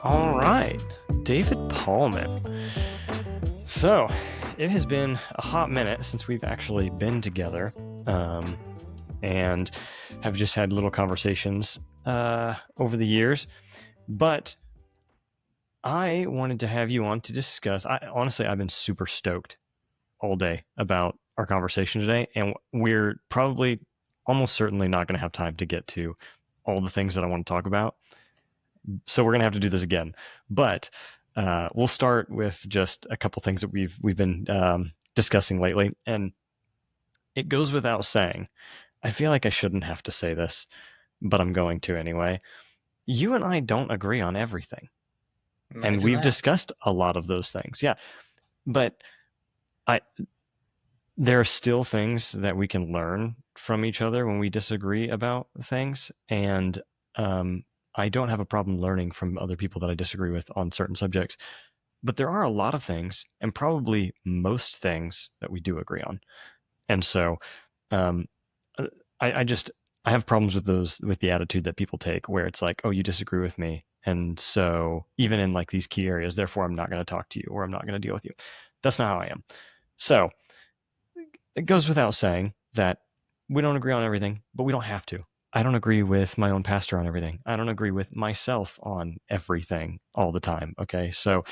All right, David Pallmann. So, it has been a hot minute since we've actually been together, and have just had little conversations over the years. But I wanted to have you on to discuss. Honestly, I've been super stoked all day about our conversation today, and we're probably almost certainly not going to have time to get to all the things that I want to talk about. So we're going to have to do this again. But we'll start with just a couple things that we've been discussing lately. And it goes without saying, I feel like I shouldn't have to say this, but I'm going to anyway. You and I don't agree on everything. And we've discussed a lot of those things. Yeah. But there are still things that we can learn from each other when we disagree about things. And I don't have a problem learning from other people that I disagree with on certain subjects. But there are a lot of things, and probably most things, that we do agree on. And so I have problems with the attitude that people take, where it's like, oh, you disagree with me, and so even in like these key areas, therefore I'm not going to talk to you, or I'm not going to deal with you. That's not how I am. So it goes without saying that we don't agree on everything, but we don't have to. I don't agree with my own pastor on everything. I don't agree with myself on everything all the time. Okay. So,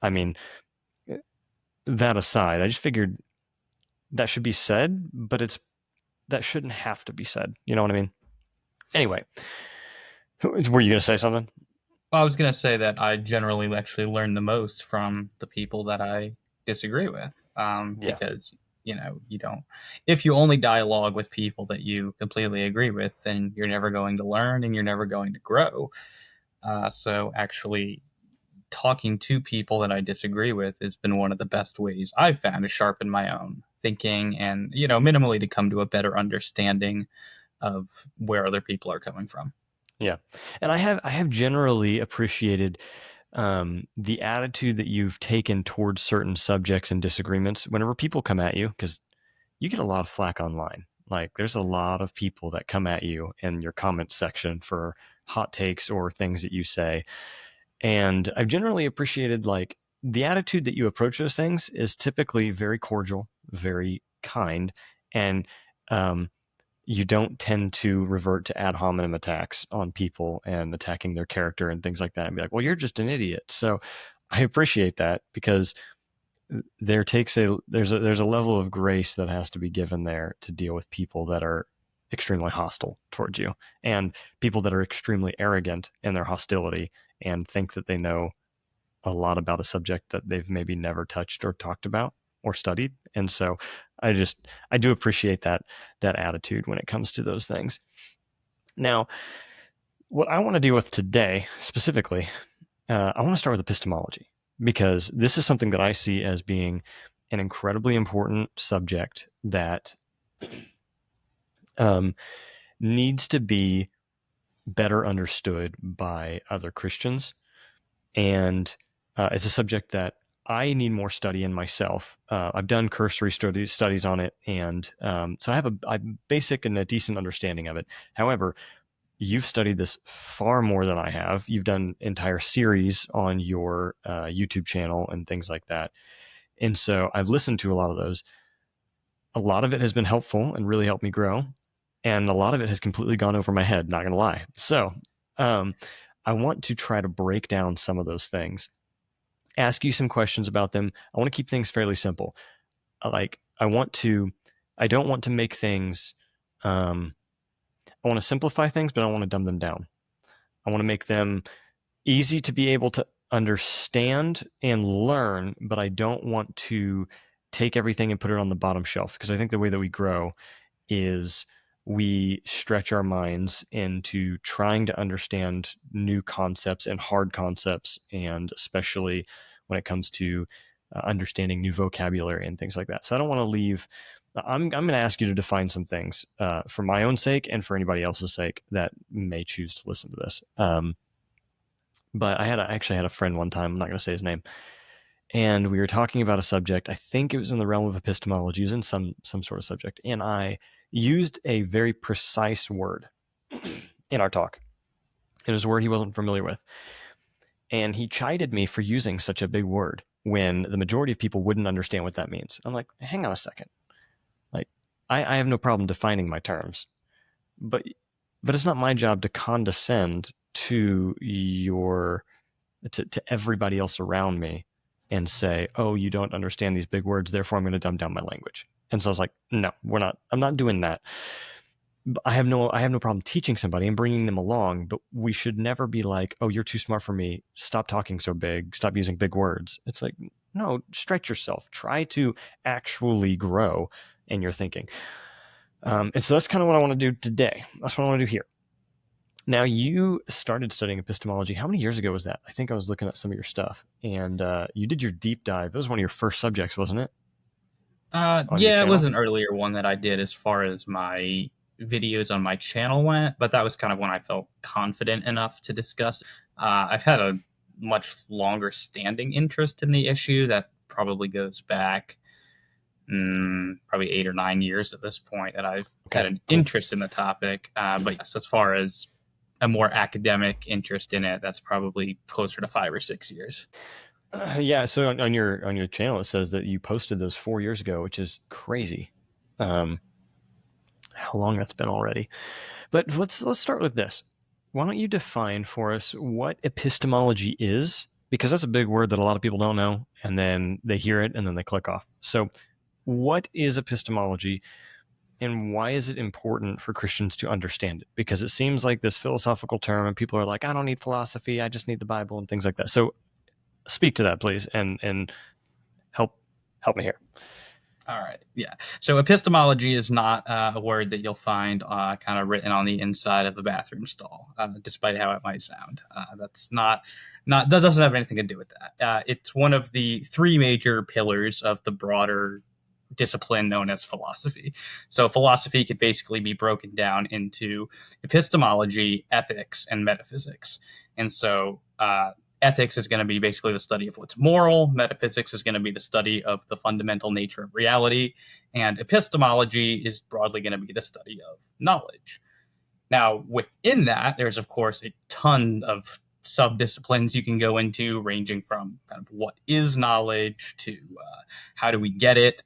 I mean, that aside, I just figured that should be said, but that shouldn't have to be said. You know what I mean? Anyway, were you going to say something? I was going to say that I generally actually learn the most from the people that I disagree with, because you don't. If you only dialogue with people that you completely agree with, then you're never going to learn and you're never going to grow. So actually, talking to people that I disagree with has been one of the best ways I've found to sharpen my own thinking and, minimally to come to a better understanding of where other people are coming from. Yeah. And I have generally appreciated the attitude that you've taken towards certain subjects and disagreements whenever people come at you, because you get a lot of flack online. Like, there's a lot of people that come at you in your comments section for hot takes or things that you say. And I've generally appreciated, like, the attitude that you approach those things is typically very cordial, very kind, and you don't tend to revert to ad hominem attacks on people and attacking their character and things like that and be like, well, you're just an idiot. So I appreciate that, because there's a level of grace that has to be given there to deal with people that are extremely hostile towards you, and people that are extremely arrogant in their hostility and think that they know a lot about a subject that they've maybe never touched or talked about or studied. And so I do appreciate that attitude when it comes to those things. Now, what I want to deal with today specifically, I want to start with epistemology, because this is something that I see as being an incredibly important subject that needs to be better understood by other Christians. And it's a subject that I need more study in myself. I've done cursory studies on it, and so I have a basic and a decent understanding of it. However, you've studied this far more than I have. You've done entire series on your YouTube channel and things like that. And so I've listened to a lot of those. A lot of it has been helpful and really helped me grow. And a lot of it has completely gone over my head, not going to lie. So I want to try to break down some of those things, ask you some questions about them. I want to keep things fairly simple. I don't want to make things, I want to simplify things, but I don't want to dumb them down. I want to make them easy to be able to understand and learn, but I don't want to take everything and put it on the bottom shelf, because I think the way that we grow is we stretch our minds into trying to understand new concepts and hard concepts, and especially when it comes to understanding new vocabulary and things like that. So I don't want to leave. I'm going to ask you to define some things for my own sake and for anybody else's sake that may choose to listen to this. But I actually had a friend one time, I'm not going to say his name, and we were talking about a subject. I think it was in the realm of epistemology. It was in some sort of subject, and I used a very precise word in our talk. It was a word he wasn't familiar with, and he chided me for using such a big word when the majority of people wouldn't understand what that means. I'm like, hang on a second. Like, I have no problem defining my terms, but it's not my job to condescend to to everybody else around me and say, oh, you don't understand these big words, therefore I'm going to dumb down my language. And so I was like, no, I'm not doing that. I have no problem teaching somebody and bringing them along, but we should never be like, oh, you're too smart for me. Stop talking so big. Stop using big words. It's like, no, stretch yourself. Try to actually grow in your thinking. And so that's kind of what I want to do today. That's what I want to do here. Now, you started studying epistemology. How many years ago was that? I think I was looking at some of your stuff, and you did your deep dive. That was one of your first subjects, wasn't it? Yeah, it was an earlier one that I did as far as my videos on my channel went, but that was kind of when I felt confident enough to discuss. I've had a much longer standing interest in the issue that probably goes back probably 8 or 9 years at this point that I've had an interest in the topic. But yes, as far as a more academic interest in it, that's probably closer to 5 or 6 years. Yeah, so on your channel it says that you posted those 4 years ago, which is crazy. How long that's been already. But let's start with this. Why don't you define for us what epistemology is? Because that's a big word that a lot of people don't know, and then they hear it and then they click off. So what is epistemology, and why is it important for Christians to understand it? Because it seems like this philosophical term, and people are like, I don't need philosophy, I just need the Bible and things like that. So speak to that, please, and help me here. All right. Yeah. So epistemology is not a word that you'll find kind of written on the inside of a bathroom stall, despite how it might sound. That's not that doesn't have anything to do with that. It's one of the three major pillars of the broader discipline known as philosophy. So philosophy could basically be broken down into epistemology, ethics, and metaphysics. And so ethics is going to be basically the study of what's moral. Metaphysics is going to be the study of the fundamental nature of reality. And epistemology is broadly going to be the study of knowledge. Now, within that, there's, of course, a ton of sub-disciplines you can go into, ranging from kind of what is knowledge to how do we get it.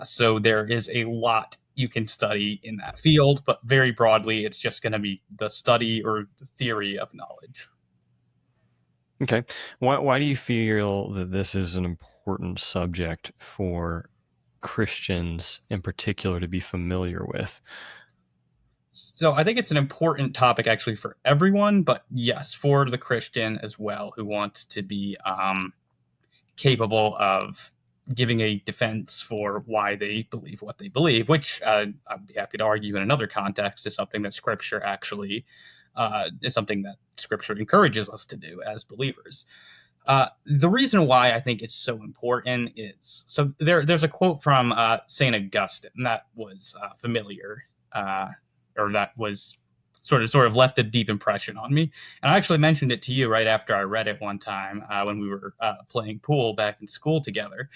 So there is a lot you can study in that field, but very broadly, it's just going to be the study or the theory of knowledge. Okay. Why do you feel that this is an important subject for Christians in particular to be familiar with? So I think it's an important topic actually for everyone, but yes, for the Christian as well, who wants to be capable of giving a defense for why they believe what they believe, which I'd be happy to argue in another context is something that Scripture actually is something that Scripture encourages us to do as believers. The reason why I think it's so important is so there's a quote from St. Augustine that was familiar, or that was sort of left a deep impression on me. And I actually mentioned it to you right after I read it one time when we were playing pool back in school together.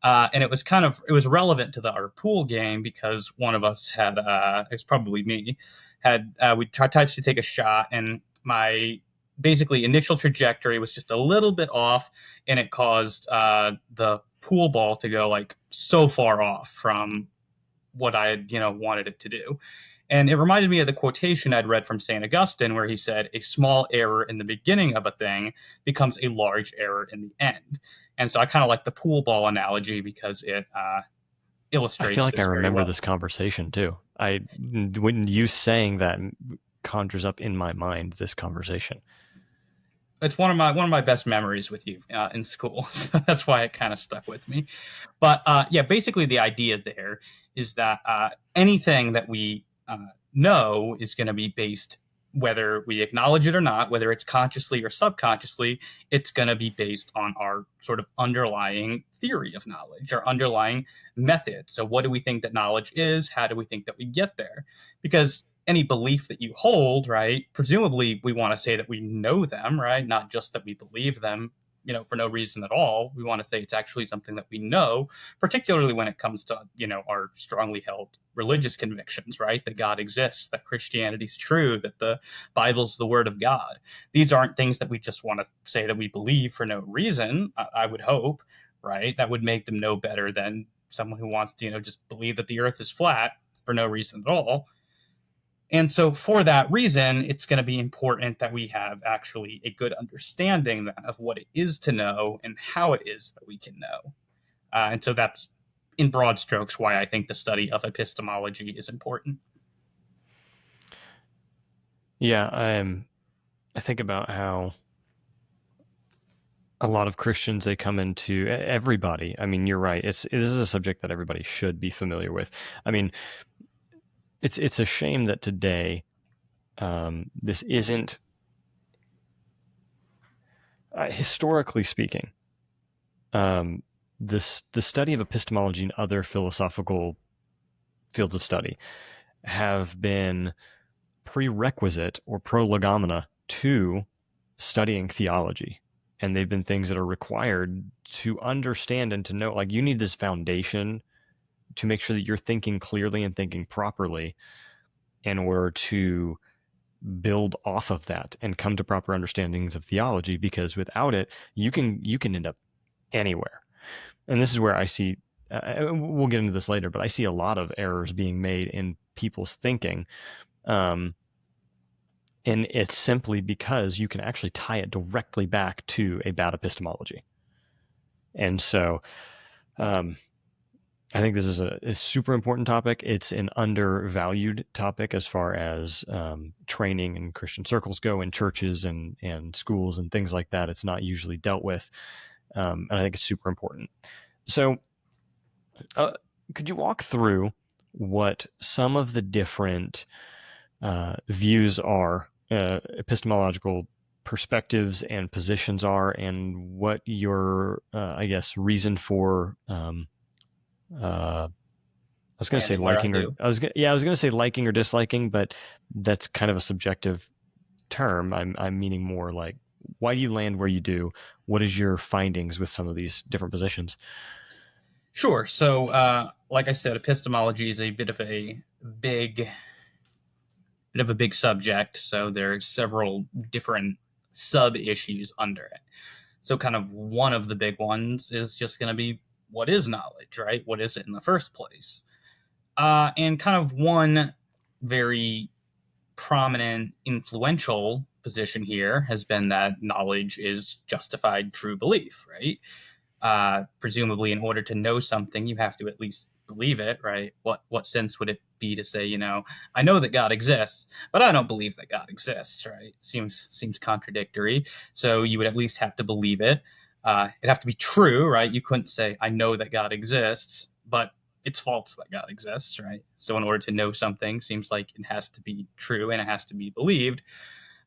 And it was relevant to our pool game because one of us had, it was probably me, we tried to take a shot, and my basically initial trajectory was just a little bit off, and it caused the pool ball to go like so far off from what I had, wanted it to do. And it reminded me of the quotation I'd read from St. Augustine, where he said, a small error in the beginning of a thing becomes a large error in the end. And so I kind of like the pool ball analogy because it illustrates. I feel like I remember well. this conversation too. When you saying that conjures up in my mind this conversation. It's one of my best memories with you in school. So that's why it kind of stuck with me. But yeah, basically the idea there is that anything that we know is going to be based, whether we acknowledge it or not, whether it's consciously or subconsciously, it's going to be based on our sort of underlying theory of knowledge, our underlying method. So what do we think that knowledge is? How do we think that we get there? Because any belief that you hold, right, presumably we want to say that we know them, right? Not just that we believe them. for no reason at all. We want to say it's actually something that we know, particularly when it comes to, our strongly held religious convictions, right? That God exists, that Christianity is true, that the Bible's the word of God. These aren't things that we just want to say that we believe for no reason, I would hope, right? That would make them no better than someone who wants to, just believe that the earth is flat for no reason at all. And so for that reason, it's going to be important that we have actually a good understanding then of what it is to know and how it is that we can know. And so that's, in broad strokes, why I think the study of epistemology is important. Yeah, I think about how a lot of Christians, they come into everybody. I mean, you're right. This is a subject that everybody should be familiar with. I mean, it's a shame that today this isn't, historically speaking, the study of epistemology and other philosophical fields of study have been prerequisite or prolegomena to studying theology. And they've been things that are required to understand and to know. Like, you need this foundation to make sure that you're thinking clearly and thinking properly in order to build off of that and come to proper understandings of theology, because without it, you can end up anywhere. And this is where I see, we'll get into this later, but I see a lot of errors being made in people's thinking. And it's simply because you can actually tie it directly back to a bad epistemology. And so I think this is a super important topic. It's an undervalued topic as far as training in Christian circles go, in churches and schools and things like that. It's not usually dealt with. And I think it's super important. So could you walk through what some of the different views are, epistemological perspectives and positions are, and what your, I guess, reason for, I was going to say liking, or I was going to say liking or disliking, but that's kind of a subjective term. I'm meaning more like, why do you land where you do? What is your findings with some of these different positions? Sure. So, like I said, epistemology is a bit of a big subject. So there are several different sub issues under it. So, kind of one of the big ones is just going to be, what is knowledge, right? What is it in the first place? And kind of one very prominent, influential position here has been that knowledge is justified true belief, right? Presumably, in order to know something, you have to at least believe it, right? What sense would it be to say, I know that God exists, but I don't believe that God exists, right? Seems contradictory. So you would at least have to believe it. It'd have to be true, right? You couldn't say, I know that God exists, but it's false that God exists, right? So in order to know something, seems like it has to be true and it has to be believed.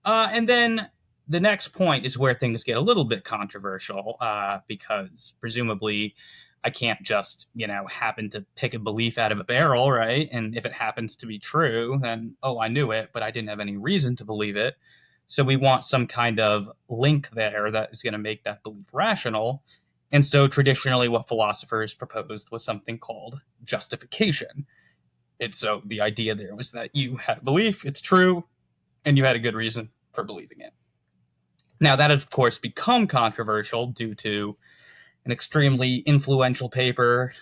And then the next point is where things get a little bit controversial, because presumably I can't just, happen to pick a belief out of a barrel, right? And if it happens to be true, then, oh, I knew it, but I didn't have any reason to believe it. So we want some kind of link there that is going to make that belief rational. And so traditionally what philosophers proposed was something called justification. And so the idea there was that you had a belief, it's true, and you had a good reason for believing it. Now, that has, of course, become controversial due to an extremely influential paper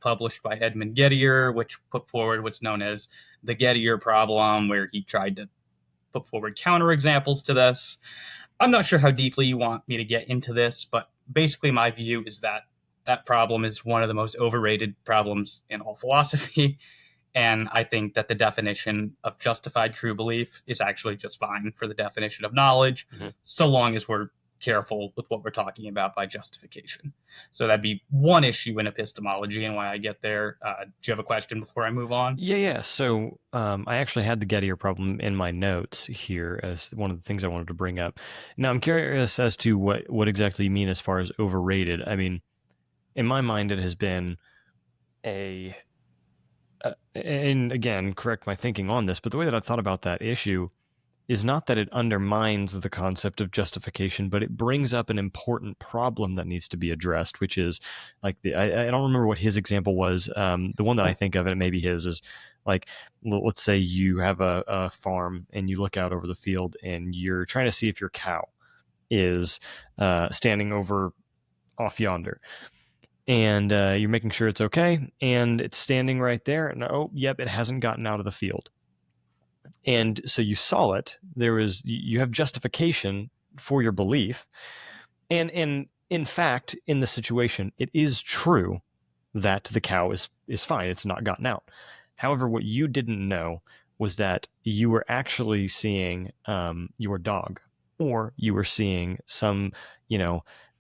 published by Edmund Gettier, which put forward what's known as the Gettier problem, where he tried to put forward counterexamples to this. I'm not sure how deeply you want me to get into this, but basically my view is that that problem is one of the most overrated problems in all philosophy. And I think that the definition of justified true belief is actually just fine for the definition of knowledge, so long as we're careful with what we're talking about by justification. So that'd be one issue in epistemology and why I get there. Do you have a question before I move on? Yeah. So I actually had the Gettier problem in my notes here as one of the things I wanted to bring up. Now, I'm curious as to what exactly you mean as far as overrated. I mean, in my mind, it has been and again, correct my thinking on this, but the way that I've thought about that issue is not that it undermines the concept of justification, but it brings up an important problem that needs to be addressed, which is like I don't remember what his example was. The one that I think of, and maybe his, is like, let's say you have a farm and you look out over the field and you're trying to see if your cow is standing over off yonder. And you're making sure it's okay, and it's standing right there, and oh, yep, it hasn't gotten out of the field. And so you saw it. You have justification for your belief, and in fact, in the situation, it is true that the cow is fine. It's not gotten out. However, what you didn't know was that you were actually seeing your dog, or you were seeing some,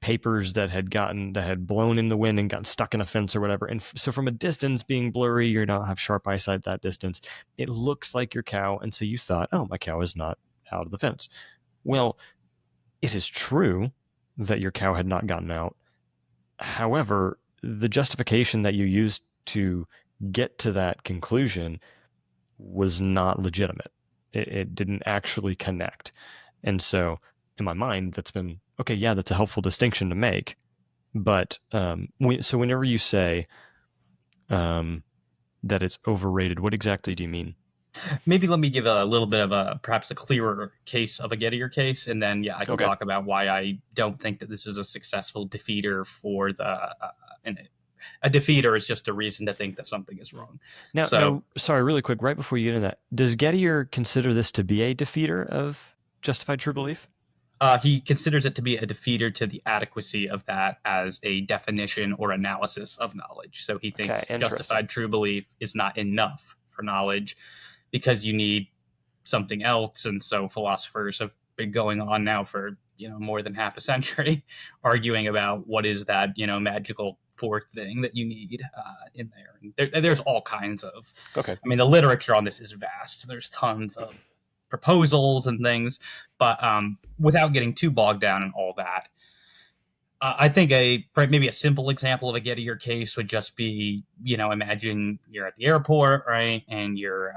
papers that had blown in the wind and gotten stuck in a fence or whatever. And so from a distance, being blurry, you don't have sharp eyesight at that distance. It looks like your cow, and so you thought, oh, my cow is not out of the fence. Well, it is true that your cow had not gotten out. However, the justification that you used to get to that conclusion was not legitimate. It didn't actually connect. And so in my mind, that's been, okay, yeah, that's a helpful distinction to make. But so whenever you say that it's overrated, what exactly do you mean? Maybe let me give a little bit of perhaps a clearer case of a Gettier case, and then I can talk about why I don't think that this is a successful defeater for the. A defeater is just a reason to think that something is wrong. Now, sorry, really quick, right before you get into that, does Gettier consider this to be a defeater of justified true belief? He considers it to be a defeater to the adequacy of that as a definition or analysis of knowledge. So he thinks justified true belief is not enough for knowledge because you need something else. And so philosophers have been going on now for more than half a century arguing about what is that magical fourth thing that you need in there. And there's all kinds of I mean, the literature on this is vast. There's tons of proposals and things, but without getting too bogged down in all that, I think maybe a simple example of a Gettier case would just be, imagine you're at the airport, right, and you're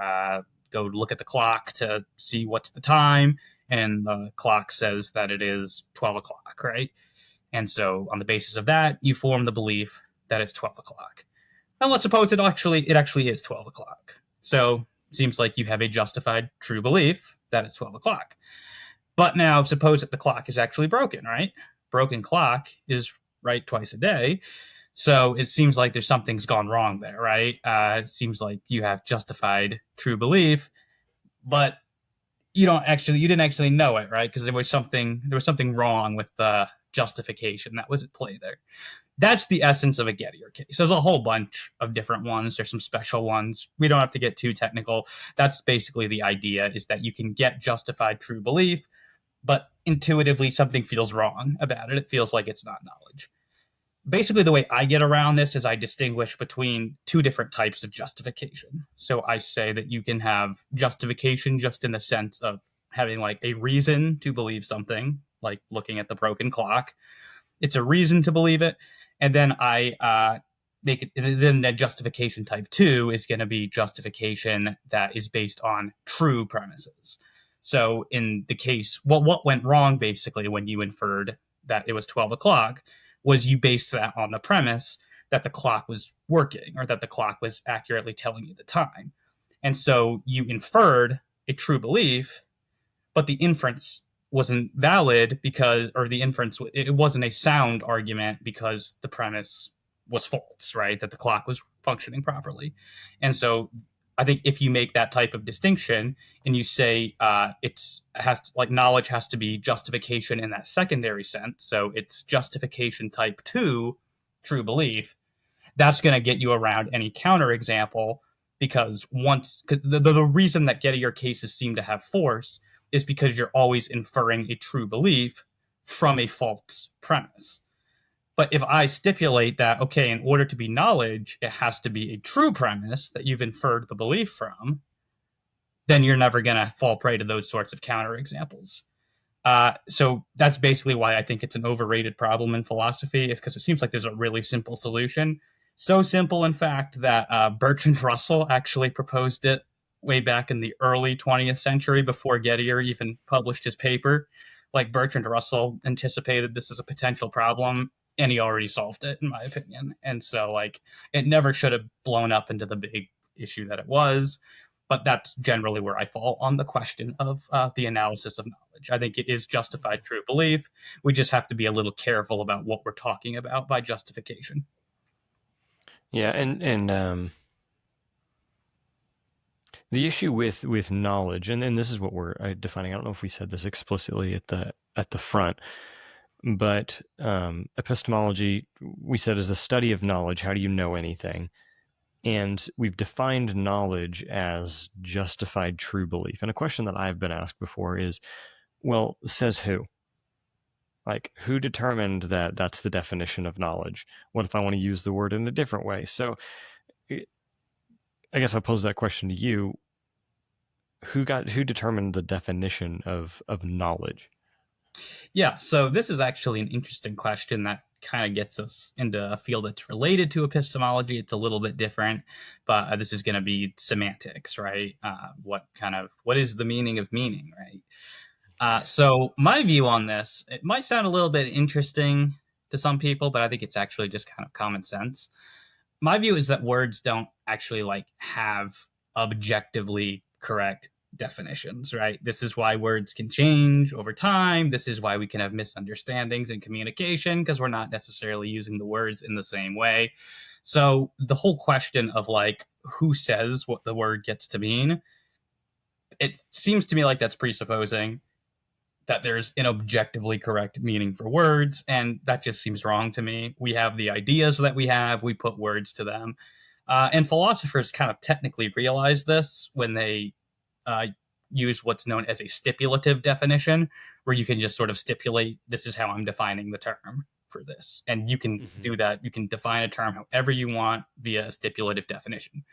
go look at the clock to see what's the time, and the clock says that it is 12 o'clock, right? And so on the basis of that, you form the belief that it's 12 o'clock. And let's suppose it actually is 12 o'clock. So it seems like you have a justified true belief that it's 12 o'clock. But now suppose that the clock is actually broken, right? Broken clock is right twice a day. So it seems like something's gone wrong there, right? It seems like you have justified true belief, but you didn't actually know it, right? Because there was something wrong with the justification that was at play there. That's the essence of a Gettier case. There's a whole bunch of different ones. There's some special ones. We don't have to get too technical. That's basically the idea, is that you can get justified true belief, but intuitively something feels wrong about it. It feels like it's not knowledge. Basically, the way I get around this is I distinguish between two different types of justification. So I say that you can have justification just in the sense of having like a reason to believe something, like looking at the broken clock. It's a reason to believe it. And then I make it, then the justification type 2 is going to be justification that is based on true premises. So in the case, what went wrong basically when you inferred that it was 12 o'clock was you based that on the premise that the clock was working, or that the clock was accurately telling you the time. And so you inferred a true belief, but the inference wasn't valid it wasn't a sound argument because the premise was false, right? That the clock was functioning properly. And so I think if you make that type of distinction and you say knowledge has to be justification in that secondary sense, so it's justification type 2, true belief, that's going to get you around any counterexample, because the reason that Gettier cases seem to have force is because you're always inferring a true belief from a false premise. But if I stipulate that, okay, in order to be knowledge, it has to be a true premise that you've inferred the belief from, then you're never going to fall prey to those sorts of counterexamples. So that's basically why I think it's an overrated problem in philosophy, is because it seems like there's a really simple solution. So simple, in fact, that Bertrand Russell actually proposed it way back in the early 20th century before Gettier even published his paper. Like Bertrand Russell anticipated this as a potential problem, and he already solved it, in my opinion. And so, like, it never should have blown up into the big issue that it was. But that's generally where I fall on the question of the analysis of knowledge. I think it is justified true belief. We just have to be a little careful about what we're talking about by justification. Yeah, and the issue with knowledge, and this is what we're defining. I don't know if we said this explicitly at the front, but epistemology, we said, is the study of knowledge. How do you know anything? And we've defined knowledge as justified true belief. And a question that I've been asked before is, well, says who? Like, who determined that that's the definition of knowledge? What if I want to use the word in a different way? So I guess I'll pose that question to you. Who determined the definition of knowledge? Yeah, so this is actually an interesting question that kind of gets us into a field that's related to epistemology. It's a little bit different, but this is going to be semantics, right? What is the meaning of meaning, right? So my view on this, it might sound a little bit interesting to some people, but I think it's actually just kind of common sense. My view is that words don't actually like have objectively correct definitions, right? This is why words can change over time. This is why we can have misunderstandings in communication because we're not necessarily using the words in the same way. So the whole question of like who says what the word gets to mean, it seems to me like that's presupposing that there's an objectively correct meaning for words, and that just seems wrong to me. We have the ideas that we have, we put words to them. And philosophers kind of technically realize this when they uh, use what's known as a stipulative definition, where you can just sort of stipulate, this is how I'm defining the term for this. And you can do that. You can define a term however you want via a stipulative definition.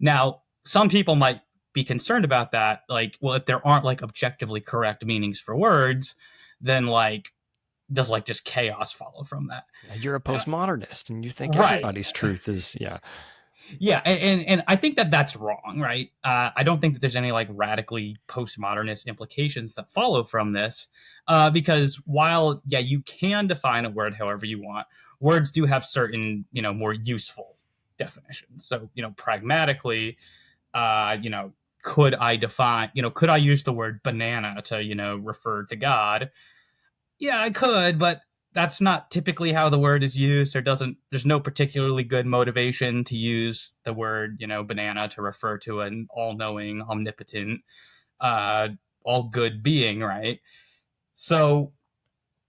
Now, some people might be concerned about that. Like, well, if there aren't like objectively correct meanings for words, then like, does like just chaos follow from that? You're a postmodernist, and you think Right. everybody's truth is, yeah. Yeah, and I think that that's wrong, right? I don't think that there's any like radically postmodernist implications that follow from this, because while yeah, you can define a word however you want, words do have certain more useful definitions. So pragmatically, could I define could I use the word banana to refer to God? Yeah, I could, but that's not typically how the word is used. There's no particularly good motivation to use the word, banana to refer to an all-knowing, omnipotent, uh, all good being, right? So,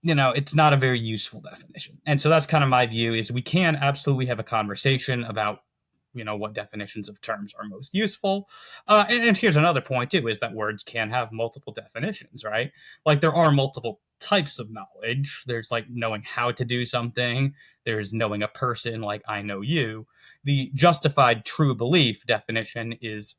it's not a very useful definition. And so that's kind of my view is we can absolutely have a conversation about what definitions of terms are most useful. And here's another point too, is that words can have multiple definitions, right? Like there are multiple types of knowledge. There's like knowing how to do something. There's knowing a person, like I know you. The justified true belief definition is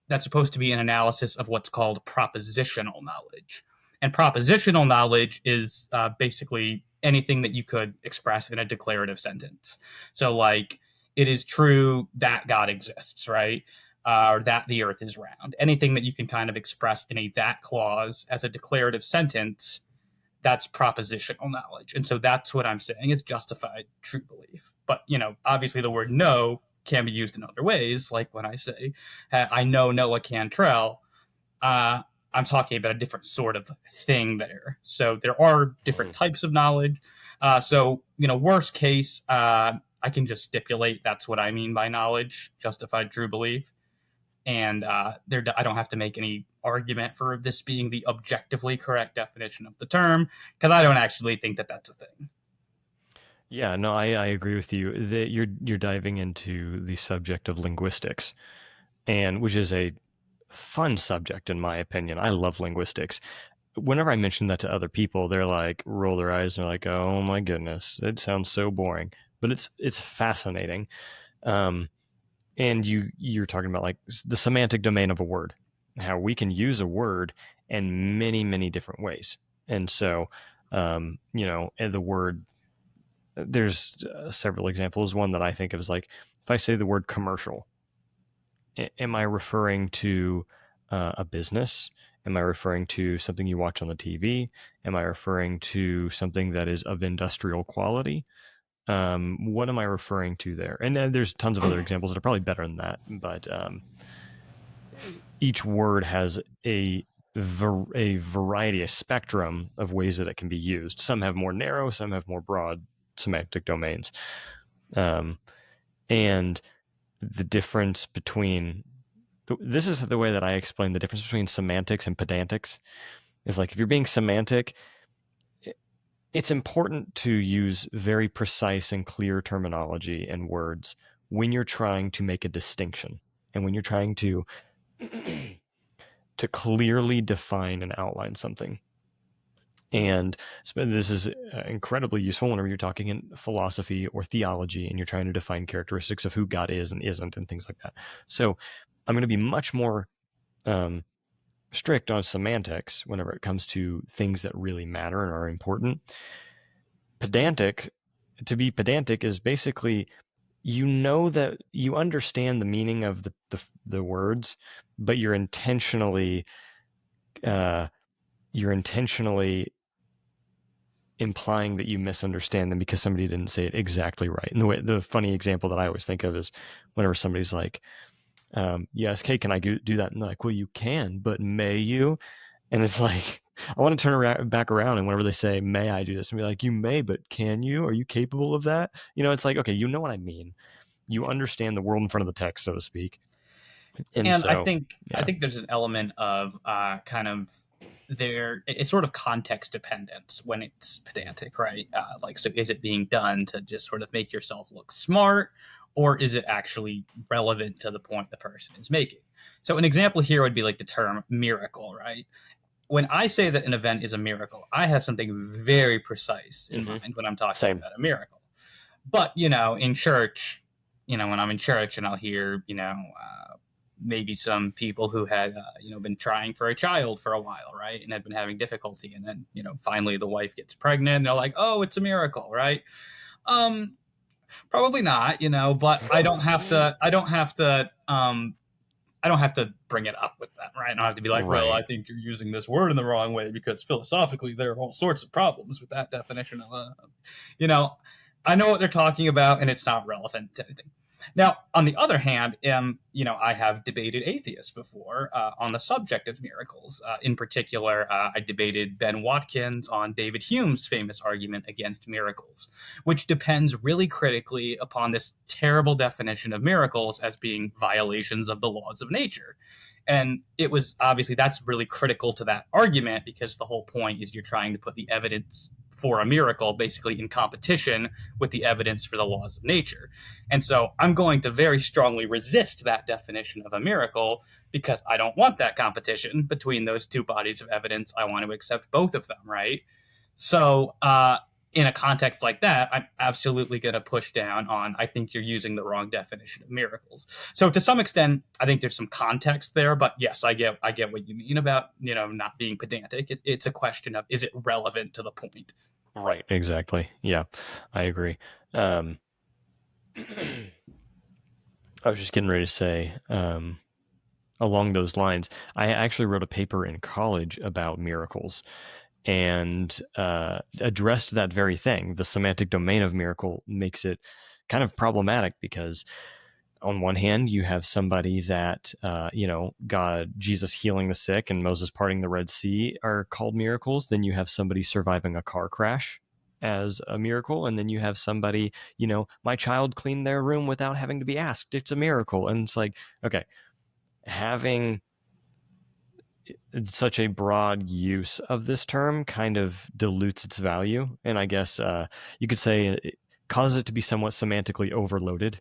that's supposed to be an analysis of what's called propositional knowledge. And propositional knowledge is basically anything that you could express in a declarative sentence. So, like, it is true that God exists, right? Or that the earth is round. Anything that you can kind of express in a that clause as a declarative sentence, that's propositional knowledge. And so that's what I'm saying is justified true belief. But, obviously the word know can be used in other ways. Like when I say, I know Noah Cantrell, I'm talking about a different sort of thing there. So there are different types of knowledge. So, worst case, I can just stipulate that's what I mean by knowledge, justified true belief. And I don't have to make any argument for this being the objectively correct definition of the term, because I don't actually think that that's a thing. Yeah, no, I agree with you that you're diving into the subject of linguistics, and which is a fun subject in my opinion. I love linguistics. Whenever I mention that to other people, they're like roll their eyes and they're like, "Oh my goodness, it sounds so boring." But it's fascinating. Um, and you're talking about like the semantic domain of a word, how we can use a word in many different ways. And so, and the word, there's several examples. One that I think of is like if I say the word commercial, am I referring to a business? Am I referring to something you watch on the TV? Am I referring to something that is of industrial quality? What am I referring to there? And then there's tons of other examples that are probably better than that, but each word has a variety, a spectrum of ways that it can be used. Some have more narrow, some have more broad semantic domains. And the difference between this is the way that I explain the difference between semantics and pedantics is like if you're being semantic, it's important to use very precise and clear terminology and words when you're trying to make a distinction and when you're trying to clearly define and outline something. And this is incredibly useful whenever you're talking in philosophy or theology and you're trying to define characteristics of who God is and isn't and things like that. So I'm going to be much more strict on semantics whenever it comes to things that really matter and are important. To be pedantic is basically, you know, that you understand the meaning of the words, but you're intentionally implying that you misunderstand them because somebody didn't say it exactly right. And the funny example that I always think of is whenever somebody's like, you ask, hey, can I do that? And they're like, well, you can, but may you? And it's like, I want to turn back around, and whenever they say, may I do this? And be like, you may, but can you? Are you capable of that? You know, it's like, okay, you know what I mean. You understand the world in front of the text, so to speak. And And I so, think I yeah. think there's an element of kind of it's sort of context dependent when it's pedantic, right? Like, so is it being done to just sort of make yourself look smart, or is it actually relevant to the point the person is making? So an example here would be like the term miracle, right? When I say that an event is a miracle, I have something very precise in mind when I'm talking Same. about a miracle. But, you know, in church, you know, when I'm in church and I'll hear, you know, maybe some people who had, you know, been trying for a child for a while, right? And had been having difficulty. And then, you know, finally the wife gets pregnant and they're like, oh, it's a miracle, right? Um, Probably not, you know, but I don't have to bring it up with them, right? I don't have to be like, well, I Right. think you're using this word in the wrong way because philosophically there are all sorts of problems with that definition of, you know, I know what they're talking about and it's not relevant to anything. Now, on the other hand, you know, I have debated atheists before on the subject of miracles. In particular, I debated Ben Watkins on David Hume's famous argument against miracles, which depends really critically upon this terrible definition of miracles as being violations of the laws of nature. And it was obviously that's really critical to that argument because the whole point is you're trying to put the evidence for a miracle basically in competition with the evidence for the laws of nature. And so I'm going to very strongly resist that definition of a miracle because I don't want that competition between those two bodies of evidence. I want to accept both of them, right? So, in a context like that, I'm absolutely going to push down on, I think you're using the wrong definition of miracles. So to some extent, I think there's some context there, but yes, I get what you mean about, you know, not being pedantic. It's a question of, is it relevant to the point? Right. Exactly. Yeah, I agree. I was just getting ready to say, along those lines, I actually wrote a paper in college about miracles and addressed that very thing. The semantic domain of miracle makes it kind of problematic because on one hand, you have somebody that, you know, God, Jesus healing the sick and Moses parting the Red Sea are called miracles. Then you have somebody surviving a car crash as a miracle. And then you have somebody, you know, my child cleaned their room without having to be asked. It's a miracle. And it's like, okay, having such a broad use of this term kind of dilutes its value. And I guess you could say it causes it to be somewhat semantically overloaded.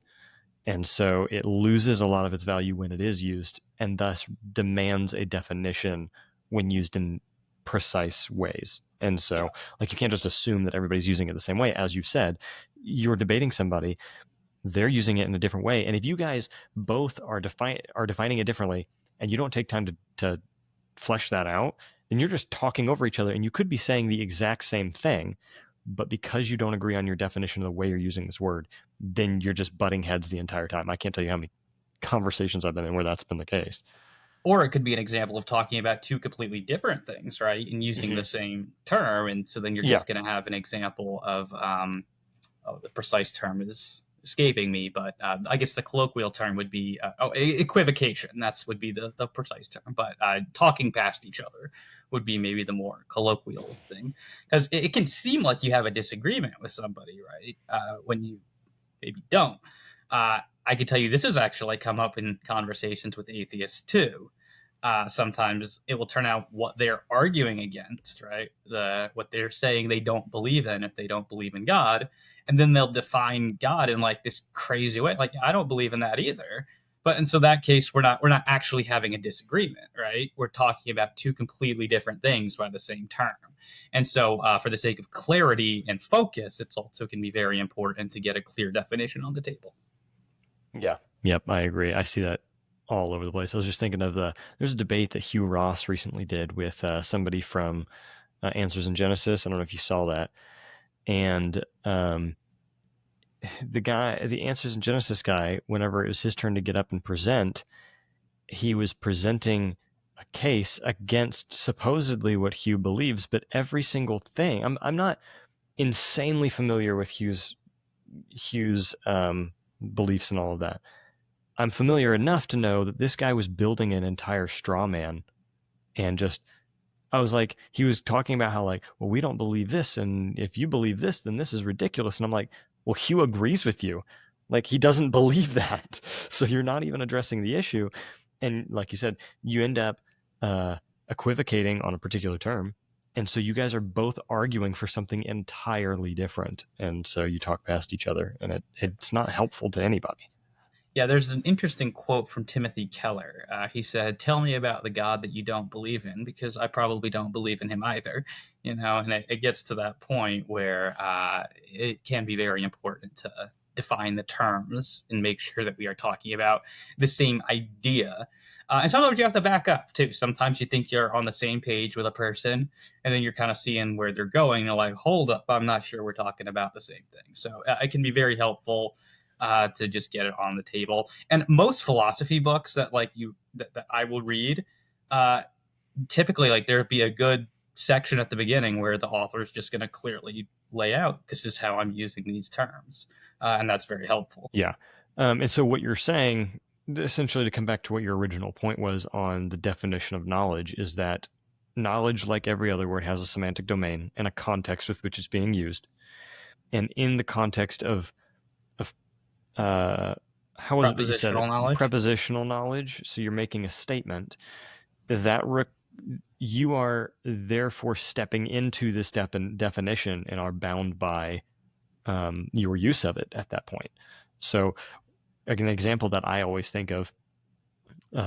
And so it loses a lot of its value when it is used and thus demands a definition when used in precise ways. And so, like, you can't just assume that everybody's using it the same way. As you said, you're debating somebody, they're using it in a different way. And if you guys both are defining it differently and you don't take time to flesh that out, then you're just talking over each other and you could be saying the exact same thing, but because you don't agree on your definition of the way you're using this word, then you're just butting heads the entire time. I can't tell you how many conversations I've been in where that's been the case. Or it could be an example of talking about two completely different things, right? And using the Mm-hmm. same term. And so then you're Yeah. just going to have an example of, oh, the precise term is escaping me, but I guess the colloquial term would be, equivocation. That's would be the precise term. But talking past each other would be maybe the more colloquial thing. Because it can seem like you have a disagreement with somebody, right? When you maybe don't. I can tell you this has actually come up in conversations with atheists too. Sometimes it will turn out what they're arguing against, right? What they're saying they don't believe in if they don't believe in God, and then they'll define God in like this crazy way. Like I don't believe in that either. But in so that case, we're not actually having a disagreement, right? We're talking about two completely different things by the same term. And so, for the sake of clarity and focus, it's also can be very important to get a clear definition on the table. Yeah. Yep. I agree. I see that all over the place. I was just thinking of there's a debate that Hugh Ross recently did with somebody from Answers in Genesis. I don't know if you saw that. And the Answers in Genesis guy, whenever it was his turn to get up and present, he was presenting a case against supposedly what Hugh believes, but every single thing. I'm not insanely familiar with Hugh's beliefs and all of that. I'm familiar enough to know that this guy was building an entire straw man, and just I was like, he was talking about how like, well, we don't believe this, and if you believe this, then this is ridiculous. And I'm like, well, Hugh agrees with you. Like he doesn't believe that, so you're not even addressing the issue. And like you said, you end up equivocating on a particular term, and so you guys are both arguing for something entirely different, and so you talk past each other, and it's not helpful to anybody. Yeah, there's an interesting quote from Timothy Keller. He said, "Tell me about the God that you don't believe in, because I probably don't believe in him either." You know, and it gets to that point where it can be very important to define the terms and make sure that we are talking about the same idea. And sometimes you have to back up too. Sometimes you think you're on the same page with a person, and then you're kind of seeing where they're going. And you're like, "Hold up, I'm not sure we're talking about the same thing." So it can be very helpful to just get it on the table. And most philosophy books that I will read, uh, typically like there'd be a good section at the beginning where the author is just going to clearly lay out this is how I'm using these terms, and that's very helpful. Yeah. And so what you're saying, essentially, to come back to what your original point was on the definition of knowledge, is that knowledge, like every other word, has a semantic domain and a context with which it's being used. And in the context of uh, how was it that you said it? Propositional knowledge. Prepositional knowledge. So you're making a statement that you are therefore stepping into this definition and are bound by your use of it at that point. So like an example that I always think of,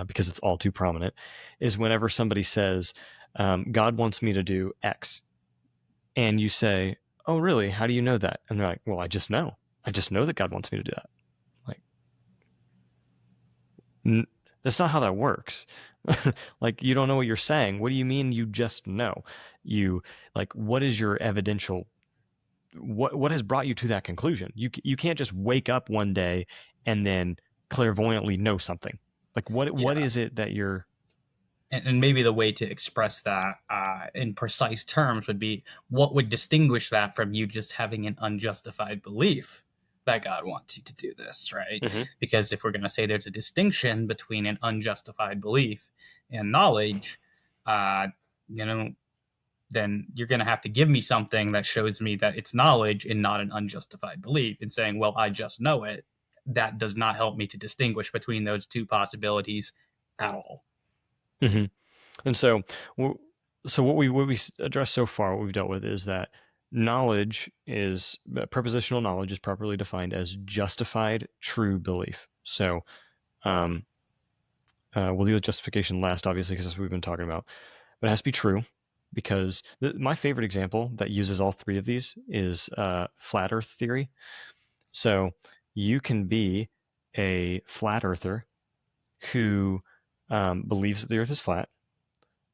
because it's all too prominent, is whenever somebody says, God wants me to do X, and you say, oh, really? How do you know that? And they're like, well, I just know. I just know that God wants me to do that. Like, that's not how that works. Like, you don't know what you're saying. What do you mean you just know? You, like, what is your evidential, what has brought you to that conclusion? You can't just wake up one day and then clairvoyantly know something. Like, what Yeah. is it that you're... And maybe the way to express that in precise terms would be what would distinguish that from you just having an unjustified belief that God wants you to do this, right? Mhm. Because if we're going to say there's a distinction between an unjustified belief and knowledge, uh, you know, then you're going to have to give me something that shows me that it's knowledge and not an unjustified belief. And saying, well, I just know it, that does not help me to distinguish between those two possibilities at all. Mhm. And so, what we addressed so far, what we've dealt with is that prepositional knowledge is properly defined as justified true belief. So, um, we'll deal with justification last, obviously, because that's what we've been talking about. But it has to be true, because my favorite example that uses all three of these is flat Earth theory. So you can be a flat earther who believes that the Earth is flat.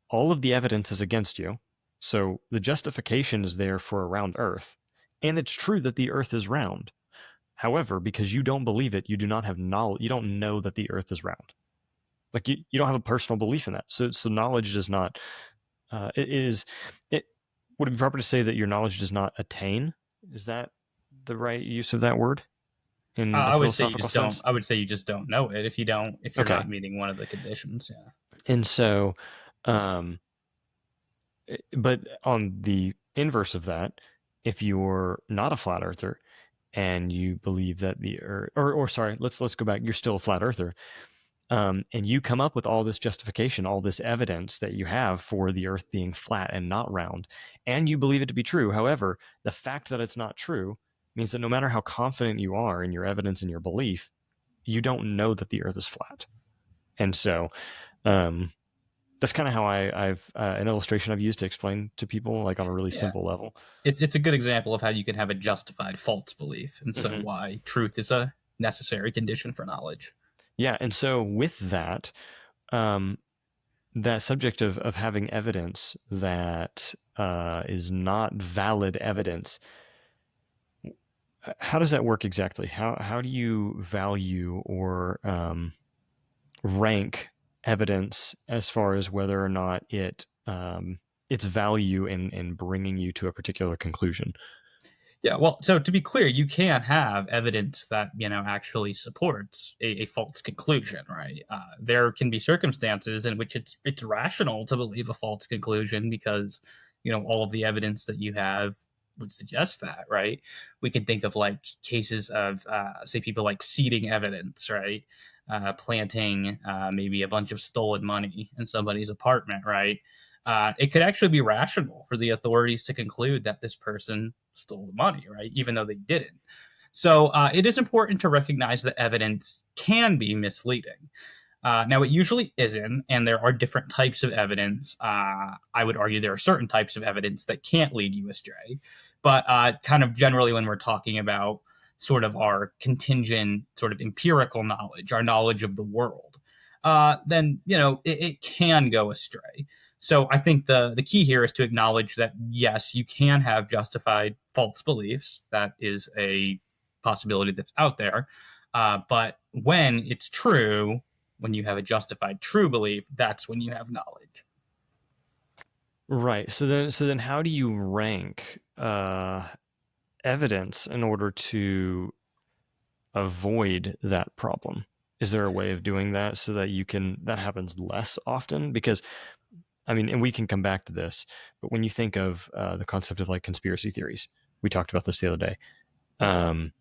All of the evidence is against you. So the justification is there for a round Earth. And it's true that the Earth is round. However, because you don't believe it, you do not have knowledge. You don't know that the earth is round. Like you don't have a personal belief in that. So knowledge does not, it is, it would it be proper to say that your knowledge does not attain? Is that the right use of that word in a I would say you philosophical just don't. sense? I would say you just don't know it if you're Okay. not meeting one of the conditions. Yeah. And so, um, but on the inverse of that, if you're not a flat earther and you believe that the earth, or sorry, let's go back. You're still a flat earther, and you come up with all this justification, all this evidence that you have for the earth being flat and not round, and you believe it to be true. However, the fact that it's not true means that no matter how confident you are in your evidence and your belief, you don't know that the earth is flat. And so, um, that's kind of how I've an illustration I've used to explain to people, like on a really Yeah. simple level. It's a good example of how you can have a justified false belief, and so Hmm. why truth is a necessary condition for knowledge. Yeah, and so with that, um, that subject of having evidence that is not valid evidence, how does that work exactly? How do you value or rank evidence as far as whether or not its value in bringing you to a particular conclusion? Yeah, well, so to be clear, you can have evidence that actually supports a false conclusion, right? There can be circumstances in which it's rational to believe a false conclusion because all of the evidence that you have would suggest that, right? We can think of like cases of say people like seeding evidence, right? Planting maybe a bunch of stolen money in somebody's apartment, right? It could actually be rational for the authorities to conclude that this person stole the money, right? Even though they didn't. So it is important to recognize that evidence can be misleading. Now, it usually isn't, and there are different types of evidence. I would argue there are certain types of evidence that can't lead you astray. But kind of generally, when we're talking about sort of our contingent, sort of empirical knowledge, our knowledge of the world, then it can go astray. So I think the key here is to acknowledge that yes, you can have justified false beliefs. That is a possibility that's out there. But when it's true, when you have a justified true belief, that's when you have knowledge. Right. So then, how do you rank evidence in order to avoid that problem? Is there a way of doing that so that that happens less often? Because I mean, and we can come back to this, but when you think of the concept of like conspiracy theories, we talked about this the other day. Um,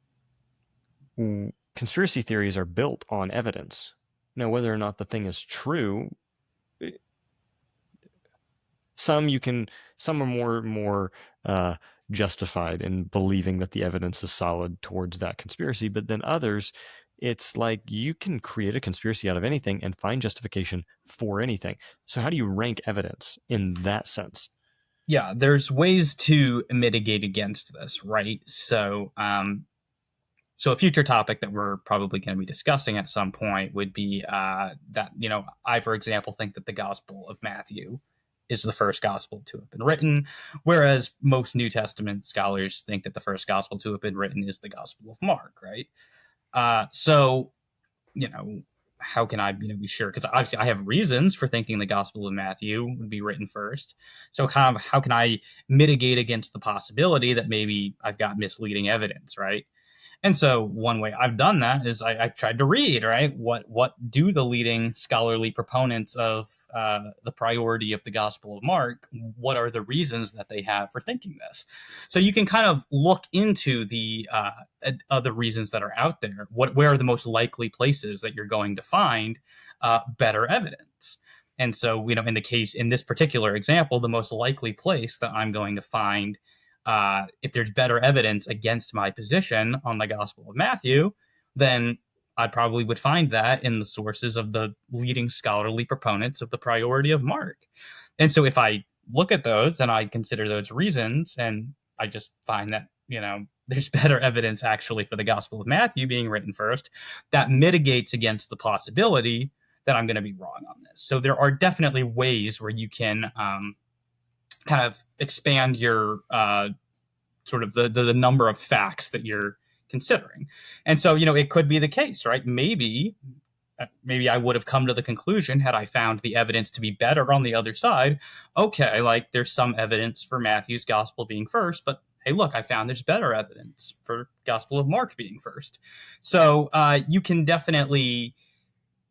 Conspiracy theories are built on evidence. Now, whether or not the thing is true, some you can, some are more justified in believing that the evidence is solid towards that conspiracy, but then others, it's like you can create a conspiracy out of anything and find justification for anything. So, how do you rank evidence in that sense? Yeah, there's ways to mitigate against this, right? So a future topic that we're probably going to be discussing at some point would be that I, for example, think that the Gospel of Matthew is the first gospel to have been written, whereas most New Testament scholars think that the first gospel to have been written is the Gospel of Mark, right? So you know, how can I be sure? Because obviously I have reasons for thinking the Gospel of Matthew would be written first. So kind of how can I mitigate against the possibility that maybe I've got misleading evidence, right? And so one way I've done that is I've tried to read, right? What do the leading scholarly proponents of the priority of the Gospel of Mark, what are the reasons that they have for thinking this? So you can kind of look into the other reasons that are out there. Where are the most likely places that you're going to find better evidence? And so, in this particular example, the most likely place that I'm going to find if there's better evidence against my position on the Gospel of Matthew, then I probably would find that in the sources of the leading scholarly proponents of the priority of Mark. And so if I look at those and I consider those reasons and I just find that, there's better evidence actually for the Gospel of Matthew being written first, that mitigates against the possibility that I'm going to be wrong on this. So there are definitely ways where you can kind of expand your sort of the number of facts that you're considering. And so, it could be the case, right? Maybe I would have come to the conclusion, had I found the evidence to be better on the other side. Okay, like there's some evidence for Matthew's gospel being first, but hey, look, I found there's better evidence for Gospel of Mark being first. So you can definitely,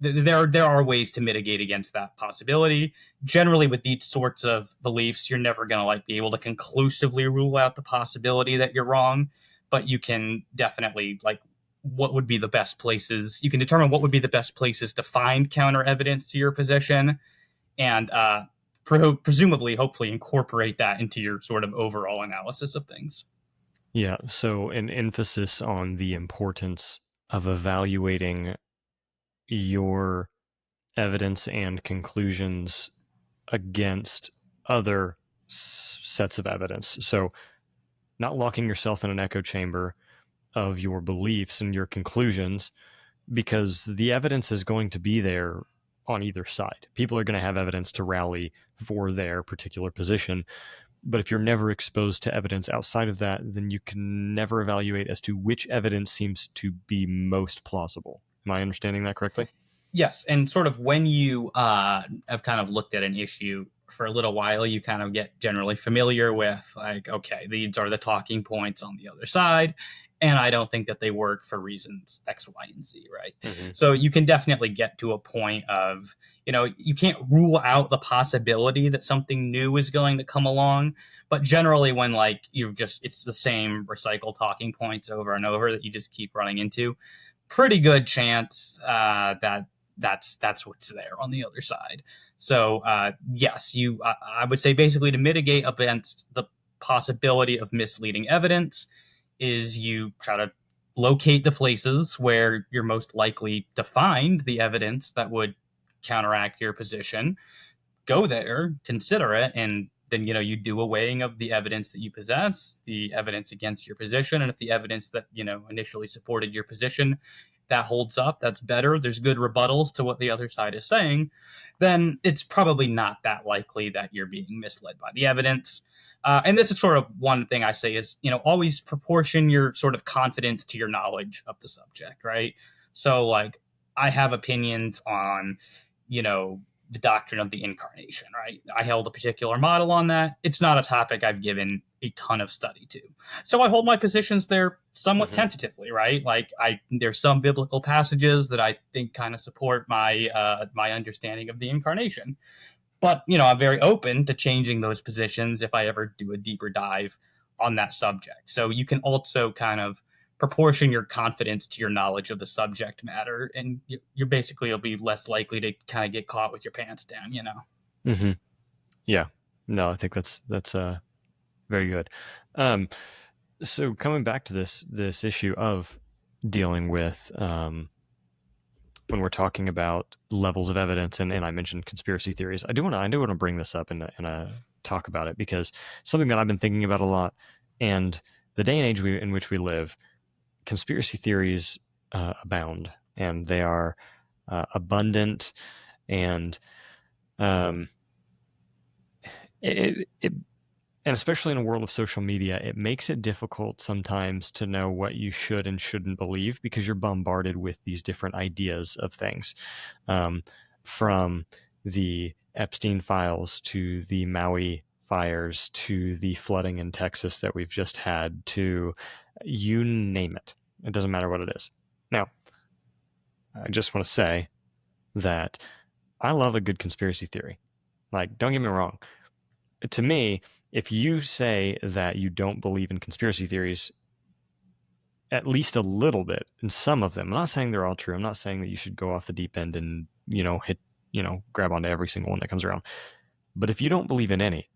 there are ways to mitigate against that possibility. Generally, with these sorts of beliefs, you're never going to like be able to conclusively rule out the possibility that you're wrong, but you can definitely like what would be the best places. You can determine what would be the best places to find counter evidence to your position, and presumably, hopefully, incorporate that into your sort of overall analysis of things. Yeah. So an emphasis on the importance of evaluating your evidence and conclusions against other sets of evidence. So not locking yourself in an echo chamber of your beliefs and your conclusions, because the evidence is going to be there on either side. People are going to have evidence to rally for their particular position. But if you're never exposed to evidence outside of that, then you can never evaluate as to which evidence seems to be most plausible. Am I understanding that correctly? Yes, and sort of when you have kind of looked at an issue for a little while, you kind of get generally familiar with like, okay, these are the talking points on the other side, and I don't think that they work for reasons X, Y, and Z, right? Mm-hmm. So you can definitely get to a point of, you can't rule out the possibility that something new is going to come along, but generally when like it's the same recycled talking points over and over that you just keep running into, pretty good chance that that's what's there on the other side. So yes, I would say basically to mitigate against the possibility of misleading evidence is you try to locate the places where you're most likely to find the evidence that would counteract your position. Go there, consider it, and then you do a weighing of the evidence that you possess, the evidence against your position, and if the evidence that initially supported your position that holds up, that's better, there's good rebuttals to what the other side is saying, then it's probably not that likely that you're being misled by the evidence. And this is sort of one thing I say is, always proportion your sort of confidence to your knowledge of the subject, right? So like I have opinions on, the doctrine of the incarnation, right? I held a particular model on that. It's not a topic I've given a ton of study to. So I hold my positions there somewhat tentatively, right? Like there's some biblical passages that I think kind of support my my understanding of the incarnation. But, I'm very open to changing those positions if I ever do a deeper dive on that subject. So you can also kind of proportion your confidence to your knowledge of the subject matter, and you're basically will be less likely to kind of get caught with your pants down, Mm-hmm. Yeah. No, I think that's very good. So coming back to this issue of dealing with when we're talking about levels of evidence, and I mentioned conspiracy theories, I do want to bring this up and talk about it, because something that I've been thinking about a lot, and the day and age in which we live, conspiracy theories abound, and they are abundant, and it and especially in a world of social media, it makes it difficult sometimes to know what you should and shouldn't believe, because you're bombarded with these different ideas of things, from the Epstein files to the Maui fires to the flooding in Texas that we've just had, to you name it. It doesn't matter what it is. Now, I just want to say that I love a good conspiracy theory. Like, don't get me wrong. To me, if you say that you don't believe in conspiracy theories, at least a little bit, in some of them, I'm not saying they're all true. I'm not saying that you should go off the deep end and, grab onto every single one that comes around. But if you don't believe in any,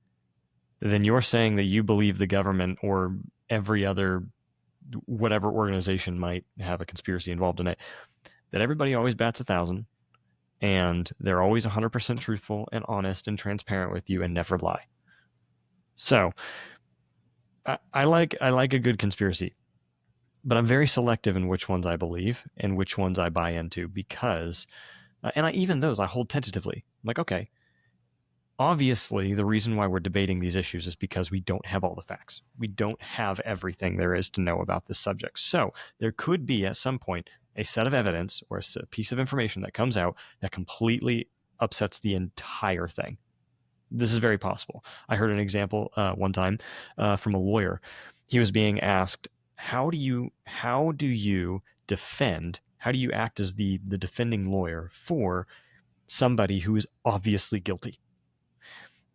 then you're saying that you believe the government or every other, whatever organization might have a conspiracy involved in it, that everybody always bats 1,000, and they're always 100% truthful and honest and transparent with you and never lie. So I like a good conspiracy, but I'm very selective in which ones I believe and which ones I buy into, because, and even those I hold tentatively. I'm like, okay, obviously, the reason why we're debating these issues is because we don't have all the facts. We don't have everything there is to know about this subject. So there could be at some point a set of evidence or a piece of information that comes out that completely upsets the entire thing. This is very possible. I heard an example one time from a lawyer. He was being asked, how do you defend, how do you act as the defending lawyer for somebody who is obviously guilty?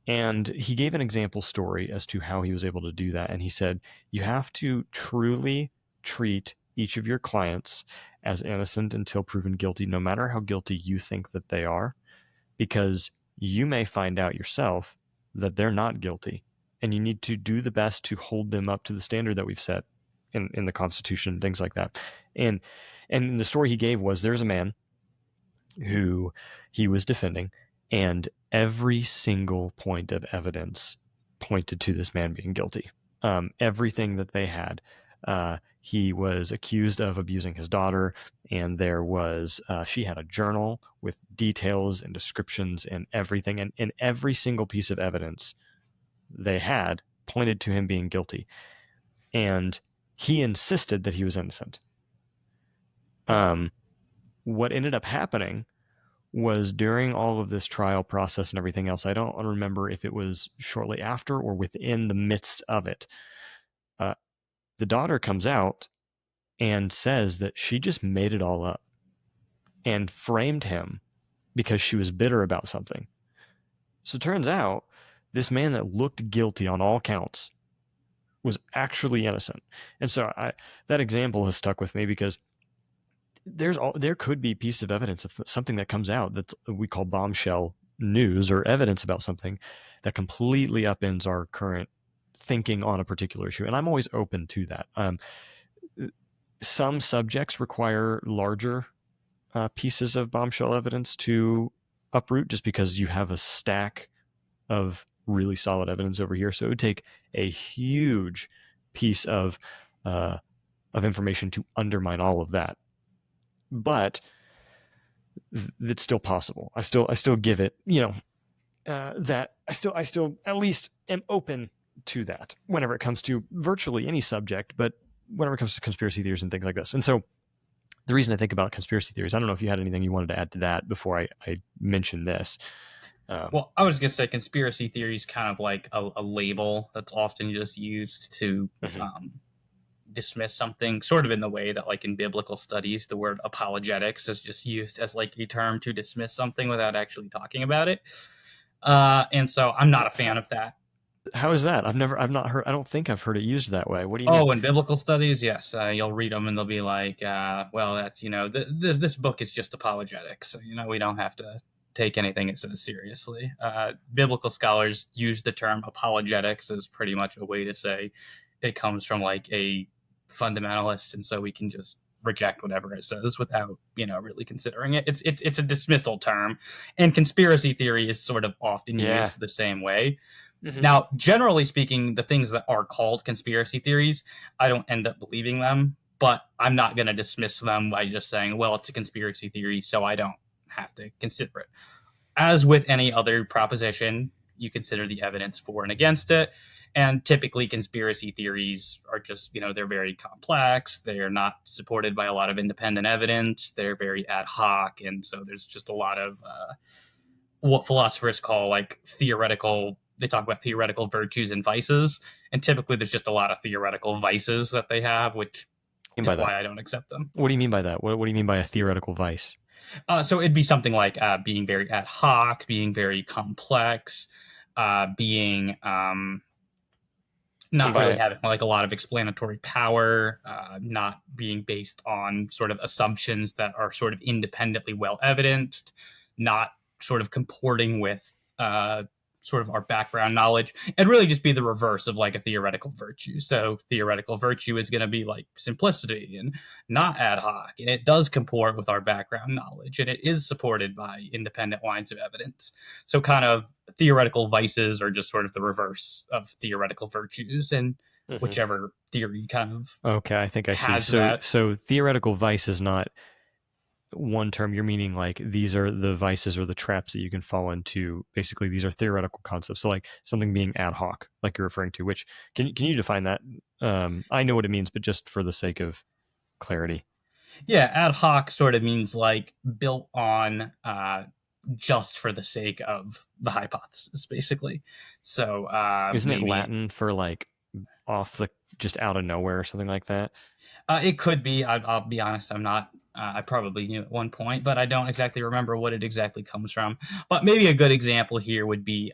And he gave an example story as to how he was able to do that. And he said, you have to truly treat each of your clients as innocent until proven guilty, no matter how guilty you think that they are, because you may find out yourself that they're not guilty. And you need to do the best to hold them up to the standard that we've set in the Constitution, things like that. And the story he gave was, there's a man who he was defending, and every single point of evidence pointed to this man being guilty. Everything that they had, he was accused of abusing his daughter, and there was she had a journal with details and descriptions and everything, and every single piece of evidence they had pointed to him being guilty, and he insisted that he was innocent. What ended up happening was, during all of this trial process and everything else, I don't remember if it was shortly after or within the midst of it, the daughter comes out and says that she just made it all up and framed him because she was bitter about something. So it turns out this man that looked guilty on all counts was actually innocent. And so that example has stuck with me, because there could be pieces of evidence of something that comes out that we call bombshell news, or evidence about something that completely upends our current thinking on a particular issue. And I'm always open to that. Some subjects require larger pieces of bombshell evidence to uproot, just because you have a stack of really solid evidence over here. So it would take a huge piece of information to undermine all of that. But it's still possible. I still give it, that I still at least am open to that whenever it comes to virtually any subject, but whenever it comes to conspiracy theories and things like this. And so the reason I think about conspiracy theories, I don't know if you had anything you wanted to add to that before I mention this. Well, I was going to say conspiracy theory is kind of like a label that's often just used to dismiss something, sort of in the way that, like, in biblical studies, the word apologetics is just used as like a term to dismiss something without actually talking about it. And so I'm not a fan of that. How is that? I've not heard. I don't think I've heard it used that way. What do you mean? Oh, in biblical studies, yes, you'll read them and they'll be like, well, that's, this book is just apologetics, so, we don't have to take anything it says seriously. Biblical scholars use the term apologetics as pretty much a way to say it comes from like a fundamentalist, and so we can just reject whatever it says without really considering it. It's a dismissal term, and conspiracy theory is sort of often used the same way. Mm-hmm. Now, generally speaking, the things that are called conspiracy theories, I don't end up believing them, but I'm not going to dismiss them by just saying, well, it's a conspiracy theory, so I don't have to consider it. As with any other proposition, you consider the evidence for and against it. And typically conspiracy theories are just, they're very complex. They're not supported by a lot of independent evidence. They're very ad hoc. And so there's just a lot of what philosophers call like theoretical. They talk about theoretical virtues and vices. And typically there's just a lot of theoretical vices that they have, which is why I don't accept them. What do you mean by that? What do you mean by a theoretical vice? So it'd be something like being very ad hoc, being very complex, being not really having like a lot of explanatory power, not being based on sort of assumptions that are sort of independently well evidenced, not sort of comporting with sort of our background knowledge, and really just be the reverse of like a theoretical virtue. So theoretical virtue is going to be like simplicity and not ad hoc, and it does comport with our background knowledge, and it is supported by independent lines of evidence. So kind of theoretical vices are just sort of the reverse of theoretical virtues, and whichever theory kind of I think I see. So theoretical vice is not one term, you're meaning like these are the vices or the traps that you can fall into. Basically, these are theoretical concepts. So like something being ad hoc, like you're referring to, which can you define that? I know what it means, but just for the sake of clarity. Yeah, ad hoc sort of means like built on just for the sake of the hypothesis, basically. So Isn't it maybe Latin for like off the just out of nowhere or something like that? it could be. I'll be honest. I'm not. I probably knew at one point, but I don't exactly remember what it exactly comes from. But maybe a good example here would be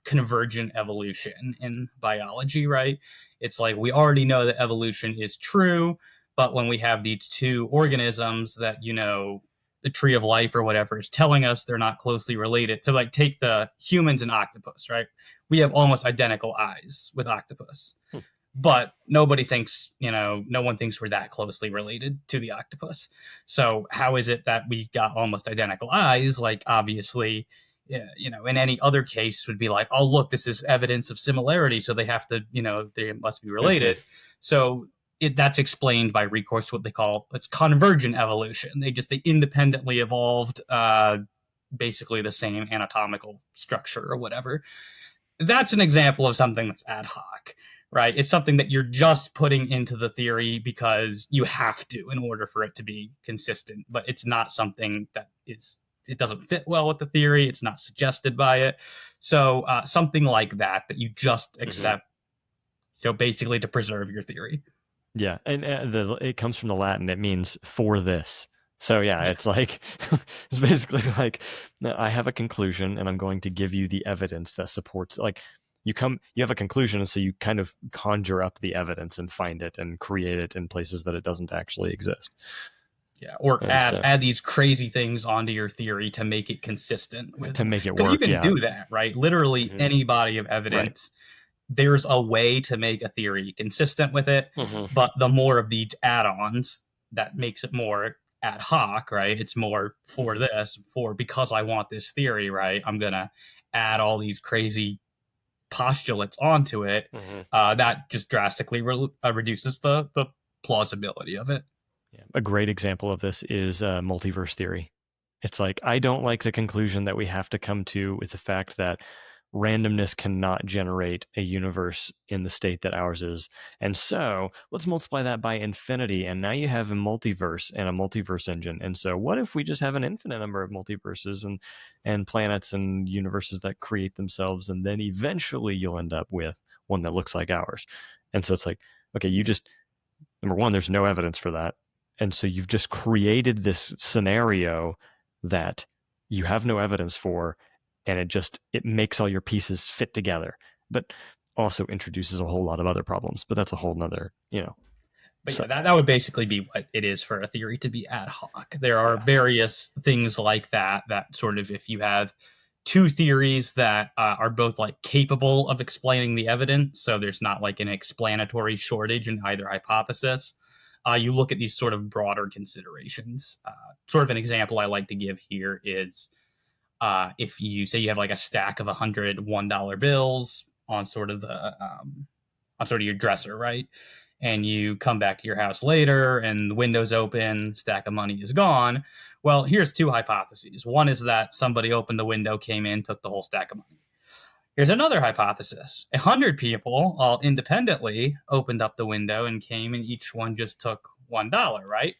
convergent evolution in biology, right? It's like we already know that evolution is true, but when we have these two organisms that, the tree of life or whatever is telling us they're not closely related. So, like, take the humans and octopus, right? We have almost identical eyes with octopus, but nobody thinks, no one thinks we're that closely related to the octopus. So how is it that we got almost identical eyes? Like, obviously, in any other case would be like, oh, look, this is evidence of similarity, so they have to, they must be related. So that's explained by recourse to what they call it's convergent evolution. They independently evolved basically the same anatomical structure or whatever. That's an example of something that's ad hoc, right? It's something that you're just putting into the theory because you have to in order for it to be consistent, but it's not something that it doesn't fit well with the theory. It's not suggested by it. So something like that you just accept, basically to preserve your theory. Yeah, and it comes from the Latin. It means for this. So yeah, it's like it's basically like I have a conclusion, and I'm going to give you the evidence that supports. Like you have a conclusion, and so you kind of conjure up the evidence and find it and create it in places that it doesn't actually exist. Yeah, or And add these crazy things onto your theory to make it consistent with. to make it Because you work. can Yeah, do that, right? Literally any body of evidence. right. There's a way to make a theory consistent with it, but the more of these add-ons, that makes it more ad hoc, right? It's more for this, because I want this theory, right? I'm gonna add all these crazy postulates onto it. That just drastically reduces the plausibility of it. Yeah. A great example of this is multiverse theory. It's like I don't like the conclusion that we have to come to with the fact that randomness cannot generate a universe in the state that ours is. And so let's multiply that by infinity. And now you have a multiverse and a multiverse engine. And so what if we just have an infinite number of multiverses and planets and universes that create themselves? And then eventually you'll end up with one that looks like ours. And so it's like, okay, number one, there's no evidence for that. And so you've just created this scenario that you have no evidence for, and it makes all your pieces fit together, but also introduces a whole lot of other problems. But that's a whole nother, But so, yeah, that would basically be what it is for a theory to be ad hoc. There are various things like that sort of, if you have two theories that are both like capable of explaining the evidence, so there's not like an explanatory shortage in either hypothesis, you look at these sort of broader considerations. Sort of an example I like to give here is if you say you have like a stack of $101 bills on sort of your dresser, right? And you come back to your house later and the window's open, stack of money is gone. Well, here's two hypotheses. One is that somebody opened the window, came in, took the whole stack of money. Here's another hypothesis. 100 people all independently opened up the window and came, and each one just took $1, right?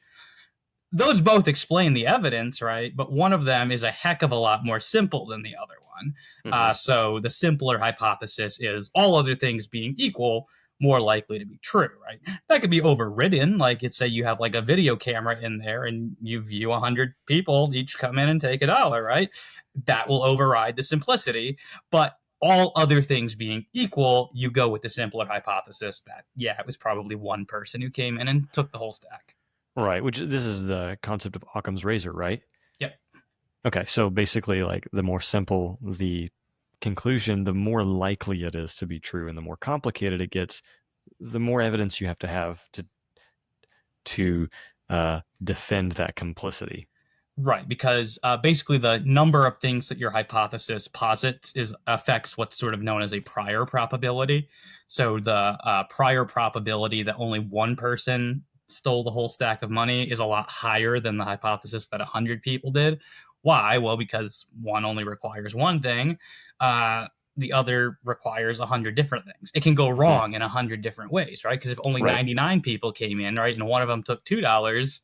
Those both explain the evidence, right? But one of them is a heck of a lot more simple than the other one. So the simpler hypothesis is, all other things being equal, more likely to be true, right? That could be overridden. Like, it's say you have like a video camera in there and you view 100 people, each come in and take $1, right? That will override the simplicity. But all other things being equal, you go with the simpler hypothesis that, yeah, it was probably one person who came in and took the whole stack. right. Which this is the concept of Occam's razor, right? Yep. Okay. So basically, like the more simple the conclusion, the more likely it is to be true, and the more complicated it gets, the more evidence you have to defend that complicity. Right, because basically the number of things that your hypothesis posits affects what's sort of known as a prior probability. So the prior probability that only one person stole the whole stack of money is a lot higher than the hypothesis that 100 people did. Why? Well, because one only requires one thing. The other requires 100 different things. It can go wrong in 100 different ways, right? Because if only Right. 99 people came in, right, and one of them took $2,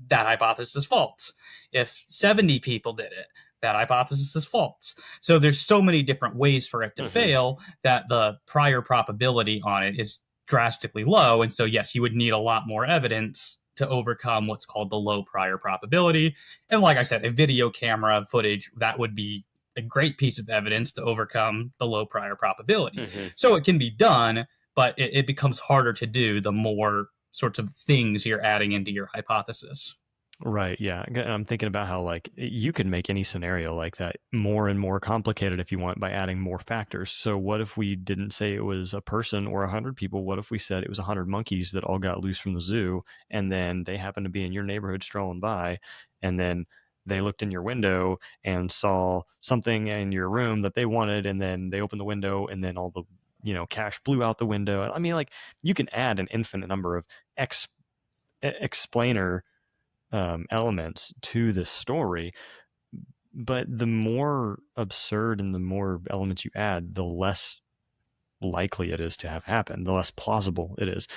that hypothesis is false. If 70 people did it, that hypothesis is false. So there's so many different ways for it to fail that the prior probability on it is drastically low. And so, yes, you would need a lot more evidence to overcome what's called the low prior probability. And like I said, a video camera footage, that would be a great piece of evidence to overcome the low prior probability. So it can be done, but it becomes harder to do the more sorts of things you're adding into your hypothesis. Right. Yeah. I'm thinking about how, like, you could make any scenario like that more and more complicated if you want by adding more factors. So what if we didn't say it was a person or 100 people? What if we said it was 100 monkeys that all got loose from the zoo, and then they happened to be in your neighborhood strolling by, and then they looked in your window and saw something in your room that they wanted, and then they opened the window, and then all the cash blew out the window. I mean, like, you can add an infinite number of explainer elements to the story, but the more absurd and the more elements you add, the less likely it is to have happened, the less plausible it is.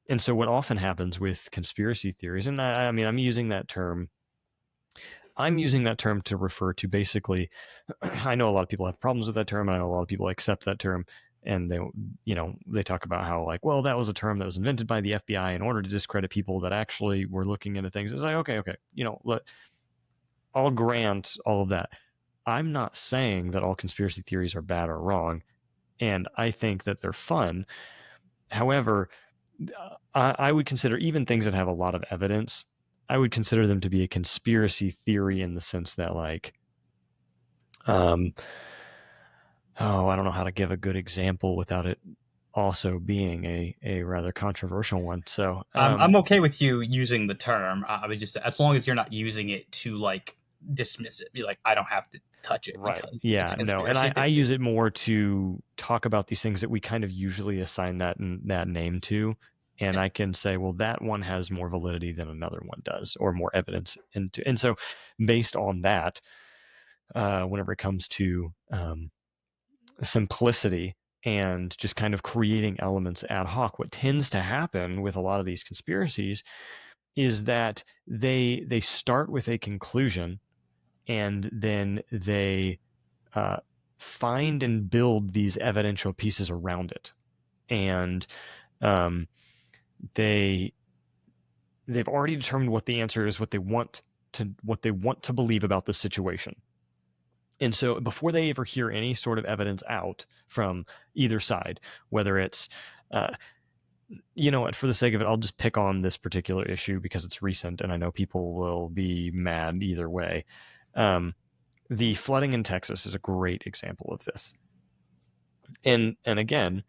And so what often happens with conspiracy theories, and I mean, I'm using that term to refer to, basically, I know a lot of people have problems with that term, and I know a lot of people accept that term, and they talk about how, like, well, that was a term that was invented by the FBI in order to discredit people that actually were looking into things. It's like, okay, I'll grant all of that. I'm not saying that all conspiracy theories are bad or wrong, and I think that they're fun. However, I would consider even things that have a lot of evidence, I would consider them to be a conspiracy theory in the sense that, like, I don't know how to give a good example without it also being a rather controversial one. So I'm okay with you using the term. I mean, just as long as you're not using it to, like, dismiss it, be like, I don't have to touch it right. because it's Yeah, a no. And conspiracy I theory. use it more to talk about these things that we kind of usually assign that name to. And I can say, well, that one has more validity than another one does, or more evidence into. And so based on that, whenever it comes to simplicity and just kind of creating elements ad hoc, what tends to happen with a lot of these conspiracies is that they start with a conclusion, and then they find and build these evidential pieces around it, and um, they they've already determined what the answer is, what they want to believe about the situation. And so before they ever hear any sort of evidence out from either side, whether it's, you know what, for the sake of it, I'll just pick on this particular issue because it's recent and I know people will be mad either way. The flooding in Texas is a great example of this. And again,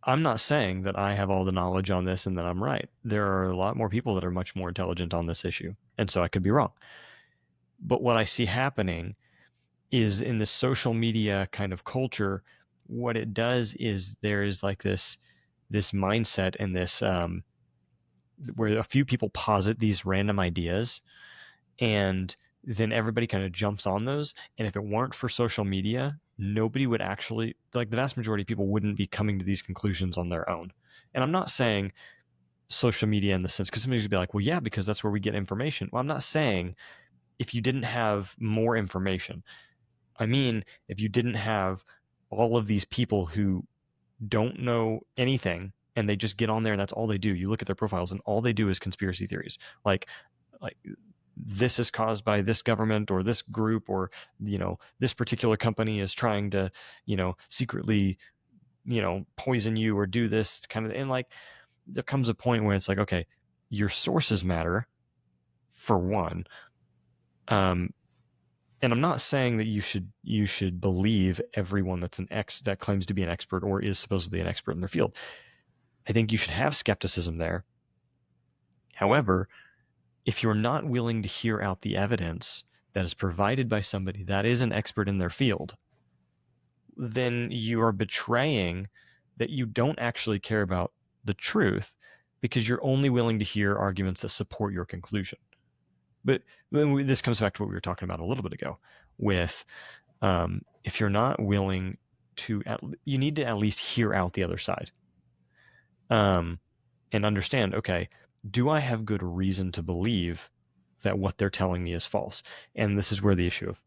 I'm not saying that I have all the knowledge on this and that I'm right. There are a lot more people that are much more intelligent on this issue, and so I could be wrong. But what I see happening is, in this social media kind of culture, what it does is there is like this mindset and this where a few people posit these random ideas, and then everybody kind of jumps on those. And if it weren't for social media, nobody would actually, like, the vast majority of people wouldn't be coming to these conclusions on their own. And I'm not saying social media in the sense, because somebody's gonna be like, well, yeah, because that's where we get information. Well, I'm not saying if you didn't have more information. I mean, if you didn't have all of these people who don't know anything and they just get on there and that's all they do. You look at their profiles and all they do is conspiracy theories. Like this is caused by this government or this group, or, this particular company is trying to, secretly, poison you or do this kind of, and, like, there comes a point where it's like, okay, your sources matter, for one. And I'm not saying that you should believe everyone that claims to be an expert or is supposedly an expert in their field. I think you should have skepticism there. However, if you're not willing to hear out the evidence that is provided by somebody that is an expert in their field, then you are betraying that you don't actually care about the truth because you're only willing to hear arguments that support your conclusion. But this comes back to what we were talking about a little bit ago with if you're not willing to, you need to at least hear out the other side and understand, okay, do I have good reason to believe that what they're telling me is false? And this is where the issue of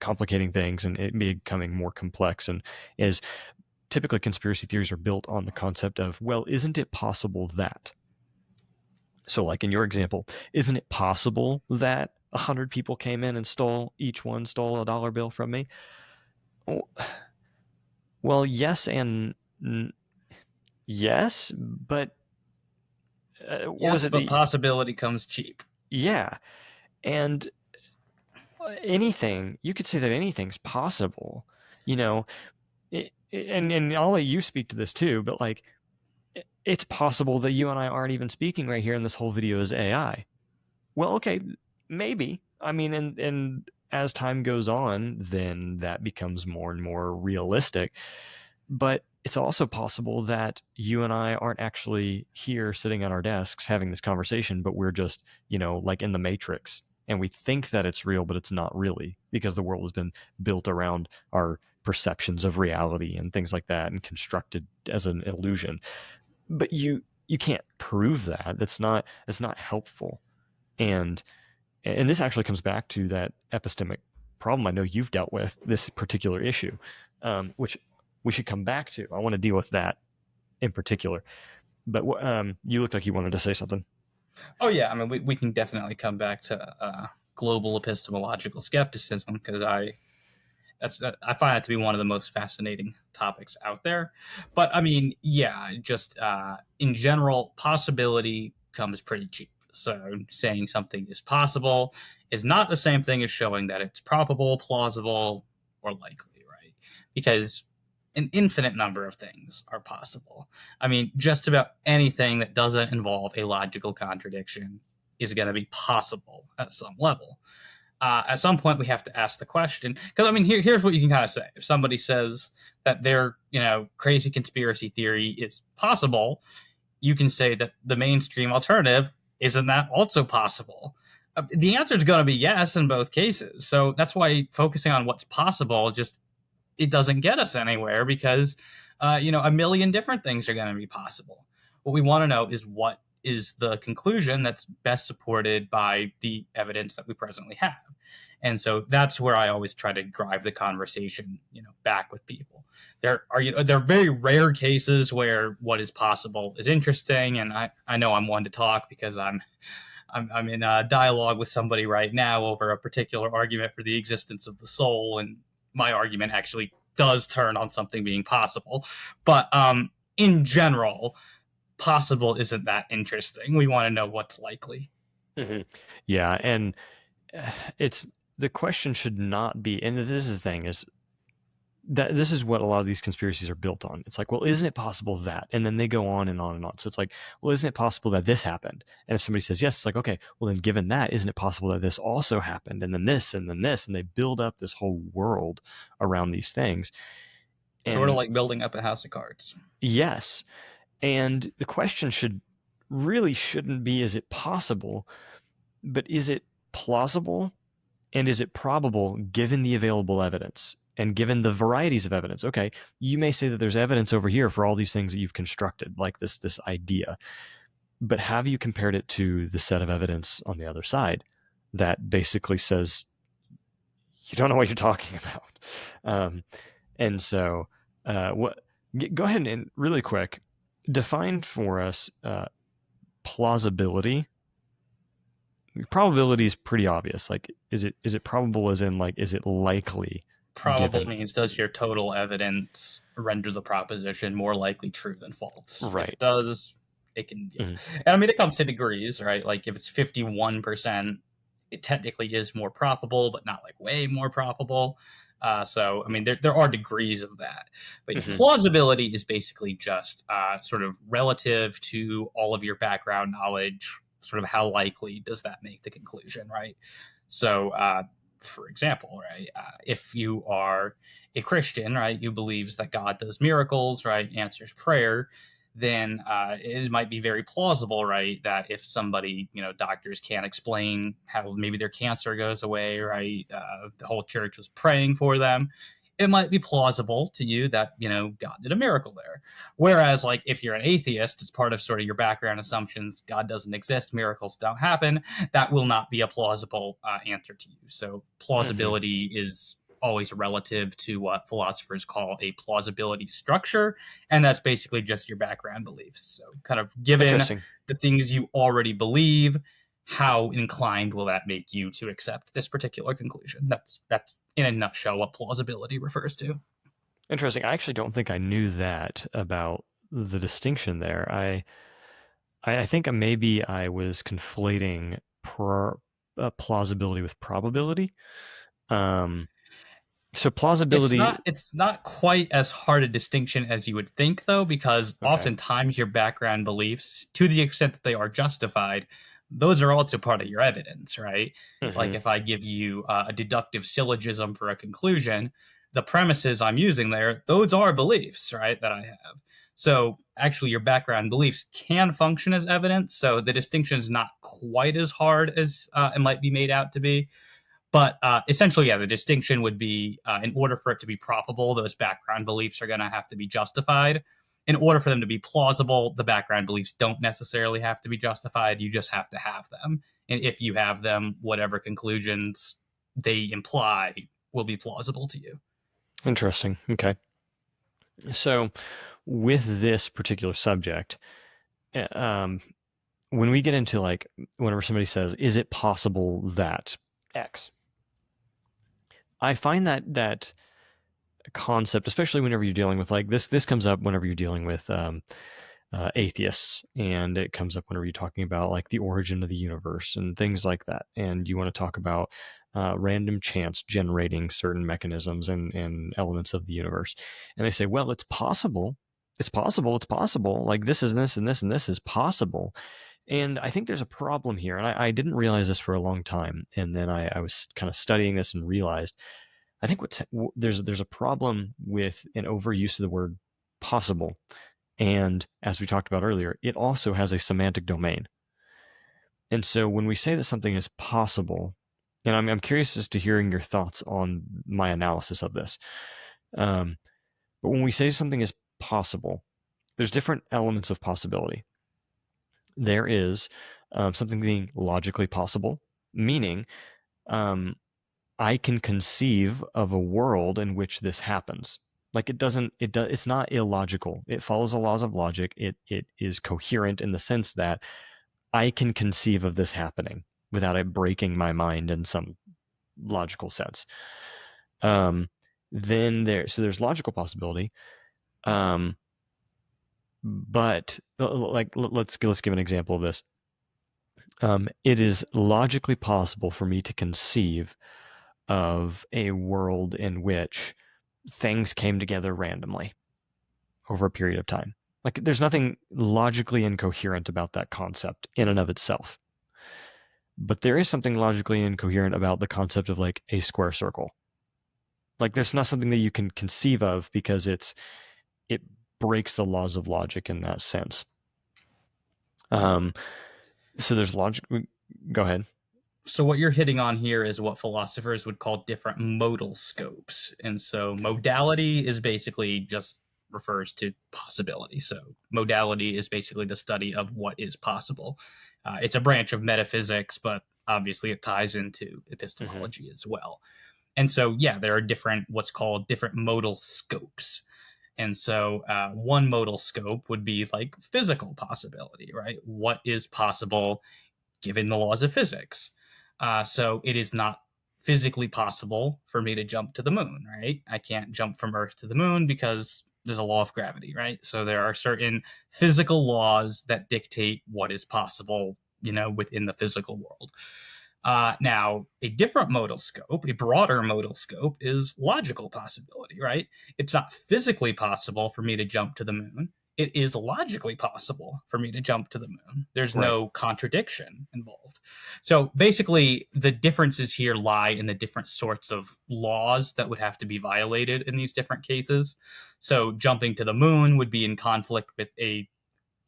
complicating things and it becoming more complex and is typically conspiracy theories are built on the concept of, well, isn't it possible that? So like in your example, isn't it possible that 100 people came in and each one stole a dollar bill from me? Oh, well, yes and yes, but what was Yes, it? but possibility comes cheap. Yeah. And anything, you could say that anything's possible, you know, and I'll let you speak to this too, but like, it's possible that you and I aren't even speaking right here and this whole video is AI. Well, okay, maybe. I mean, and as time goes on, then that becomes more and more realistic. But it's also possible that you and I aren't actually here sitting at our desks having this conversation, but we're just, like in the Matrix. And we think that it's real, but it's not really because the world has been built around our perceptions of reality and things like that and constructed as an illusion. But you can't prove that. That's not helpful. And this actually comes back to that epistemic problem I know you've dealt with, this particular issue, which we should come back to. I want to deal with that in particular. But you looked like you wanted to say something. Oh yeah, I mean we can definitely come back to global epistemological skepticism because I find that to be one of the most fascinating topics out there. But I mean, yeah, just in general, possibility comes pretty cheap. So saying something is possible is not the same thing as showing that it's probable, plausible, or likely, right? Because an infinite number of things are possible. I mean, just about anything that doesn't involve a logical contradiction is going to be possible at some level. At some point, we have to ask the question because I mean, here's what you can kind of say: if somebody says that their crazy conspiracy theory is possible, you can say that the mainstream alternative isn't that also possible. The answer is going to be yes in both cases. So that's why focusing on what's possible just it doesn't get us anywhere because a million different things are going to be possible. What we want to know is what is the conclusion that's best supported by the evidence that we presently have. And so that's where I always try to drive the conversation, back with people. There are very rare cases where what is possible is interesting, and I know I'm one to talk because I'm in a dialogue with somebody right now over a particular argument for the existence of the soul, and my argument actually does turn on something being possible. But in general, possible isn't that interesting. We want to know what's likely. Mm-hmm. Yeah, and it's the question should not be, and this is the thing, is that this is what a lot of these conspiracies are built on. It's like, well, isn't it possible that? And then they go on and on and on. So it's like, well, isn't it possible that this happened? And if somebody says yes, it's like, okay, well then given that, isn't it possible that this also happened? And then this, and then this, and they build up this whole world around these things. Sort of And like building up a house of cards. yes. And the question shouldn't be, is it possible? But is it plausible? And is it probable given the available evidence? And given the varieties of evidence, okay, you may say that there's evidence over here for all these things that you've constructed, like this idea. But have you compared it to the set of evidence on the other side that basically says you don't know what you're talking about? And so, go ahead and really quick define for us plausibility. Probability is pretty obvious. Like, is it probable as in like, is it likely? Probable Given. means does your total evidence render the proposition more likely true than false? Right. If it does, it can. Yeah. Mm-hmm. And I mean, it comes to degrees, right? Like if it's 51%, it technically is more probable, but not like way more probable. So I mean, there are degrees of that, but Mm-hmm. plausibility is basically just sort of relative to all of your background knowledge. Sort of how likely does that make the conclusion, right? So for example, right, if you are a Christian, right, who believes that God does miracles, right, answers prayer, then it might be very plausible, right, that if somebody, doctors can't explain how maybe their cancer goes away, right, the whole church was praying for them, it might be plausible to you that, God did a miracle there. Whereas, like, if you're an atheist, it's part of sort of your background assumptions, God doesn't exist, miracles don't happen, that will not be a plausible answer to you. So Mm-hmm. plausibility is always relative to what philosophers call a plausibility structure, and that's basically just your background beliefs. So kind of given Interesting. the things you already believe, how inclined will that make you to accept this particular conclusion? That's in a nutshell what plausibility refers to. Interesting. I actually don't think I knew that about the distinction there. I think maybe I was conflating plausibility with probability. Um, so It's plausibility, not quite as hard a distinction as you would think, though, because okay. oftentimes your background beliefs, to the extent that they are justified, those are also part of your evidence, right? Like Hmm. if I give you a deductive syllogism for a conclusion, the premises I'm using there, those are beliefs, right, that I have. So actually, your background beliefs can function as evidence. So the distinction is not quite as hard as it might be made out to be. But essentially, yeah, the distinction would be in order for it to be probable, those background beliefs are going to have to be justified. In order for them to be plausible, the background beliefs don't necessarily have to be justified. You just have to have them. And if you have them, whatever conclusions they imply will be plausible to you. Interesting. Okay. So with this particular subject, um, when we get into like, whenever somebody says, is it possible that X? I find that concept, especially whenever you're dealing with like this comes up whenever you're dealing with atheists, and it comes up whenever you're talking about like the origin of the universe and things like that, and you want to talk about random chance generating certain mechanisms and elements of the universe, and they say, well, it's possible, it's possible, like this is this and this and this is possible. And I think there's a problem here, and I didn't realize this for a long time, and then I was kind of studying this and realized I think there's a problem with an overuse of the word possible. And as we talked about earlier, it also has a semantic domain. And so when we say that something is possible, and I'm curious as to hearing your thoughts on my analysis of this. Um, but when we say something is possible, there's different elements of possibility. There is something being logically possible, meaning um, I can conceive of a world in which this happens. Like it's not illogical. It follows the laws of logic. It is coherent in the sense that I can conceive of this happening without it breaking my mind in some logical sense. Um, then there's logical possibility. Um, but like let's give an example of this. It is logically possible for me to conceive of a world in which things came together randomly over a period of time. Like there's nothing logically incoherent about that concept in and of itself. But there is something logically incoherent about the concept of like a square circle. Like there's not something that you can conceive of because it breaks the laws of logic in that sense. Um, so there's logic. Go ahead. So what you're hitting on here is what philosophers would call different modal scopes. And so modality is basically just refers to possibility. So modality is basically the study of what is possible. It's a branch of metaphysics, but obviously it ties into Mm-hmm. epistemology as well. And so, yeah, there are different, what's called different modal scopes. And so, one modal scope would be like physical possibility, right? What is possible given the laws of physics? So it is not physically possible for me to jump to the moon, right? I can't jump from Earth to the moon because there's a law of gravity, right? So there are certain physical laws that dictate what is possible, within the physical world. Now, a different modal scope, a broader modal scope, is logical possibility, right? It's not physically possible for me to jump to the moon. It is logically possible for me to jump to the moon. There's Right. no contradiction involved. So basically, the differences here lie in the different sorts of laws that would have to be violated in these different cases. So jumping to the moon would be in conflict with a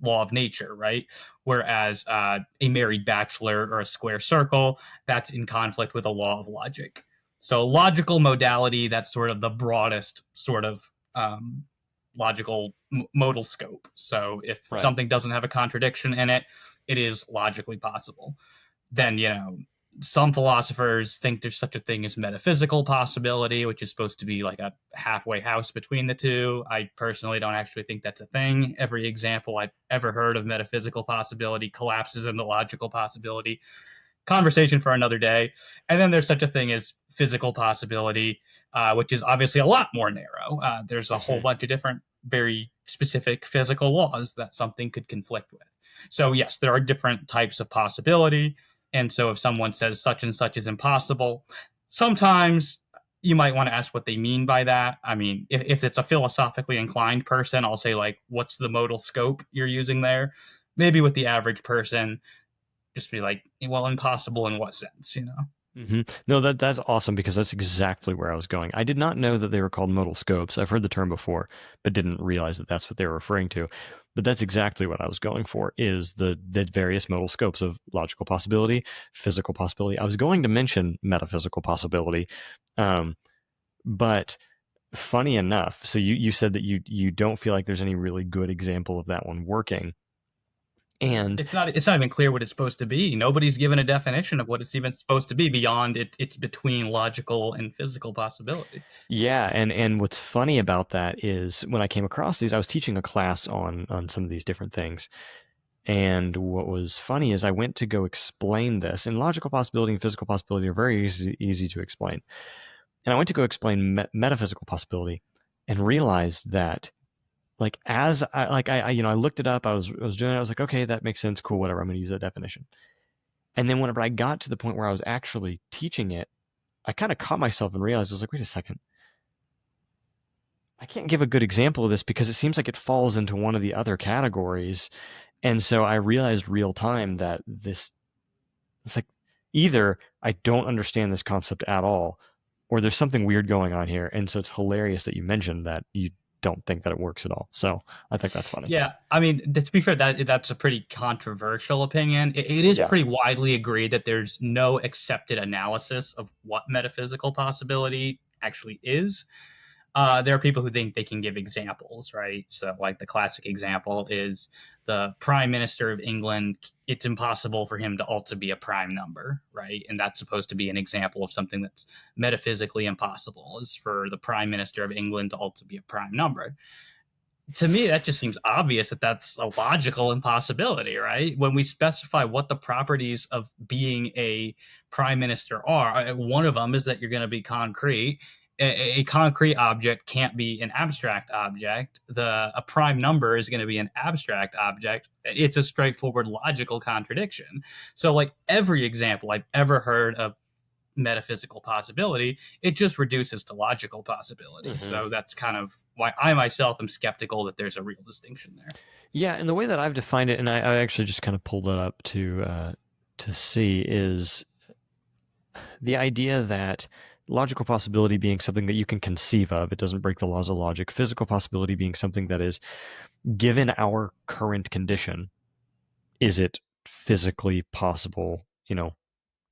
law of nature, right? Whereas a married bachelor or a square circle, that's in conflict with a law of logic. So logical modality, that's sort of the broadest sort of logical modal scope. So if Right. something doesn't have a contradiction in it, it is logically possible. Then, some philosophers think there's such a thing as metaphysical possibility, which is supposed to be like a halfway house between the two. I personally don't actually think that's a thing. Every example I've ever heard of metaphysical possibility collapses into logical possibility. Conversation for another day. And then there's such a thing as physical possibility, which is obviously a lot more narrow. There's a whole bunch of different, very specific physical laws that something could conflict with. So, yes, there are different types of possibility. And so if someone says such and such is impossible, sometimes you might want to ask what they mean by that. I mean, if it's a philosophically inclined person, I'll say, like, what's the modal scope you're using there? Maybe with the average person, just be like, well, impossible in what sense, Mm-hmm. No, that's awesome, because that's exactly where I was going. I did not know that they were called modal scopes. I've heard the term before, but didn't realize that that's what they were referring to. But that's exactly what I was going for, is the various modal scopes of logical possibility, physical possibility. I was going to mention metaphysical possibility, but funny enough, so you said that you don't feel like there's any really good example of that one working. And it's not even clear what it's supposed to be. Nobody's given a definition of what it's even supposed to be beyond it's between logical and physical possibility. yeah, and what's funny about that is, when I came across these, I was teaching a class on some of these different things. And what was funny is I went to go explain this, and logical possibility and physical possibility are very easy to explain. And I went to go explain metaphysical possibility, and realized that, like, as I looked it up, I was doing it, I was like, okay, that makes sense, cool, whatever, I'm going to use that definition. And then whenever I got to the point where I was actually teaching it, I kind of caught myself and realized, I was like, wait a second, I can't give a good example of this because it seems like it falls into one of the other categories. And so I realized real time that it's like, either I don't understand this concept at all, or there's something weird going on here. And so it's hilarious that you mentioned that you don't think that it works at all. So I think that's funny. Yeah, I mean, to be fair, that's a pretty controversial opinion. It is Yeah. pretty widely agreed that there's no accepted analysis of what metaphysical possibility actually is. There are people who think they can give examples, right? So, like, the classic example is the Prime Minister of England. It's impossible for him to also be a prime number, right? And that's supposed to be an example of something that's metaphysically impossible, is for the Prime Minister of England to also be a prime number. To me, that just seems obvious that that's a logical impossibility, right? When we specify what the properties of being a prime minister are, one of them is that you're going to be concrete. A concrete object can't be an abstract object. A prime number is going to be an abstract object. It's a straightforward logical contradiction. So, like, every example I've ever heard of metaphysical possibility, it just reduces to logical possibility. Mm-hmm. So that's kind of why I myself am skeptical that there's a real distinction there. Yeah, and the way that I've defined it, and I actually just kind of pulled it up to see, is the idea that logical possibility being something that you can conceive of, it doesn't break the laws of logic. Physical possibility being something that is, given our current condition, is it physically possible,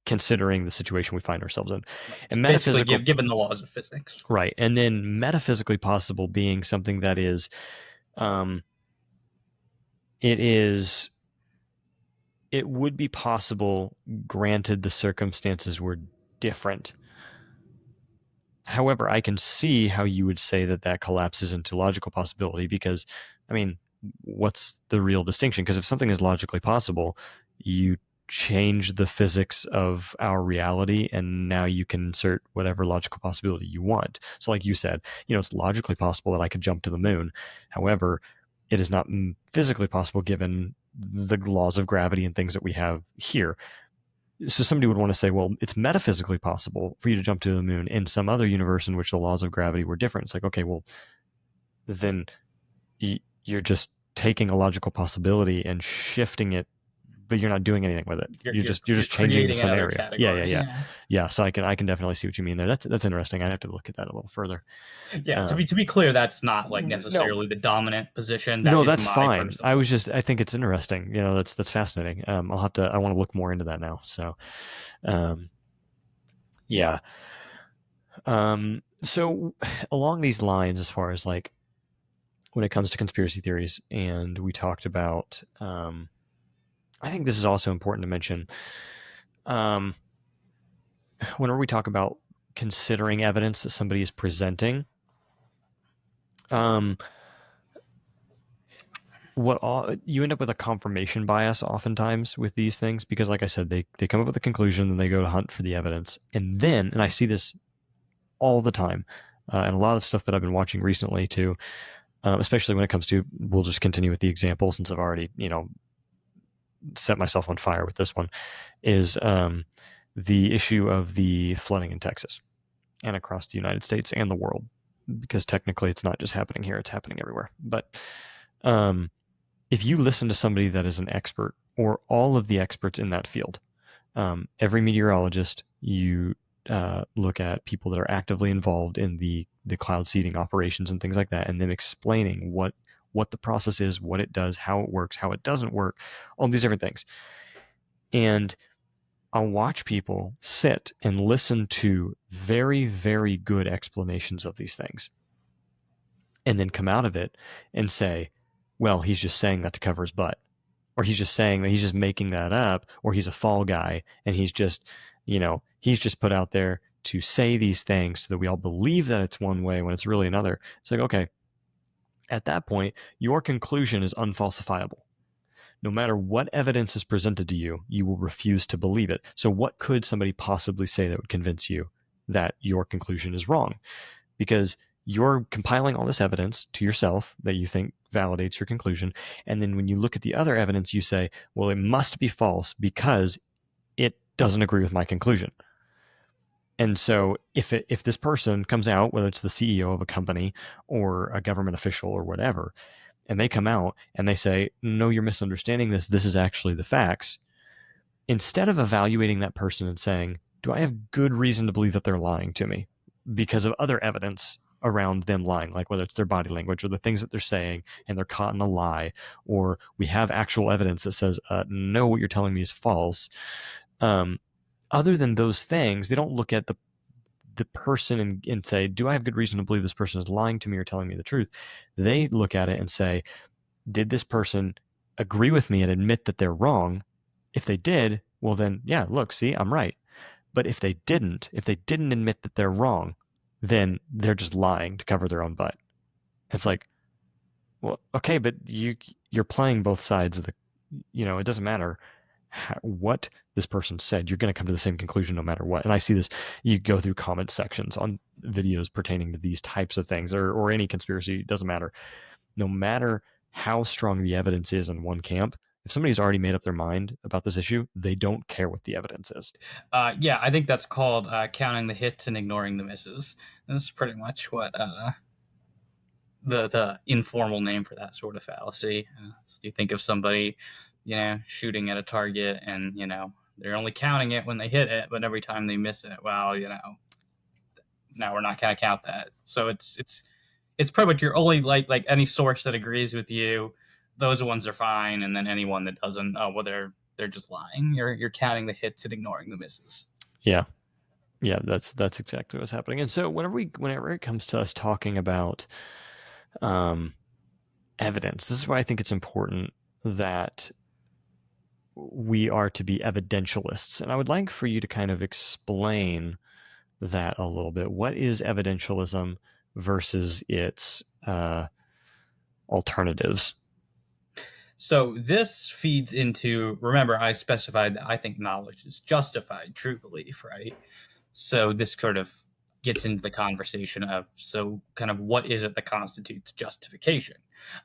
considering the situation we find ourselves in. Right. And Basically, metaphysical, given the laws of physics. right? And then metaphysically possible being something that is, it would be possible, granted the circumstances were different. However, I can see how you would say that collapses into logical possibility, because, I mean, what's the real distinction? Because if something is logically possible, you change the physics of our reality, and now you can insert whatever logical possibility you want. So, like you said, it's logically possible that I could jump to the moon. However, it is not physically possible given the laws of gravity and things that we have here. So somebody would want to say, well, it's metaphysically possible for you to jump to the moon in some other universe in which the laws of gravity were different. It's like, okay, well, then you're just taking a logical possibility and shifting it, but you're not doing anything with it. You're just changing the scenario. Yeah. Yeah, so I can definitely see what you mean there. That's interesting. I'd have to look at that a little further. Yeah, to be clear, that's not like No, necessarily the dominant position. That no, is that's my fine. personal. I think it's interesting. That's fascinating. I want to look more into that now. So, um, yeah. So along these lines, as far as like when it comes to conspiracy theories, and we talked about, I think this is also important to mention. Um, Whenever we talk about considering evidence that somebody is presenting, um, you end up with a confirmation bias oftentimes with these things because, like I said, they come up with a conclusion and they go to hunt for the evidence, and I see this all the time, and a lot of stuff that I've been watching recently too, especially when it comes to, we'll just continue with the example since I've already set myself on fire with this one, is the issue of the flooding in Texas and across the United States and the world, because technically it's not just happening here, it's happening everywhere. But um, if you listen to somebody that is an expert or all of the experts in that field, every meteorologist, you look at people that are actively involved in the cloud seeding operations and things like that, and them explaining what the process is, what it does, how it works, how it doesn't work, all these different things. And I'll watch people sit and listen to very, very good explanations of these things and then come out of it and say, well, he's just saying that to cover his butt. Or he's just saying that he's just making that up, or he's a fall guy and he's just put out there to say these things so that we all believe that it's one way when it's really another. It's like, okay, at that point, your conclusion is unfalsifiable. No matter what evidence is presented to you, you will refuse to believe it. So what could somebody possibly say that would convince you that your conclusion is wrong? Because you're compiling all this evidence to yourself that you think validates your conclusion. And then when you look at the other evidence, you say, well, it must be false because it doesn't agree with my conclusion. And so if this person comes out, whether it's the CEO of a company or a government official or whatever, and they come out and they say, no, you're misunderstanding this, this is actually the facts, instead of evaluating that person and saying, do I have good reason to believe that they're lying to me because of other evidence around them lying, like whether it's their body language or the things that they're saying and they're caught in a lie, or we have actual evidence that says, no, what you're telling me is false. Other than those things, they don't look at the person and say, do I have good reason to believe this person is lying to me or telling me the truth? They look at it and say, did this person agree with me and admit that they're wrong? If they did, well then, yeah, look, see, I'm right. But if they didn't admit that they're wrong, then they're just lying to cover their own butt. It's like, well, okay, but you're playing both sides of the, it doesn't matter what this person said, you're going to come to the same conclusion no matter what. And I see this, you go through comment sections on videos pertaining to these types of things, or any conspiracy, it doesn't matter. No matter how strong the evidence is in one camp, if somebody's already made up their mind about this issue, they don't care what the evidence is. Yeah, I think that's called counting the hits and ignoring the misses. That's pretty much what the informal name for that sort of fallacy. So you think of somebody, shooting at a target, and they're only counting it when they hit it, but every time they miss it, well, now we're not going to count that. So it's pretty much, you're only like any source that agrees with you, those ones are fine, and then anyone that doesn't, oh well, they're just lying. You're counting the hits and ignoring the misses. Yeah. Yeah, that's exactly what's happening. And so whenever it comes to us talking about evidence, this is why I think it's important that we are to be evidentialists. And I would like for you to kind of explain that a little bit. What is evidentialism versus its alternatives? So this feeds into, remember, I specified that I think knowledge is justified true belief, right? So this sort of gets into the conversation of, so kind of what is it that constitutes justification?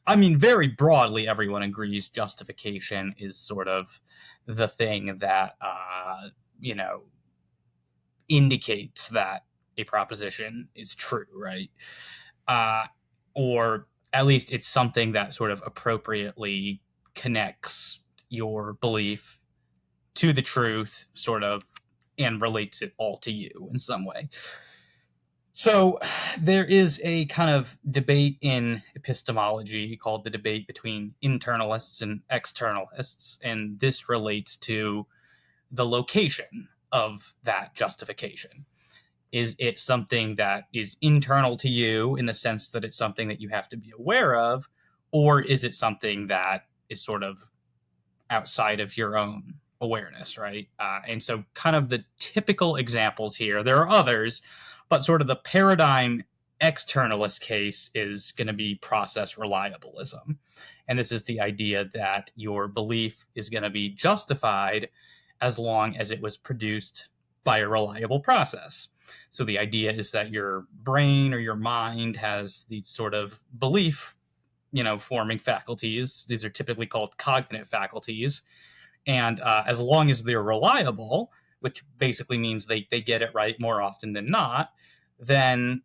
I mean, very broadly, everyone agrees justification is sort of the thing that, indicates that a proposition is true, right? Or at least it's something that sort of appropriately connects your belief to the truth, sort of and relates it all to you in some way. So there is a kind of debate in epistemology called the debate between internalists and externalists, and this relates to the location of that justification. Is it something that is internal to you in the sense that it's something that you have to be aware of, or is it something that is sort of outside of your own awareness, right? And so kind of the typical examples here, there are others, but sort of the paradigm externalist case is going to be process reliableism. And this is the idea that your belief is going to be justified as long as it was produced by a reliable process. So the idea is that your brain or your mind has these sort of belief, forming faculties. These are typically called cognitive faculties. And as long as they're reliable, which basically means they get it right more often than not, then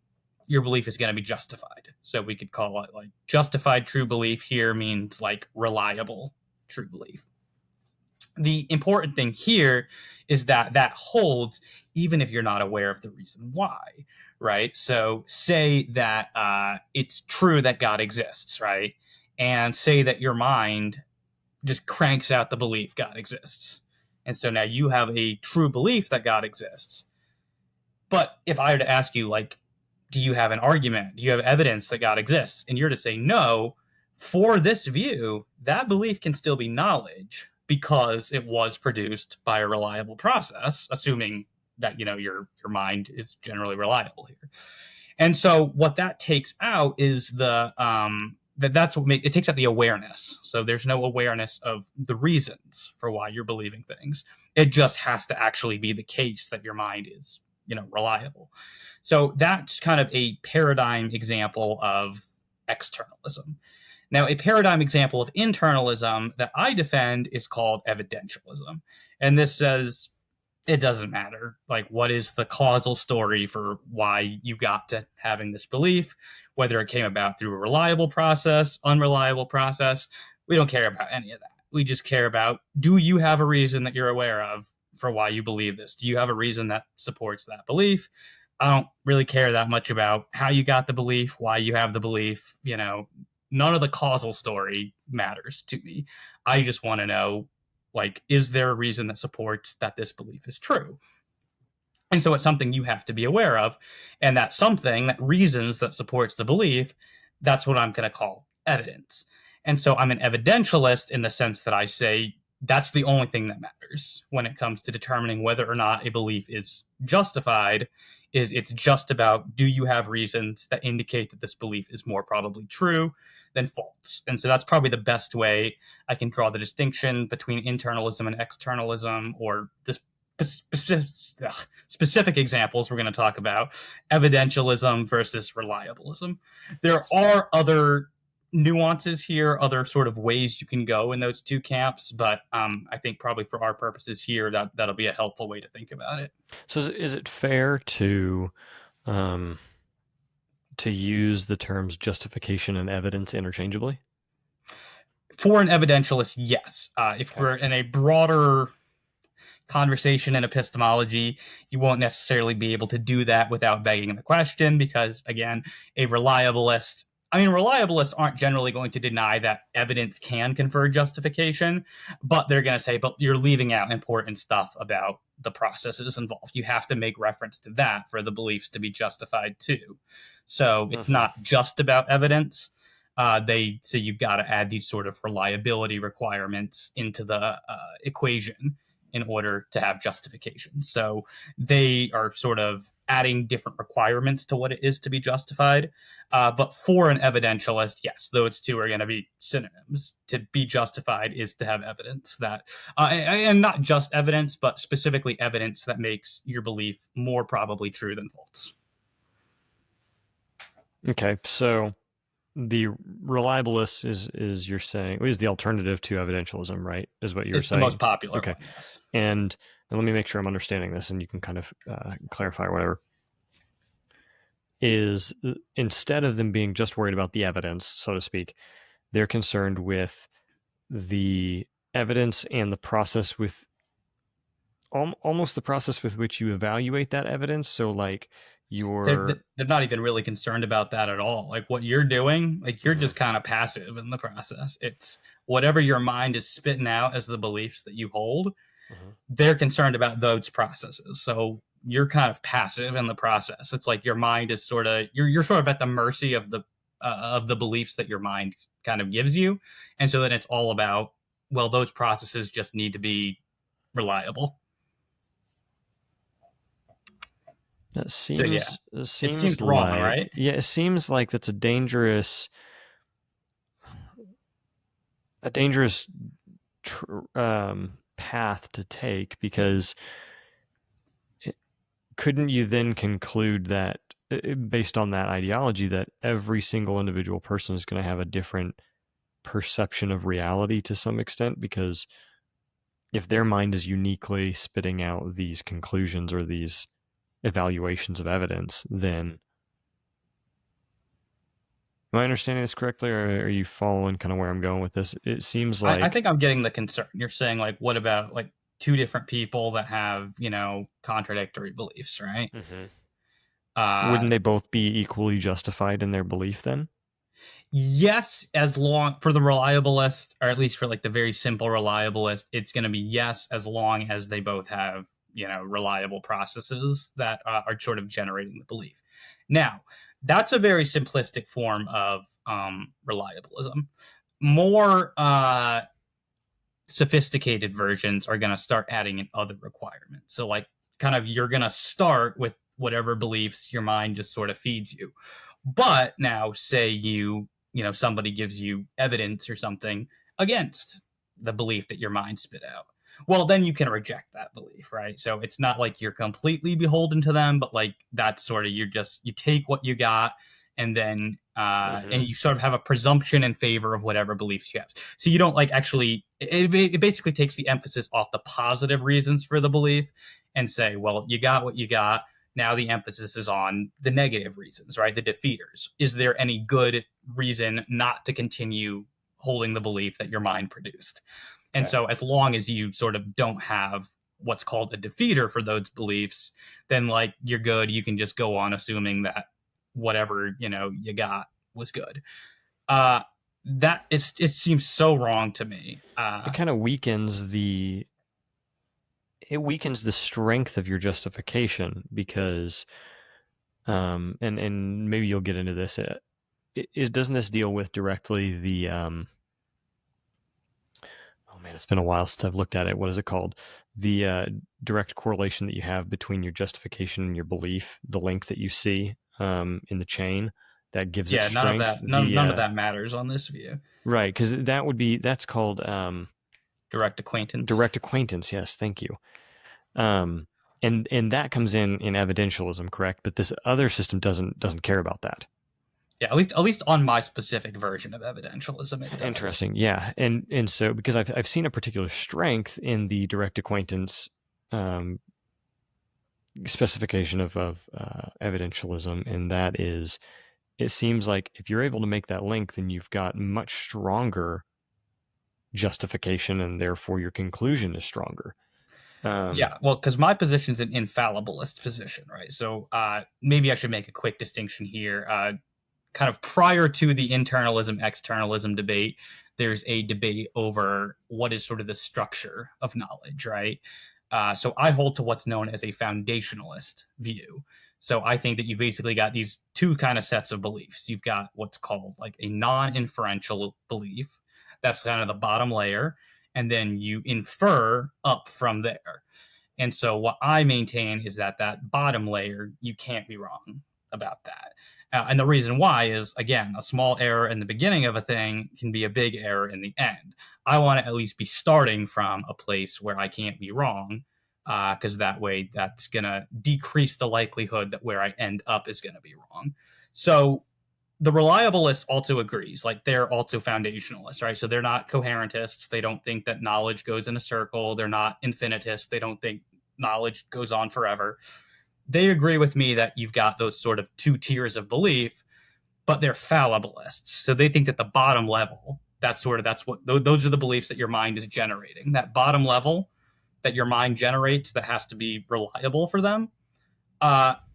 your belief is going to be justified. So we could call it like justified true belief here means like reliable true belief. The important thing here is that that holds even if you're not aware of the reason why, right? So say that it's true that God exists, right? And say that your mind just cranks out the belief God exists. And so now you have a true belief that God exists. But if I were to ask you, like, do you have an argument? Do you have evidence that God exists? And you're to say no, for this view, that belief can still be knowledge because it was produced by a reliable process, assuming that, your mind is generally reliable here. And so what that takes out is that's what it takes out the awareness. So there's no awareness of the reasons for why you're believing things. It just has to actually be the case that your mind is, reliable. So that's kind of a paradigm example of externalism. Now, a paradigm example of internalism that I defend is called evidentialism. And this says it doesn't matter. Like, what is the causal story for why you got to having this belief, whether it came about through a reliable process, unreliable process. We don't care about any of that. We just care about, do you have a reason that you're aware of for why you believe this? Do you have a reason that supports that belief? I don't really care that much about how you got the belief, why you have the belief. None of the causal story matters to me. I just want to know, like, is there a reason that supports that this belief is true? And so it's something you have to be aware of. And that something, that reasons that supports the belief, that's what I'm going to call evidence. And so I'm an evidentialist in the sense that I say that's the only thing that matters when it comes to determining whether or not a belief is justified. It's just about, do you have reasons that indicate that this belief is more probably true than false? And so that's probably the best way I can draw the distinction between internalism and externalism, or this specific examples we're going to talk about, evidentialism versus reliableism. There are other nuances here, other sort of ways you can go in those two camps, but I think probably for our purposes here, that'll be a helpful way to think about it. So is it fair to use the terms justification and evidence interchangeably? For an evidentialist, yes. If we're in a broader conversation in epistemology, you won't necessarily be able to do that without begging the question, because, again, reliabilists aren't generally going to deny that evidence can confer justification, but they're going to say, but you're leaving out important stuff about the processes involved. You have to make reference to that for the beliefs to be justified too. So it's not just about evidence. They say you've got to add these sort of reliability requirements into the equation in order to have justification. So they are sort of adding different requirements to what it is to be justified. But for an evidentialist, yes, those two are going to be synonyms. To be justified is to have evidence that, and not just evidence, but specifically evidence that makes your belief more probably true than false. Okay, so the reliabilist is you're saying is the alternative to evidentialism, right? Is what you're saying. It's the most popular one, yes. And let me make sure I'm understanding this, and you can kind of clarify or whatever. Is instead of them being just worried about the evidence, so to speak, they're concerned with the evidence and the process with almost the process with which you evaluate that evidence. So like they're your they're not even really concerned about that at all. Like what you're doing, like you're Mhm. just kind of passive in the process. It's whatever your mind is spitting out as the beliefs that you hold. Mhm. They're concerned about those processes. So you're kind of passive in the process. It's like your mind is sort of you're sort of at the mercy of the beliefs that your mind kind of gives you, and so then it's all about, well, those processes just need to be reliable. That So yeah, seems it it seems seems wrong, like right? yeah, it seems like that's a dangerous path to take, because couldn't you then conclude that based on that ideology that every single individual person is going to have a different perception of reality to some extent, because if their mind is uniquely spitting out these conclusions or these evaluations of evidence, then am I understanding this correctly, or are you following kind of where I'm going with this? It seems I like think I'm getting the concern. You're saying like, what about like two different people that have contradictory beliefs, right? Mhm. Uh, Wouldn't they both be equally justified in their belief then? yes, as long for the reliabilist, or at least for like the very simple reliabilist, it's going to be yes as long as they both have reliable processes that are sort of generating the belief. Now, that's a very simplistic form of reliabilism. More sophisticated versions are going to start adding in other requirements. So, like, kind of, you're going to start with whatever beliefs your mind just sort of feeds you. But now, say somebody gives you evidence or something against the belief that your mind spit out. Well, then you can reject that belief, right? So it's not like you're completely beholden to them, but like that's sort of you take what you got, and then Hmm. and you sort of have a presumption in favor of whatever beliefs you have. So you don't like actually. It basically takes the emphasis off the positive reasons for the belief and say, well, you got what you got. Now the emphasis is on the negative reasons, right? The defeaters. Is there any good reason not to continue holding the belief that your mind produced? And Okay. so, as long as you sort of don't have what's called a defeater for those beliefs, then like you're good. You can just go on assuming that whatever you got was good. Uh, that is it seems so wrong to me. It kind of weakens the strength of your justification, because and maybe you'll get into this. Doesn't this deal with directly the oh man, it's been a while since I've looked at it. What is it called? The direct correlation that you have between your justification and your belief, the link that you see in the chain that gives it Yeah, none of strength. that none of that matters on this view. Right, because that's called Direct acquaintance. direct acquaintance. Yes, thank you. Um, and that comes in evidentialism, correct? But this other system doesn't care about that. Yeah, at least on my specific version of evidentialism, it does. Interesting, yeah, and so because I've seen a particular strength in the direct acquaintance um, specification of evidentialism, and that is, it seems like if you're able to make that link, then you've got much stronger justification, and therefore your conclusion is stronger. Um, Yeah, well, because my position's an infallibilist position, right? So maybe I should make a quick distinction here. Kind of prior to the internalism externalism debate, there's a debate over what is sort of the structure of knowledge, right? So I hold to what's known as a foundationalist view. So I think that you've basically got these two kind of sets of beliefs. You've got what's called like a non-inferential belief. That's kind of the bottom layer. And then you infer up from there. And so what I maintain is that bottom layer, you can't be wrong about that. And the reason why is, again, a small error in the beginning of a thing can be a big error in the end. I want to at least be starting from a place where I can't be wrong, because that way that's going to decrease the likelihood that where I end up is going to be wrong. So the reliabilist also agrees, like they're also foundationalists, right? So they're not coherentists. They don't think that knowledge goes in a circle. They're not infinitists. They don't think knowledge goes on forever. They agree with me that you've got those sort of two tiers of belief, but they're fallibilists. So they think that the bottom level, that's what those are the beliefs that your mind is generating. That bottom level, that your mind generates that has to be reliable for them,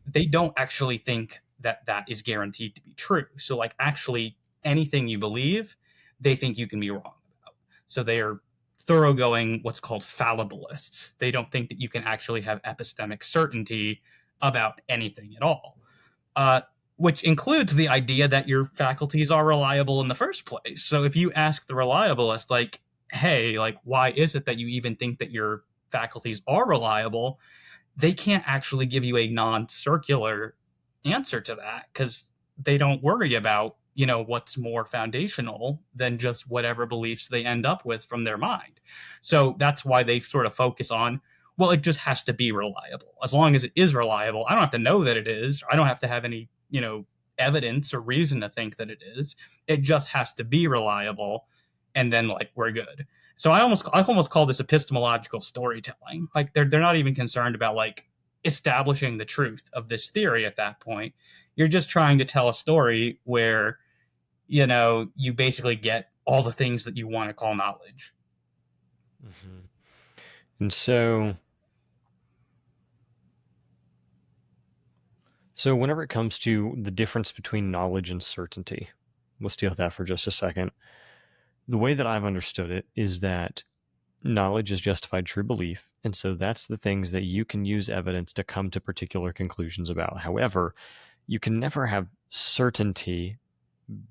they don't actually think that that is guaranteed to be true. So, like, actually, anything you believe, they think you can be wrong about. So they are thoroughgoing what's called fallibilists. They don't think that you can actually have epistemic certainty about anything at all, uh, which includes the idea that your faculties are reliable in the first place. So if you ask the reliabilist, like, hey, like, why is it that you even think that your faculties are reliable? They can't actually give you a non-circular answer to that, because they don't worry about, what's more foundational than just whatever beliefs they end up with from their mind. So that's why they sort of focus on, well, it just has to be reliable. As long as it is reliable, I don't have to know that it is. I don't have to have any, evidence or reason to think that it is. It just has to be reliable, and then, like, we're good. So I almost call this epistemological storytelling. Like, they're not even concerned about, like, establishing the truth of this theory at that point. You're just trying to tell a story where, you basically get all the things that you want to call knowledge. Mm-hmm. And so whenever it comes to the difference between knowledge and certainty, let's deal with that for just a second. The way that I've understood it is that knowledge is justified true belief, and so that's the things that you can use evidence to come to particular conclusions about. However, you can never have certainty,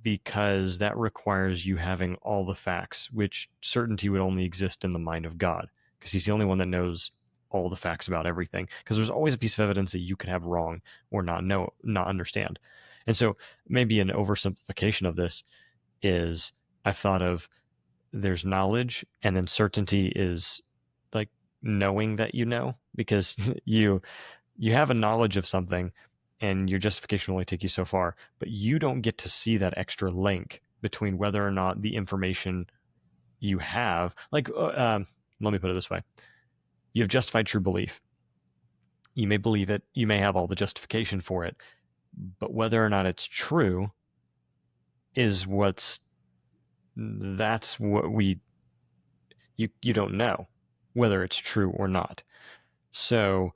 because that requires you having all the facts, which certainty would only exist in the mind of God, because he's the only one that knows all the facts about everything. Because there's always a piece of evidence that you could have wrong or not understand. And so maybe an oversimplification of this is, I've thought of, there's knowledge, and then certainty is like knowing that you know, because you have a knowledge of something, and your justification will only take you so far, but you don't get to see that extra link between whether or not the information you have, like, let me put it this way. You have justified true belief. You may believe it, you may have all the justification for it, but whether or not it's true is that's what you don't know, whether it's true or not. So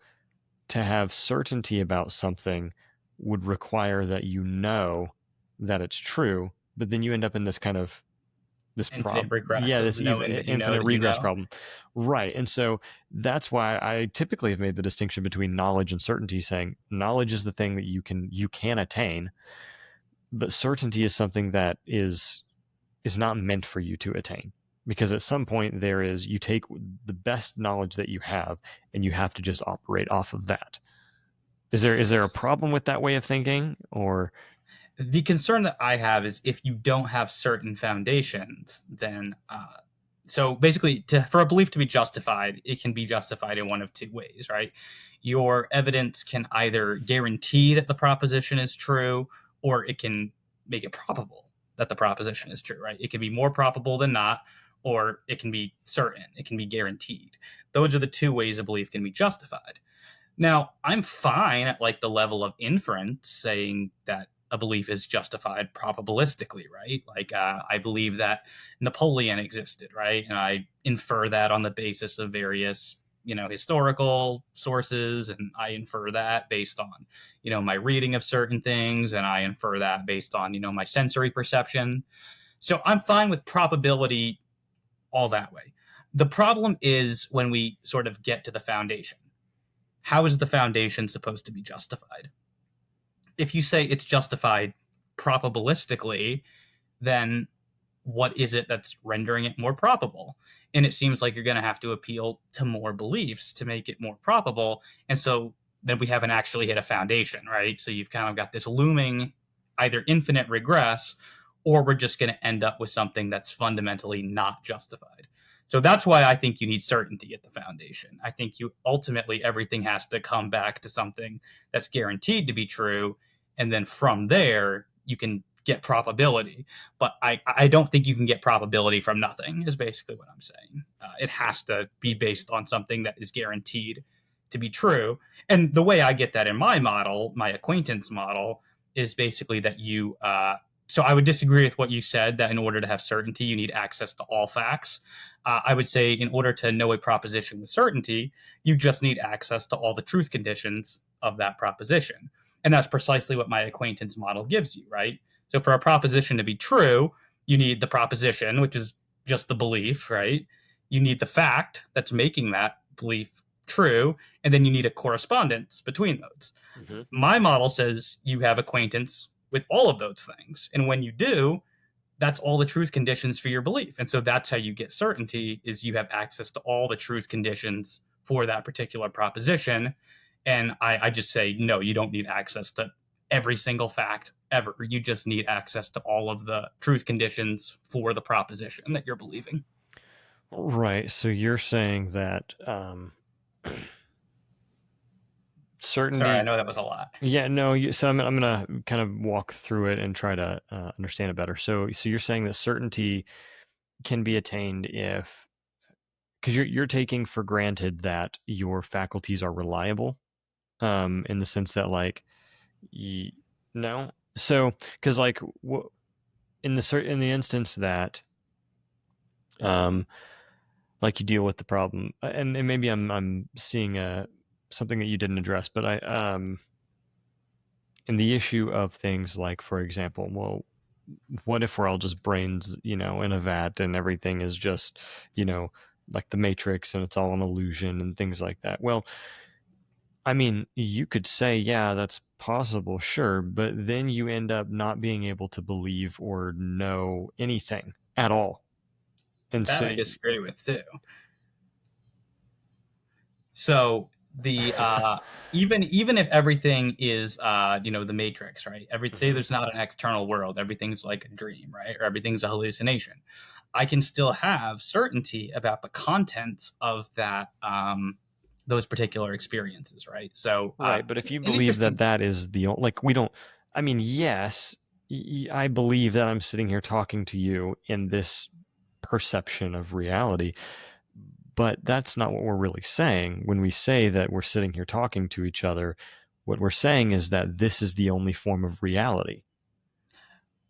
to have certainty about something would require that you know that it's true, but then you end up in this kind of Infinite regress of this knowing that you know infinite that you regress know. problem, right? And so that's why I typically have made the distinction between knowledge and certainty, saying knowledge is the thing that you can attain, but certainty is something that is not meant for you to attain, because at some point you take the best knowledge that you have, and you have to just operate off of that. Is there a problem with that way of thinking, or? The concern that I have is, if you don't have certain foundations, then so basically, for a belief to be justified, it can be justified in one of two ways, right? Your evidence can either guarantee that the proposition is true, or it can make it probable that the proposition is true, right? It can be more probable than not, or it can be certain, it can be guaranteed. Those are the two ways a belief can be justified. Now, I'm fine at, like, the level of inference, saying that a belief is justified probabilistically, right? Like, I believe that Napoleon existed, right? And I infer that on the basis of various, historical sources, and I infer that based on, my reading of certain things, and I infer that based on, my sensory perception. So I'm fine with probability all that way. The problem is when we sort of get to the foundation. How is the foundation supposed to be justified? If you say it's justified probabilistically, then what is it that's rendering it more probable? And it seems like you're going to have to appeal to more beliefs to make it more probable. And so then we haven't actually hit a foundation, right? So you've kind of got this looming either infinite regress, or we're just going to end up with something that's fundamentally not justified. So that's why I think you need certainty at the foundation. I think ultimately everything has to come back to something that's guaranteed to be true, and then from there you can get probability. But I don't think you can get probability from nothing, is basically what I'm saying. It has to be based on something that is guaranteed to be true. And the way I get that in my model, my acquaintance model, is basically that you so I would disagree with what you said, that in order to have certainty, you need access to all facts. I would say in order to know a proposition with certainty, you just need access to all the truth conditions of that proposition. And that's precisely what my acquaintance model gives you, right? So for a proposition to be true, you need the proposition, which is just the belief, right? You need the fact that's making that belief true, and then you need a correspondence between those. Mm-hmm. My model says you have acquaintance with all of those things. And when you do, that's all the truth conditions for your belief. And so that's how you get certainty, is you have access to all the truth conditions for that particular proposition. And I just say, no, you don't need access to every single fact ever. You just need access to all of the truth conditions for the proposition that you're believing. Right. So you're saying that Sorry, I certainty. know that was a lot. Yeah, no. So I'm going to kind of walk through it and try to understand it better. So you're saying that certainty can be attained if, because you're taking for granted that your faculties are reliable, in the sense that like, no. So because like in the instance that like you deal with the problem, and maybe I'm seeing something that you didn't address, but in the issue of things like, for example, well, what if we're all just brains, in a vat, and everything is just, like the Matrix, and it's all an illusion and things like that? Well, I mean, you could say, yeah, that's possible, sure, but then you end up not being able to believe or know anything at all. And That so, I disagree with too. So the even if everything is the Matrix, right? Say Mhm. there's not an external world, everything's like a dream, right? Or everything's a hallucination. I can still have certainty about the contents of that those particular experiences, right? So Right, but if you an believe that interesting that is like, we don't, I mean, yes, I believe that I'm sitting here talking to you in this perception of reality, but that's not what we're really saying. When we say that we're sitting here talking to each other, what we're saying is that this is the only form of reality.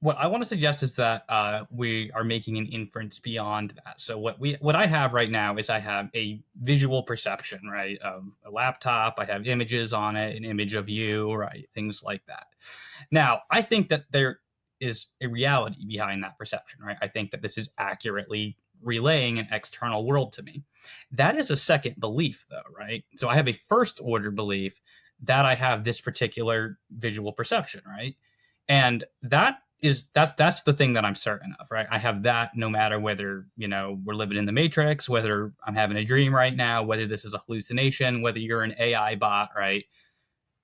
what I want to suggest is that we are making an inference beyond that. So what I have right now is I have a visual perception, right, of a laptop. I have images on it, an image of you, right, things like that. Now, I think that there is a reality behind that perception, right? I think that this is accurately relaying an external world to me. That is a second belief, though, right? So I have a first order belief that I have this particular visual perception, right? And that's the thing that I'm certain of, right? I have that no matter whether, we're living in the Matrix, whether I'm having a dream right now, whether this is a hallucination, whether you're an AI bot, right?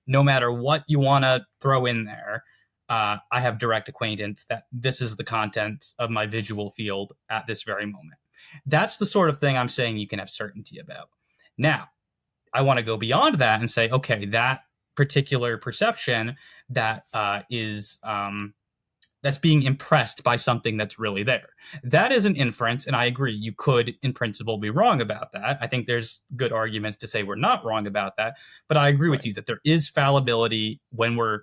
No matter what you want to throw in there, I have direct acquaintance that this is the content of my visual field at this very moment. That's the sort of thing I'm saying you can have certainty about. Now, I want to go beyond that and say, okay, that particular perception that is that's being impressed by something that's really there. That is an inference, and I agree. You could, in principle, be wrong about that. I think there's good arguments to say we're not wrong about that, but I agree with Right. you that there is fallibility when we're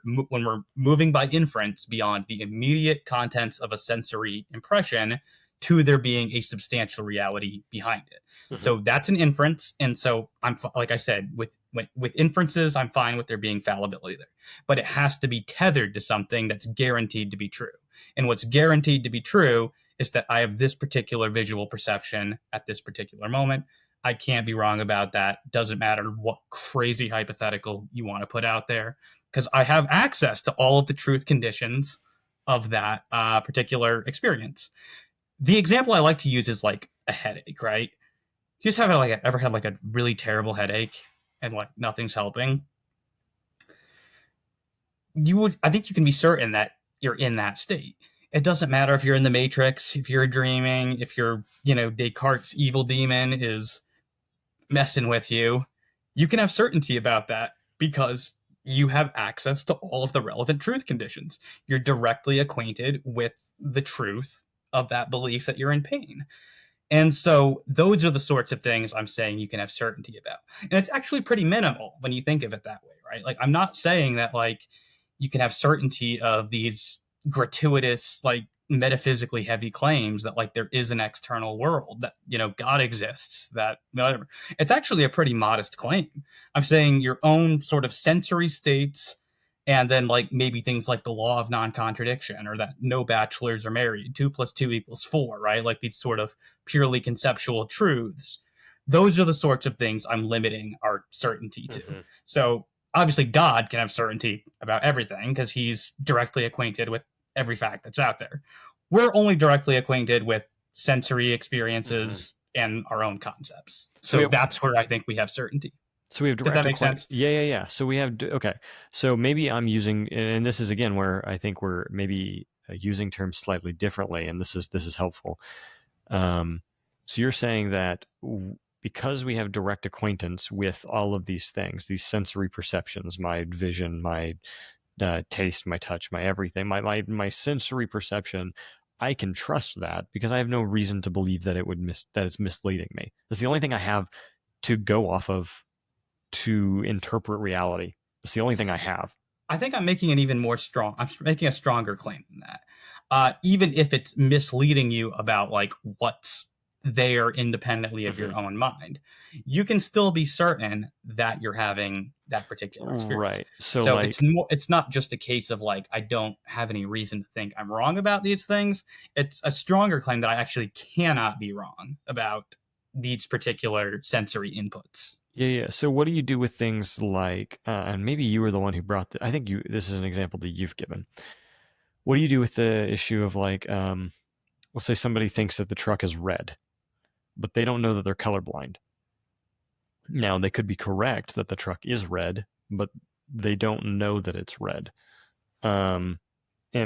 moving by inference beyond the immediate contents of a sensory impression to there being a substantial reality behind it. Mhm. So that's an inference, and so I'm like I said, with inferences, I'm fine with there being fallibility there, but it has to be tethered to something that's guaranteed to be true. And what's guaranteed to be true is that I have this particular visual perception at this particular moment. I can't be wrong about that. Doesn't matter what crazy hypothetical you want to put out there, because I have access to all of the truth conditions of that particular experience. The example I like to use is like a headache, right? You just have ever had like a really terrible headache and like nothing's helping. I think you can be certain that you're in that state. It doesn't matter if you're in the Matrix, if you're dreaming, if Descartes' evil demon is messing with you. You can have certainty about that because you have access to all of the relevant truth conditions. You're directly acquainted with the truth of that belief that you're in pain. And so those are the sorts of things I'm saying you can have certainty about. And it's actually pretty minimal when you think of it that way, right? Like I'm not saying that like you can have certainty of these gratuitous, like metaphysically heavy claims that like there is an external world, that God exists, that whatever. It's actually a pretty modest claim. I'm saying your own sort of sensory states, and then like maybe things like the law of non-contradiction, or that no bachelors are married, 2 + 2 = 4, right? Like these sort of purely conceptual truths. Those are the sorts of things I'm limiting our certainty to. Mm-hmm. So obviously God can have certainty about everything because he's directly acquainted with every fact that's out there. We're only directly acquainted with sensory Mm-hmm. experiences and our own concepts. So we So have that's where I think we have certainty. So we have Does direct that make acquaintance. sense? Yeah. So we have okay. So maybe I'm using, and this is again where I think we're maybe using terms slightly differently, and this is helpful. So you're saying that because we have direct acquaintance with all of these things, these sensory perceptions, my vision, my taste, my touch, my everything, my sensory perception, I can trust that because I have no reason to believe that that it's misleading me. That's the only thing I have to go off of to interpret reality. It's the only thing I have. I think I'm making an even more strong. I'm making a stronger claim than that. Even if it's misleading you about like what's there independently of Mm-hmm. your own mind, you can still be certain that you're having that particular experience. Right. So So like, it's not just a case of like I don't have any reason to think I'm wrong about these things. It's a stronger claim that I actually cannot be wrong about these particular sensory inputs. yeah. So what do you do with things like, and maybe you were the one who brought I think this is an example that you've given. What do you do with the issue of like, let's say somebody thinks that the truck is red, but they don't know that they're colorblind. Now they could be correct that the truck is red, but they don't know that it's red. And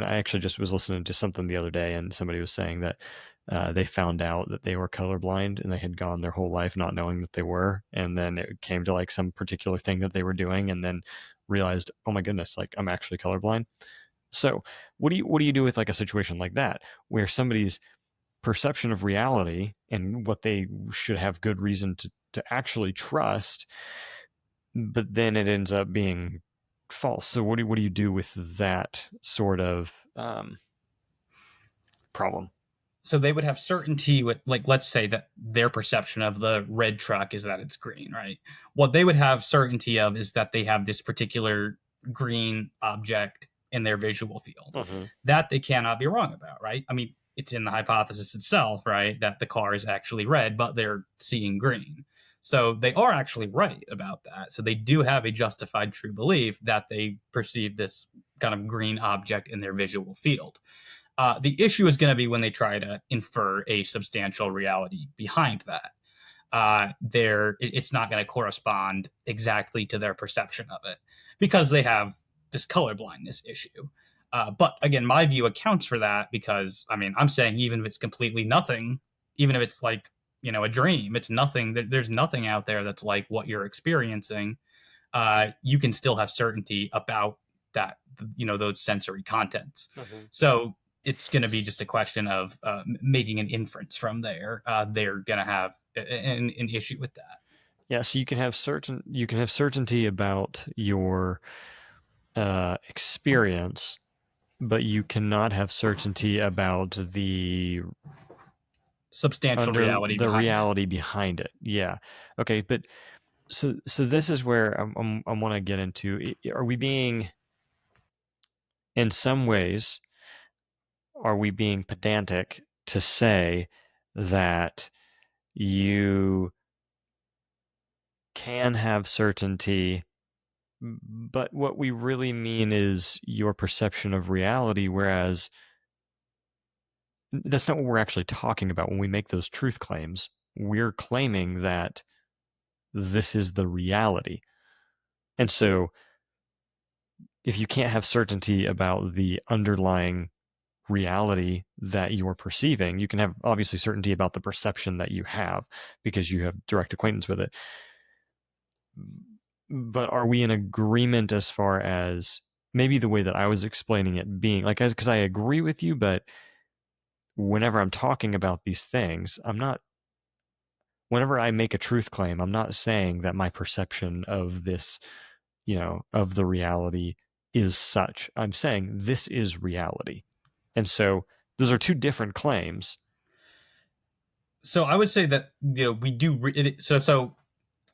I actually just was listening to something the other day, and somebody was saying that they found out that they were colorblind, and they had gone their whole life not knowing that they were, and then it came to like some particular thing that they were doing, and then realized, oh my goodness, like I'm actually colorblind. So what do you do with like a situation like that, where somebody's perception of reality and what they should have good reason to actually trust, but then it ends up being false? So what do you do with that sort of problem? So they would have certainty with, like, let's say that their perception of the red truck is that it's green, right? What they would have certainty of is that they have this particular green object in their visual field. Mm-hmm. That they cannot be wrong about, right? I mean, it's in the hypothesis itself, right, that the car is actually red, but they're seeing green. So they are actually right about that. So they do have a justified true belief that they perceive this kind of green object in their visual field. The issue is going to be when they try to infer a substantial reality behind that. It's not going to correspond exactly to their perception of it because they have this colorblindness issue. But again, my view accounts for that because, I mean, I'm saying even if it's completely nothing, even if it's like, a dream, it's nothing. There's nothing out there that's like what you're experiencing. You can still have certainty about that, those sensory contents. Mm-hmm. So it's going to be just a question of making an inference from there. They're going to have an issue with that. Yeah, so you can have certainty about your experience, but you cannot have certainty about the Substantial reality reality behind it. Yeah. Okay, but so this is where I want to get into. Are we being, in some ways, are we being pedantic to say that you can have certainty, but what we really mean is your perception of reality, whereas that's not what we're actually talking about when we make those truth claims. We're claiming that this is the reality. And so if you can't have certainty about the underlying reality that you're perceiving, you can have obviously certainty about the perception that you have because you have direct acquaintance with it. But are we in agreement as far as maybe the way that I was explaining it being like, because I agree with you, but whenever I'm talking about these things, whenever I make a truth claim, I'm not saying that my perception of this, of the reality is such. I'm saying this is reality. And so those are two different claims. So I would say that we do so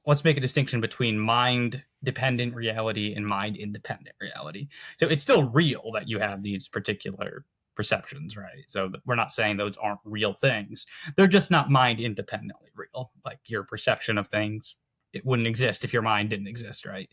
let's make a distinction between mind dependent reality and mind independent reality. So it's still real that you have these particular perceptions, right? So we're not saying those aren't real things. They're just not mind independently real. Like your perception of things, it wouldn't exist if your mind didn't exist, right?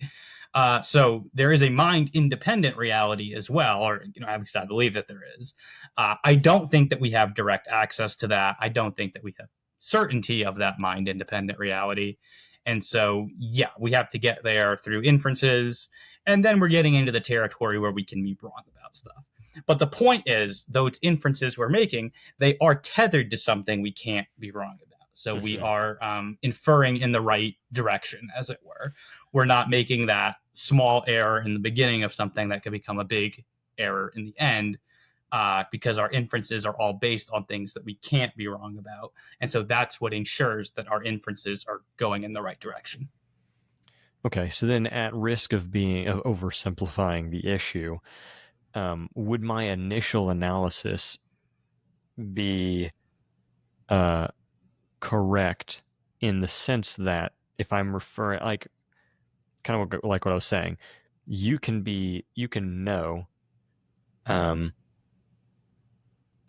So there is a mind independent reality as well, or at least I believe that there is. I don't think that we have direct access to that. I don't think that we have certainty of that mind independent reality. And so, yeah, we have to get there through inferences. And then we're getting into the territory where we can be wrong about stuff. But the point is, those inferences we're making, they are tethered to something we can't be wrong about. So we Mm-hmm. are inferring in the right direction, as it were. We're not making that small error in the beginning of something that could become a big error in the end, because our inferences are all based on things that we can't be wrong about. And so that's what ensures that our inferences are going in the right direction. Okay, so then at risk of oversimplifying the issue, would my initial analysis be correct in the sense that if I'm referring, like, kind of like what I was saying, you can know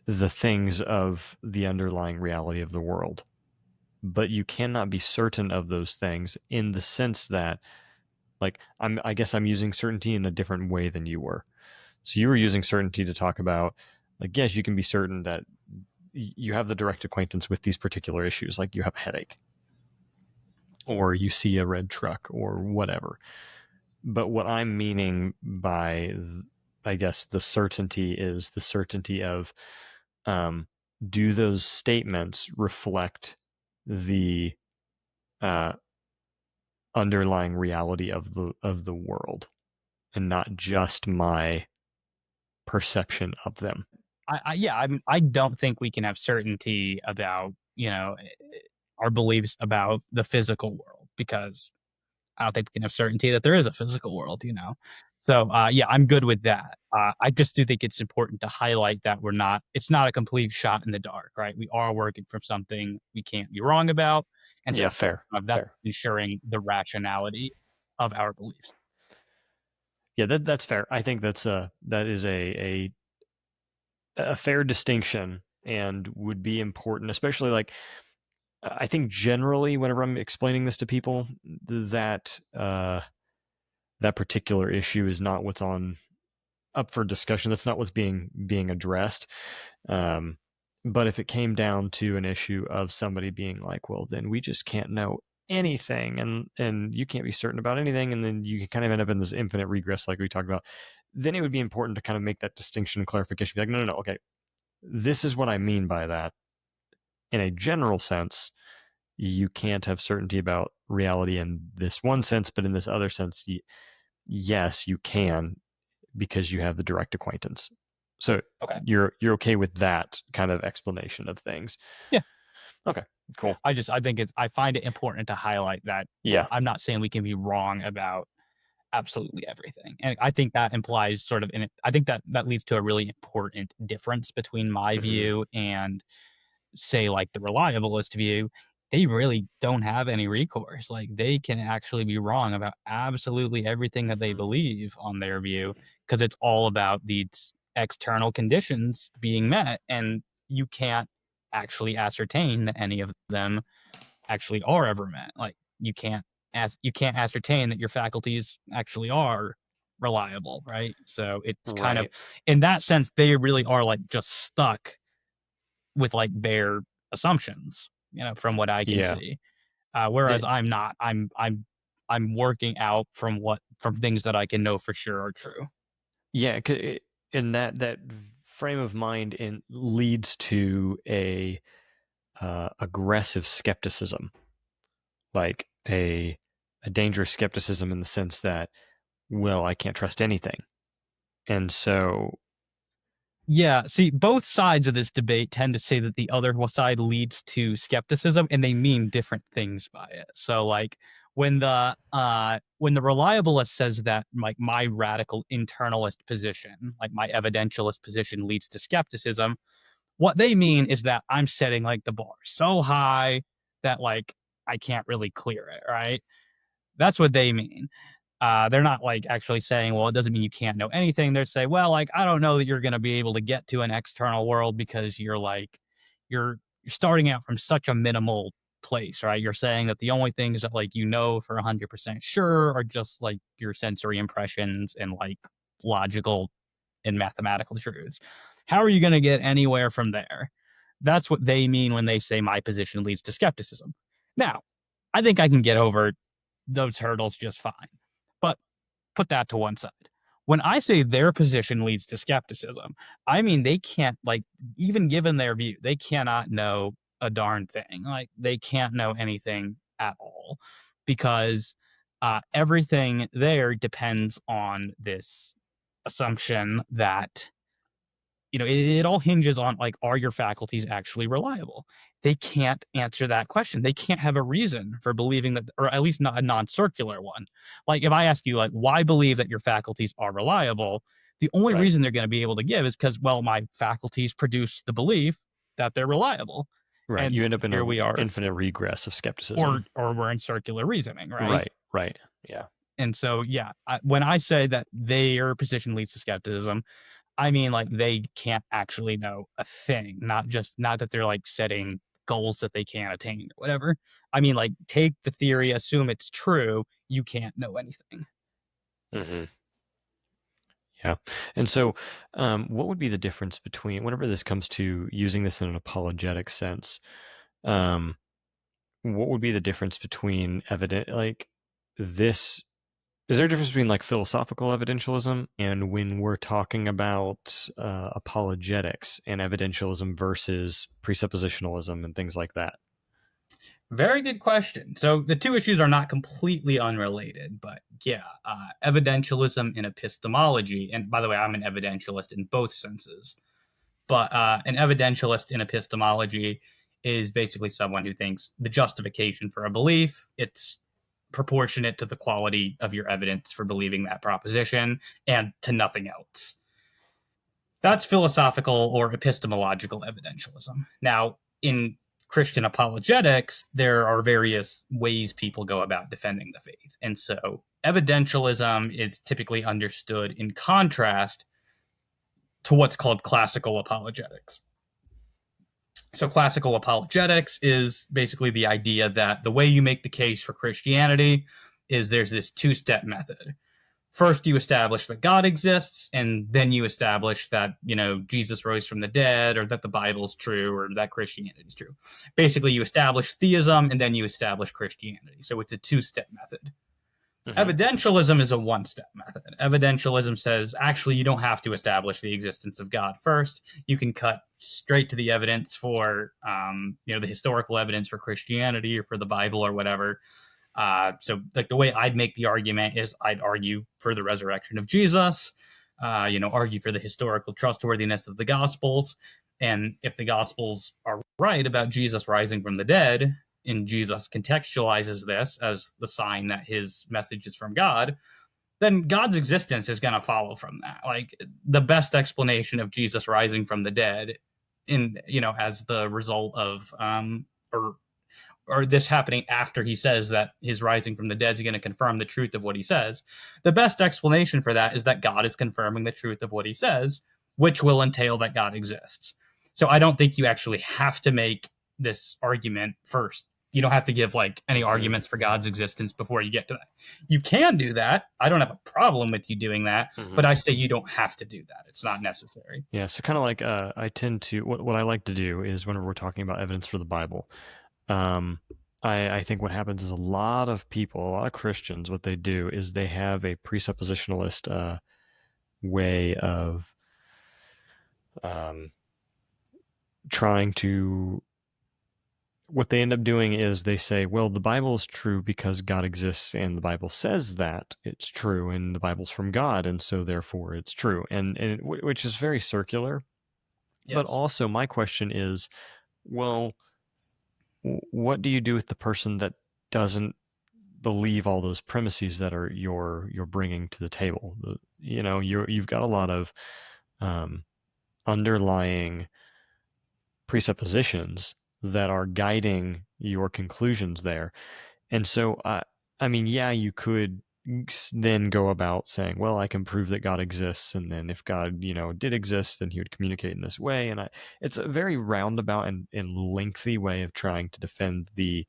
the things of the underlying reality of the world, but you cannot be certain of those things in the sense that, like, I guess I'm using certainty in a different way than you were. So you were using certainty to talk about, like, yes, you can be certain that you have the direct acquaintance with these particular issues, like you have a headache or you see a red truck or whatever. But what I'm meaning by, I guess, the certainty is the certainty of, do those statements reflect the uh, underlying reality of the world and not just my perception of them? I don't think we can have certainty about our beliefs about the physical world, because I don't think we can have certainty that there is a physical world. So yeah, I'm good with that. I just do think it's important to highlight that it's not a complete shot in the dark, right? We are working from something we can't be wrong about, and so Yeah, fair, that's fair. ensuring the rationality of our beliefs. Yeah, that's fair. I think that is a fair distinction and would be important, especially, like, I think generally whenever I'm explaining this to people, that that particular issue is not what's on up for discussion. That's not what's being addressed. Um, but if it came down to an issue of somebody being like, well, then we just can't know anything, and you can't be certain about anything, and then you kind of end up in this infinite regress like we talked about, then it would be important to kind of make that distinction and clarification. Be like, no, okay, this is what I mean by that. In a general sense, you can't have certainty about reality in this one sense, but in this other sense, yes, you can, because you have the direct acquaintance. So Okay. you're okay with that kind of explanation of things? Yeah. Okay, cool. I find it important to highlight that Yeah. I'm not saying we can be wrong about absolutely everything. And I think that implies sort of, and I think that leads to a really important difference between my Mm-hmm. view and, say, like the reliabilist view. They really don't have any recourse. Like they can actually be wrong about absolutely everything that they Mm-hmm. believe on their view, because it's all about these external conditions being met, and you can't actually ascertain that any of them actually are ever met. Like you can't ascertain that your faculties actually are reliable, right? So it's kind of, Right. in that sense, they really are like just stuck with like their assumptions, from what I can Yeah. see. Whereas That, I'm not. I'm working out from things that I can know for sure are true. yeah. In that frame of mind, leads to a aggressive skepticism, like a dangerous skepticism in the sense that, well, I can't trust anything, and so Yeah, see, both sides of this debate tend to say that the other side leads to skepticism, and they mean different things by it. So, like, when the reliabilist says that like my radical internalist position, like my evidentialist position leads to skepticism, what they mean is that I'm setting like the bar so high that like I can't really clear it, right? That's what they mean. They're not like actually saying, well, it doesn't mean you can't know anything. They're saying, well, like, I don't know that you're going to be able to get to an external world because you're starting out from such a minimal place, right? You're saying that the only things that like you know for 100% sure are just like your sensory impressions and like logical and mathematical truths. How are you going to get anywhere from there? That's what they mean when they say my position leads to skepticism. Now, I think I can get over those hurdles just fine. But put that to one side. When I say their position leads to skepticism, I mean they can't, like, even given their view, they cannot know a darn thing. Like, they can't know anything at all because everything there depends on this assumption that it all hinges on like, are your faculties actually reliable? They can't answer that question. They can't have a reason for believing that, or at least not a non-circular one. Like if I ask you like, why believe that your faculties are reliable? The only Right. reason they're going to be able to give is because, well, my faculties produce the belief that they're reliable. Right. You And end up in here an we are, infinite regress of or skepticism. we're in circular reasoning, right? Right. Right. Yeah. And so, yeah, when I say that their position leads to skepticism, I mean, like, they can't actually know a thing, not that they're, like, setting goals that they can't attain or whatever. I mean, like, take the theory, assume it's true, you can't know anything. Hmm. Yeah. And so, what would be the difference between, whenever this comes to using this in an apologetic sense, um, what would be the difference between like this? Is there a difference between like philosophical evidentialism and when we're talking about apologetics and evidentialism versus presuppositionalism and things like that? Very good question. So the two issues are not completely unrelated, but yeah, evidentialism and epistemology. And by the way, I'm an evidentialist in both senses. But an evidentialist in epistemology is basically someone who thinks the justification for a belief, it's proportionate to the quality of your evidence for believing that proposition and to nothing else. That's philosophical or epistemological evidentialism. Now, in Christian apologetics, there are various ways people go about defending the faith. And so evidentialism is typically understood in contrast to what's called classical apologetics. So, classical apologetics is basically the idea that the way you make the case for Christianity is there's this two-step method. First, you establish that God exists, and then you establish that, Jesus rose from the dead, or that the Bible is true, or that Christianity is true. Basically, you establish theism, and then you establish Christianity. So it's a two-step method. Hmm. Evidentialism is a one-step method. Evidentialism says, actually, you don't have to establish the existence of God first. You can cut straight to the evidence for, the historical evidence for Christianity or for the Bible or whatever. So, like, the way I'd make the argument is I'd argue for the resurrection of Jesus, argue for the historical trustworthiness of the Gospels. And if the Gospels are right about Jesus rising from the dead, and Jesus contextualizes this as the sign that his message is from God, then God's existence is going to follow from that. Like, the best explanation of Jesus rising from the dead, as the result of or this happening after he says that his rising from the dead is going to confirm the truth of what he says. The best explanation for that is that God is confirming the truth of what he says, which will entail that God exists. So I don't think you actually have to make this argument first. You don't have to give like any Hmm. arguments for God's existence before you get to that. You can do that. I don't have a problem with you doing that, Hmm. but I say you don't have to do that. It's not necessary. Yeah. So kind of like I tend to, what I like to do is whenever we're talking about evidence for the Bible, um, I think what happens is a lot of people, a lot of Christians, what they do is they have a presuppositionalist way of um, trying to. What they end up doing is they say, well, the Bible is true because God exists, and the Bible says that it's true, and the Bible's from God, and so therefore it's true, which is very circular. But Yes. also, my question is, well, what do you do with the person that doesn't believe all those premises that are you're bringing to the table. You've got a lot of underlying presuppositions that are guiding your conclusions there. And so, I mean, yeah, you could then go about saying, well, I can prove that God exists. And then if God, did exist, then he would communicate in this way. And it's a very roundabout and lengthy way of trying to defend the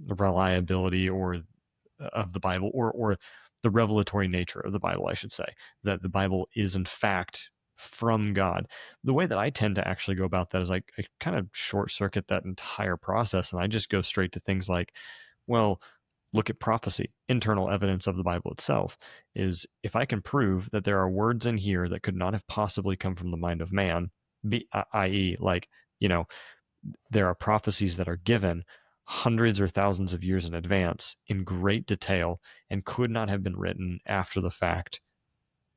reliability of the Bible, or the revelatory nature of the Bible, I should say, that the Bible is in fact from God. The way that I tend to actually go about that is I kind of short circuit that entire process, and I just go straight to things like, well, look at prophecy. Internal evidence of the Bible itself is, if I can prove that there are words in here that could not have possibly come from the mind of man, i.e., like, there are prophecies that are given hundreds or thousands of years in advance in great detail and could not have been written after the fact,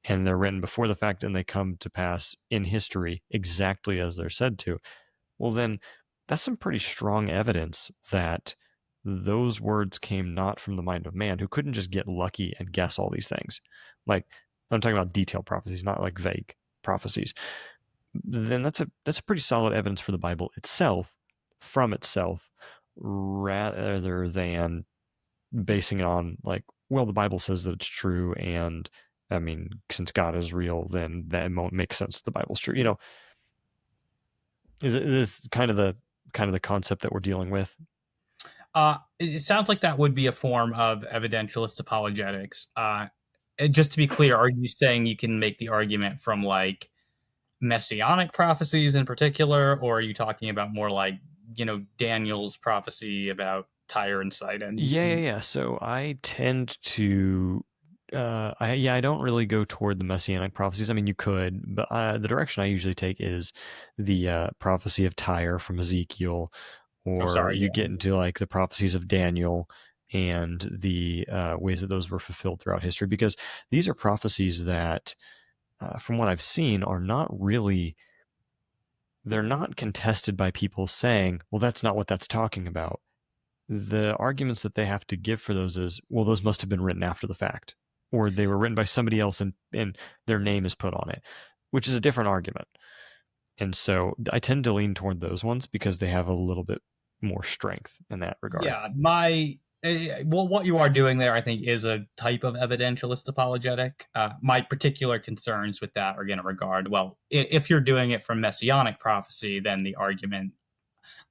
and they're written before the fact, and they come to pass in history exactly as they're said to, well, then that's some pretty strong evidence that those words came not from the mind of man, who couldn't just get lucky and guess all these things. Like, I'm talking about detailed prophecies, not like vague prophecies. Then that's a pretty solid evidence for the Bible itself, from itself, rather than basing it on like, well, the Bible says that it's true, and I mean, since God is real, then that won't make sense. The Bible's true. Is this kind of the concept that we're dealing with? It sounds like that would be a form of evidentialist apologetics. And just to be clear, are you saying you can make the argument from like messianic prophecies in particular, or are you talking about more like, Daniel's prophecy about Tyre and Sidon? Yeah. So I tend to, I don't really go toward the messianic prophecies. I mean, you could, but the direction I usually take is the prophecy of Tyre from Ezekiel, Oh, or sorry. you Yeah. get into like the prophecies of Daniel and the ways that those were fulfilled throughout history, because these are prophecies that, from what I've seen, are not really, they're not contested by people saying, well, that's not what that's talking about. The arguments that they have to give for those is, well, those must have been written after the fact, or they were written by somebody else, and their name is put on it, which is a different argument. And so I tend to lean toward those ones because they have a little bit more strength in that regard. Yeah, well, what you are doing there, I think, is a type of evidentialist apologetic. My particular concerns with that are going to regard, well, if you're doing it from messianic prophecy, then the argument,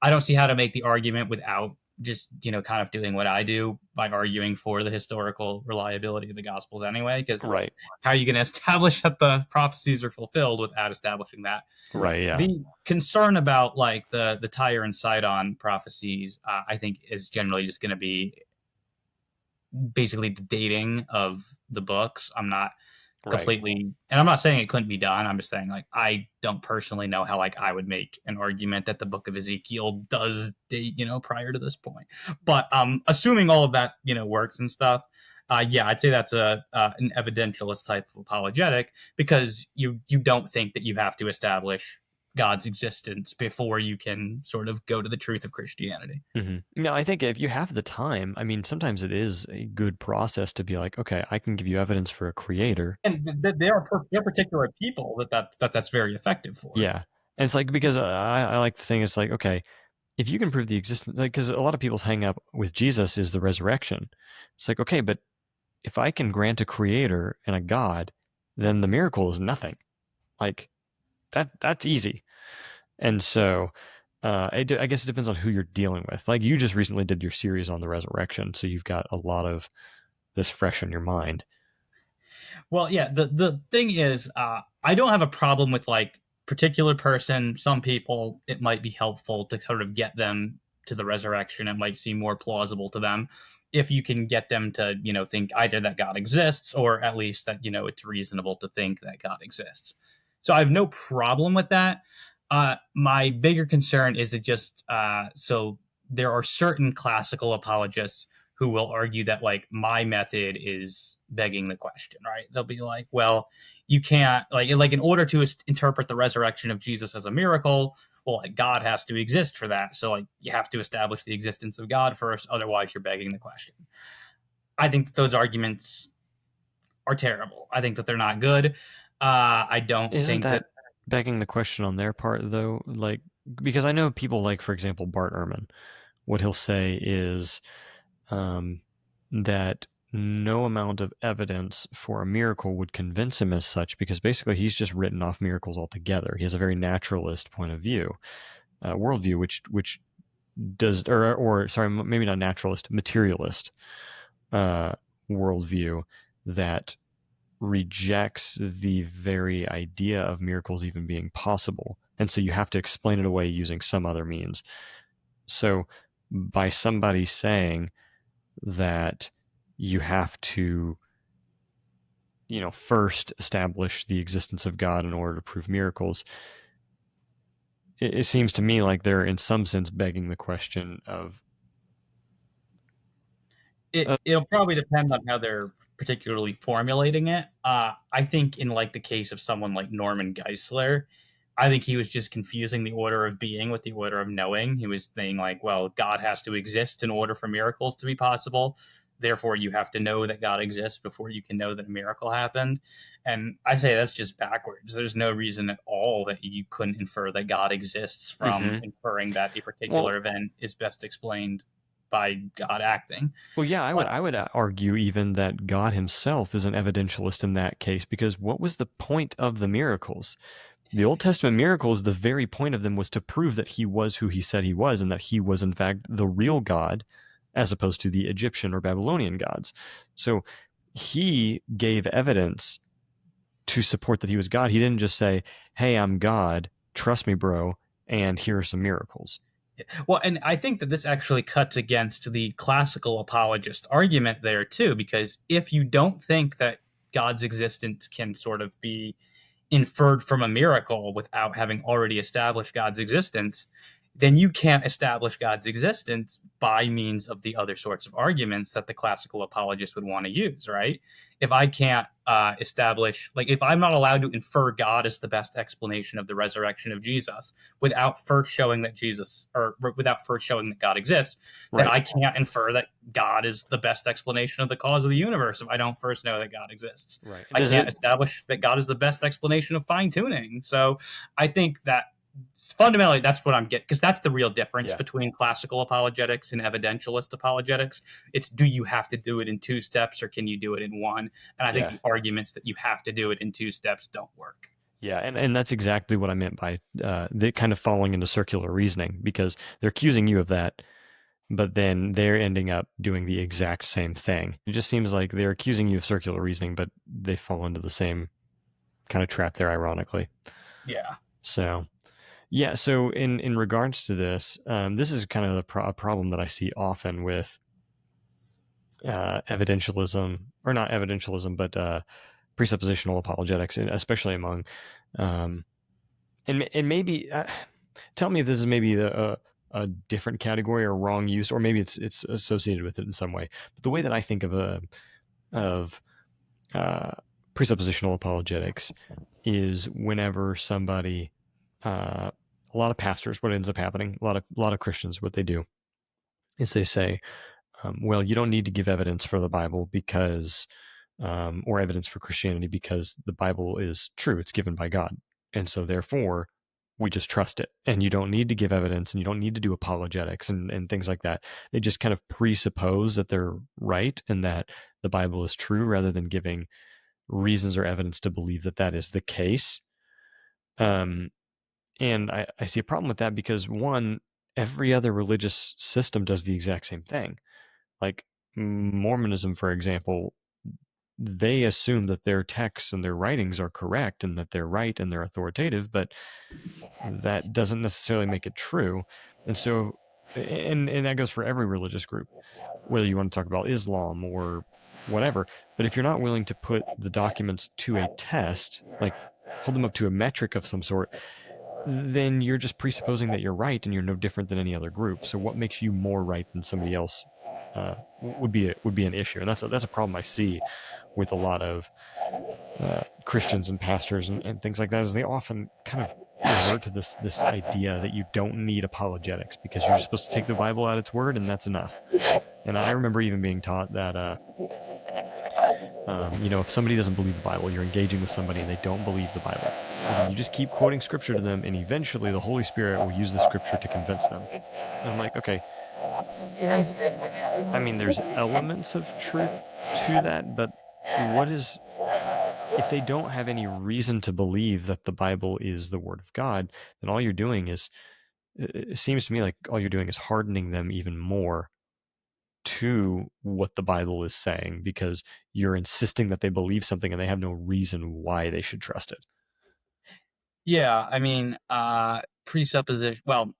I don't see how to make the argument without just, kind of doing what I do by arguing for the historical reliability of the Gospels anyway, because Right. how are you going to establish that the prophecies are fulfilled without establishing that? Right. Yeah. The concern about like the Tyre and Sidon prophecies, I think, is generally just going to be basically the dating of the books. I'm not Right. completely, and I'm not saying it couldn't be done. I'm just saying like I don't personally know how like I would make an argument that the book of Ezekiel does date, prior to this point. But assuming all of that works and stuff, yeah, I'd say that's an evidentialist type of apologetic, because you don't think that you have to establish God's existence before you can sort of go to the truth of Christianity. Mm-hmm. No, I think if you have the time, I mean, sometimes it is a good process to be like, okay, I can give you evidence for a creator. And there are particular people that's very effective for. Yeah. And it's like, because I like the thing, it's like, okay, if you can prove the existence, like, because a lot of people's hang up with Jesus is the resurrection. It's like, okay, but if I can grant a creator and a God, then the miracle is nothing. Like, that's easy. And so, I guess it depends on who you're dealing with. Like, you just recently did your series on the resurrection, so you've got a lot of this fresh in your mind. Well, yeah, the thing is, I don't have a problem with like particular person. Some people, it might be helpful to sort of get them to the resurrection. It might seem more plausible to them if you can get them to, think either that God exists, or at least that, it's reasonable to think that God exists. So I have no problem with that. My bigger concern is it just, so there are certain classical apologists who will argue that like my method is begging the question, right? They'll be like, well, you can't like in order to interpret the resurrection of Jesus as a miracle, well, like God has to exist for that. So like you have to establish the existence of God first, otherwise you're begging the question. I think that those arguments are terrible. I think that they're not good. I don't Isn't think that. that begging the question on their part, though? Like, because I know people like, for example, Bart Ehrman. What he'll say is that no amount of evidence for a miracle would convince him as such, because basically he's just written off miracles altogether. He has a very naturalist point of view, worldview, which does, or sorry, maybe not naturalist, materialist worldview that rejects the very idea of miracles even being possible. And so you have to explain it away using some other means. So by somebody saying that you have to, first establish the existence of God in order to prove miracles, it seems to me like they're in some sense begging the question of It'll probably depend on how they're particularly formulating it. I think in like the case of someone like Norman Geisler, I think he was just confusing the order of being with the order of knowing. He was saying like, well, God has to exist in order for miracles to be possible. Therefore, you have to know that God exists before you can know that a miracle happened. And I say that's just backwards. There's no reason at all that you couldn't infer that God exists from mm-hmm. inferring that a Well, particular event is best explained by God acting. yeah, I would argue even that God himself is an evidentialist in that case, because what was the point of the miracles? The Old Testament miracles, the very point of them was to prove that he was who he said he was, and that he was in fact the real God, as opposed to the Egyptian or Babylonian gods. So he gave evidence to support that he was God. He didn't just say, "Hey, I'm God, trust me, bro, and here are some miracles." Well, and I think that this actually cuts against the classical apologist argument there too, because if you don't think that God's existence can sort of be inferred from a miracle without having already established God's existence, then you can't establish God's existence by means of the other sorts of arguments that the classical apologist would want to use, right? If I can't establish, like, if I'm not allowed to infer God as the best explanation of the resurrection of Jesus without first showing that without first showing that God exists, then Right. I can't infer that God is the best explanation of the cause of the universe if I don't first know that God exists. Right. I Does can't it? establish that God is the best explanation of fine tuning. So I think that fundamentally that's what I'm getting, because that's the real difference Yeah. between classical apologetics and evidentialist apologetics. It's, do you have to do it in two steps or can you do it in one? And I think Yeah. the arguments that you have to do it in two steps don't work. Yeah, and that's exactly what I meant by the kind of falling into circular reasoning, because they're accusing you of that, but then they're ending up doing the exact same thing. It just seems like they're accusing you of circular reasoning, but they fall into the same kind of trap there, ironically. Yeah. So, yeah, so in regards to this, this is kind of the problem that I see often with evidentialism, or not evidentialism, but presuppositional apologetics, and especially among, and maybe tell me if this is maybe a different category or wrong use, or maybe it's associated with it in some way. But the way that I think of uh, presuppositional apologetics is whenever somebody, a lot of pastors, what ends up happening, a lot of Christians, what they do is they say, well, you don't need to give evidence for the Bible because, or evidence for Christianity, because the Bible is true. It's given by God. And so therefore we just trust it, and you don't need to give evidence, and you don't need to do apologetics and things like that. They just kind of presuppose that they're right and that the Bible is true, rather than giving reasons or evidence to believe that that is the case. Um, and I see a problem with that, because one, every other religious system does the exact same thing. Like Mormonism, for example, they assume that their texts and their writings are correct and that they're right and they're authoritative, but that doesn't necessarily make it true. And so, and that goes for every religious group, whether you want to talk about Islam or whatever. But if you're not willing to put the documents to a test, like hold them up to a metric of some sort, then you're just presupposing that you're right, and you're no different than any other group. So what makes you more right than somebody else would be an issue, and that's a problem I see with a lot of Christians and pastors and things like that. Is they often kind of revert to this idea that you don't need apologetics because you're supposed to take the Bible at its word and that's enough. And I remember even being taught that if somebody doesn't believe the Bible, you're engaging with somebody and they don't believe the Bible. And you just keep quoting scripture to them, and eventually the Holy Spirit will use the scripture to convince them. And I'm like, okay, I mean, there's elements of truth to that, but if they don't have any reason to believe that the Bible is the Word of God, then all you're doing is, it seems to me like all you're doing is hardening them even more to what the Bible is saying, because you're insisting that they believe something and they have no reason why they should trust it. Yeah, I mean, presupposition. Well,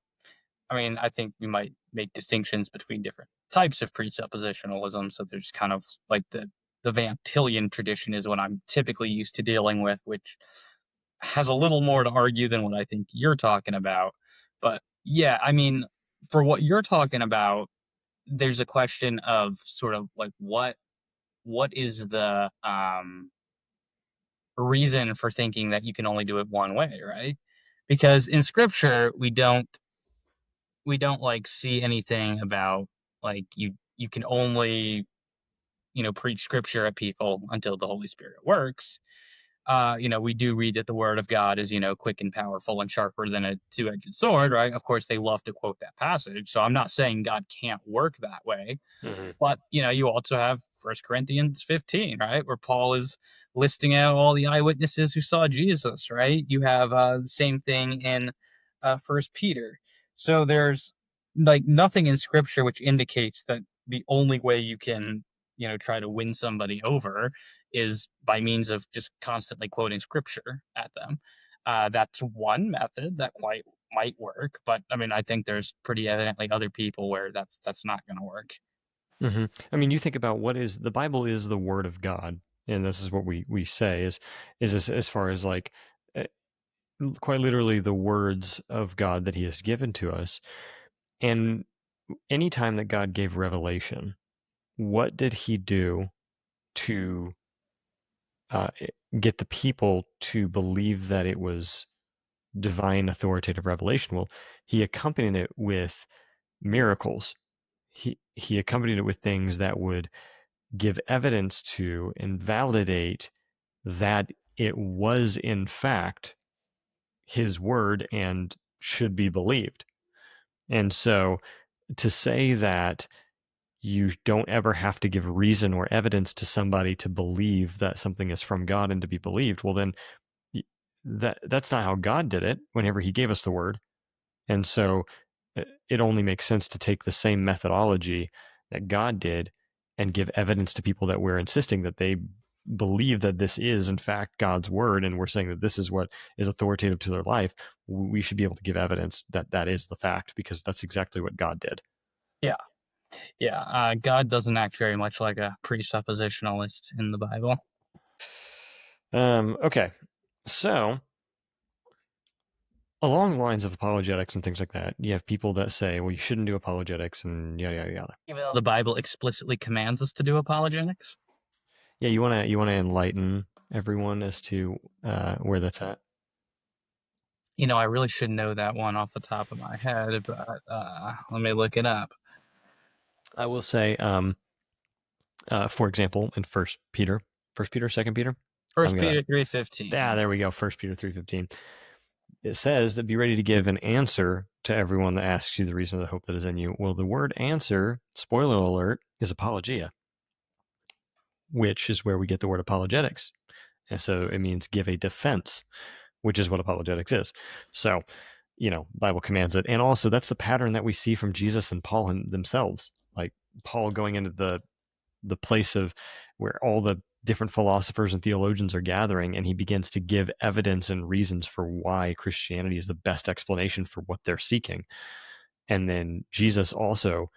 I mean, I think we might make distinctions between different types of presuppositionalism. So there's kind of like the Van Tillian tradition is what I'm typically used to dealing with, which has a little more to argue than what I think you're talking about. But yeah, I mean, for what you're talking about, there's a question of sort of like what is the reason for thinking that you can only do it one way, right? Because in scripture we don't like see anything about like you can only preach scripture at people until the Holy Spirit works. We do read that the word of God is, quick and powerful and sharper than a two-edged sword, right? Of course, they love to quote that passage. So I'm not saying God can't work that way. Mm-hmm. But, you also have 1 Corinthians 15, right? Where Paul is listing out all the eyewitnesses who saw Jesus, right? You have the same thing in 1 Peter. So there's like nothing in scripture which indicates that the only way you can, try to win somebody over is by means of just constantly quoting scripture at them. That's one method that quite might work, but I mean, I think there's pretty evidently other people where that's not going to work. Mm-hmm. I mean, you think about the Bible is the Word of God, and this is what we say is as far as like quite literally the words of God that He has given to us. And anytime that God gave revelation, what did He do to uh, get the people to believe that it was divine authoritative revelation? Well, He accompanied it with miracles. He accompanied it with things that would give evidence to and validate that it was in fact his word and should be believed. And so to say that you don't ever have to give reason or evidence to somebody to believe that something is from God and to be believed, well then that's not how God did it whenever he gave us the word. And so it only makes sense to take the same methodology that God did and give evidence to people that we're insisting that they believe that this is in fact God's word, and we're saying that this is what is authoritative to their life. We should be able to give evidence that that is the fact, because that's exactly what God did. Yeah. Yeah. God doesn't act very much like a presuppositionalist in the Bible. Okay. So along the lines of apologetics and things like that, you have people that say, well, you shouldn't do apologetics and yada, yada, yada. Even though the Bible explicitly commands us to do apologetics. Yeah. You want to enlighten everyone as to where that's at. I really should know that one off the top of my head, but let me look it up. I will say, for example, in First Peter, 2 Peter. 1 Peter 3:15. There we go. 1 Peter 3:15. It says that be ready to give an answer to everyone that asks you the reason of the hope that is in you. Well, the word answer, spoiler alert, is apologia, which is where we get the word apologetics. And so it means give a defense, which is what apologetics is. So, Bible commands it. And also that's the pattern that we see from Jesus and Paul themselves. Like Paul going into the place of where all the different philosophers and theologians are gathering, and he begins to give evidence and reasons for why Christianity is the best explanation for what they're seeking. And then Jesus also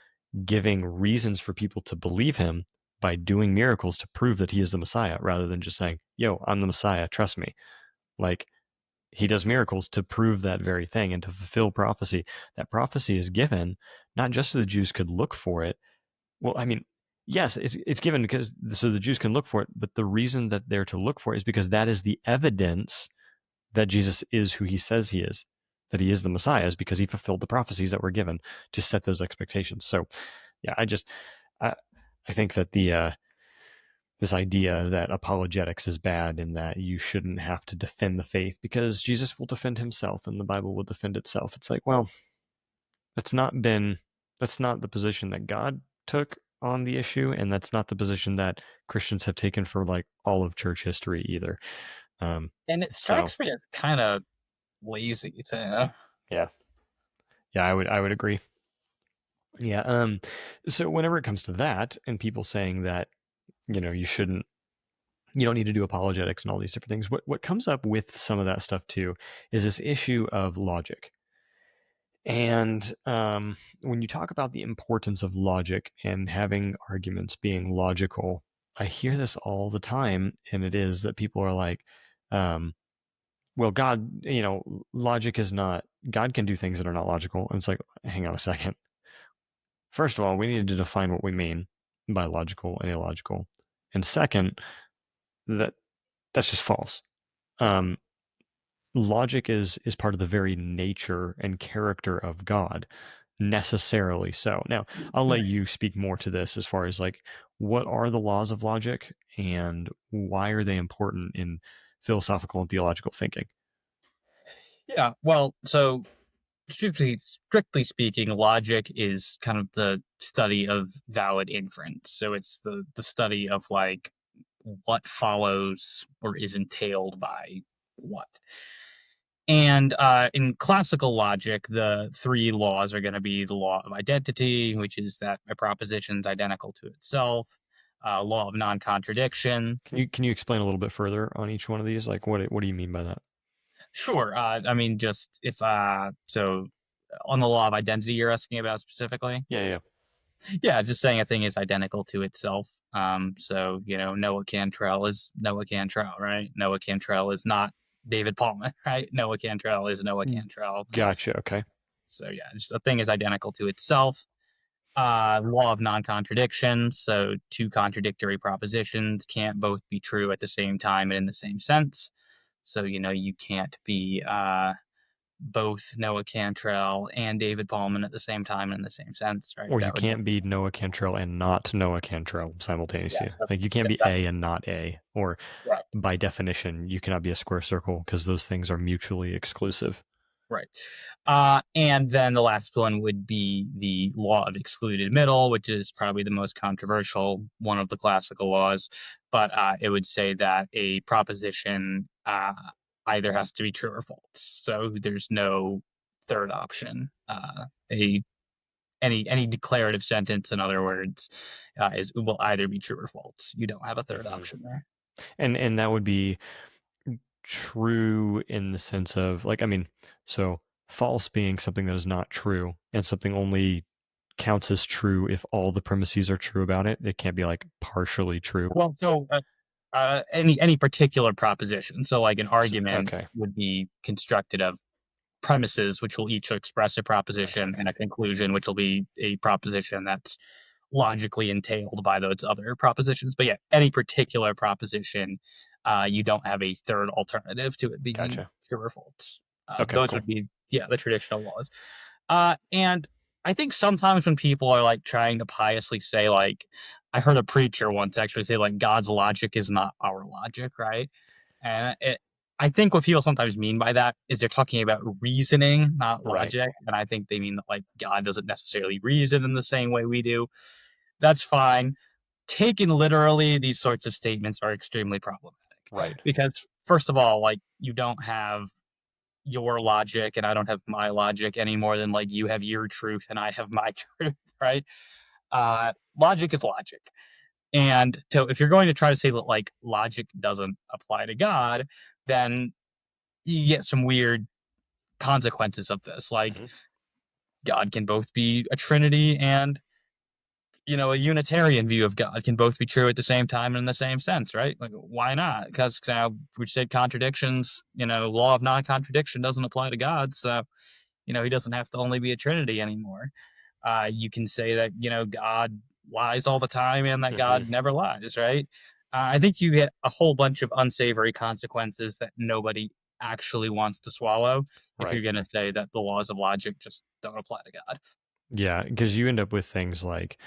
giving reasons for people to believe him by doing miracles to prove that he is the Messiah, rather than just saying, yo, I'm the Messiah, trust me. Like, he does miracles to prove that very thing and to fulfill prophecy. That prophecy is given not just so the Jews could look for it, Well, I mean, yes, it's given because so the Jews can look for it, but the reason that they're to look for it is because that is the evidence that Jesus is who he says he is, that he is the Messiah, is because he fulfilled the prophecies that were given to set those expectations. So, yeah, I, I think that this idea that apologetics is bad and that you shouldn't have to defend the faith because Jesus will defend himself and the Bible will defend itself. It's like, well, that's not the position that God took on the issue, and that's not the position that Christians have taken for like all of church history either. And it So strikes me as kind of lazy to. yeah, yeah, I would agree. Yeah. So whenever it comes to that, and people saying that you don't need to do apologetics and all these different things, what comes up with some of that stuff too is this issue of logic. And when you talk about the importance of logic and having arguments being logical, I hear this all the time, and it is that people are like, well, God, logic is not, God can do things that are not logical. And it's like, hang on a second. First of all, we need to define what we mean by logical and illogical. And second, that's just false. Um, Logic is part of the very nature and character of God, necessarily so. Now, I'll let you speak more to this as far as like what are the laws of logic and why are they important in philosophical and theological thinking? Yeah, well, so strictly speaking, logic is kind of the study of valid inference. So it's the study of like what follows or is entailed by what. And in classical logic, the three laws are going to be the law of identity, which is that a proposition is identical to itself, law of non-contradiction. Can you explain a little bit further on each one of these? Like what do you mean by that? Sure. I mean, just if so on the law of identity you're asking about specifically. Yeah, yeah. Yeah, just saying a thing is identical to itself. So Noah Cantrell is Noah Cantrell, right? Noah Cantrell is not David Pallmann, right? Noah Cantrell is Noah Cantrell. Gotcha. Okay. So yeah, just a thing is identical to itself. Law of non-contradiction. So two contradictory propositions can't both be true at the same time and in the same sense. So you can't be both Noah Cantrell and David Pallmann at the same time and in the same sense, right? Or you That would can't be Noah Cantrell and not Noah Cantrell simultaneously. yes, Like you can't be that's A and not A. Or right. by definition, you cannot be a square circle because those things are mutually exclusive. Right. And then the last one would be the law of excluded middle, which is probably the most controversial one of the classical laws. But it would say that a proposition either has to be true or false. So there's no third option. A any declarative sentence, in other words, will either be true or false. You don't have a third Mm-hmm. option there. And that would be true in the sense of like, I mean, so false being something that is not true and something only counts as true if all the premises are true about it. It can't be like partially true. Well, so any particular proposition. So like an argument Okay. would be constructed of premises, which will each express a Gotcha. proposition, Okay. and a conclusion, which will be a proposition that's logically entailed by those other propositions. But yeah, any particular proposition, you don't have a third alternative to it being Gotcha. true or false. Okay, Those cool. would be the traditional laws. And I think sometimes when people are like trying to piously say like, I heard a preacher once actually say like God's logic is not our logic, right? And I think what people sometimes mean by that is they're talking about reasoning, not Right. logic. And I think they mean that like God doesn't necessarily reason in the same way we do. That's fine. Taken literally, these sorts of statements are extremely problematic Right. because, first of all, like you don't have your logic and I don't have my logic any more than like you have your truth and I have my truth, right? Logic is logic. And so if you're going to try to say that like logic doesn't apply to God, then you get some weird consequences of this. Like Mm-hmm. God can both be a trinity and a Unitarian view of God can both be true at the same time and in the same sense, right? Like, why not? Because we said contradictions, law of non-contradiction doesn't apply to God. So, he doesn't have to only be a Trinity anymore. You can say that, God, lies all the time and that Hmm. God never lies, right? I think you get a whole bunch of unsavory consequences that nobody actually wants to swallow if you're Right. going to say that the laws of logic just don't apply to God. Yeah, because you end up with things like,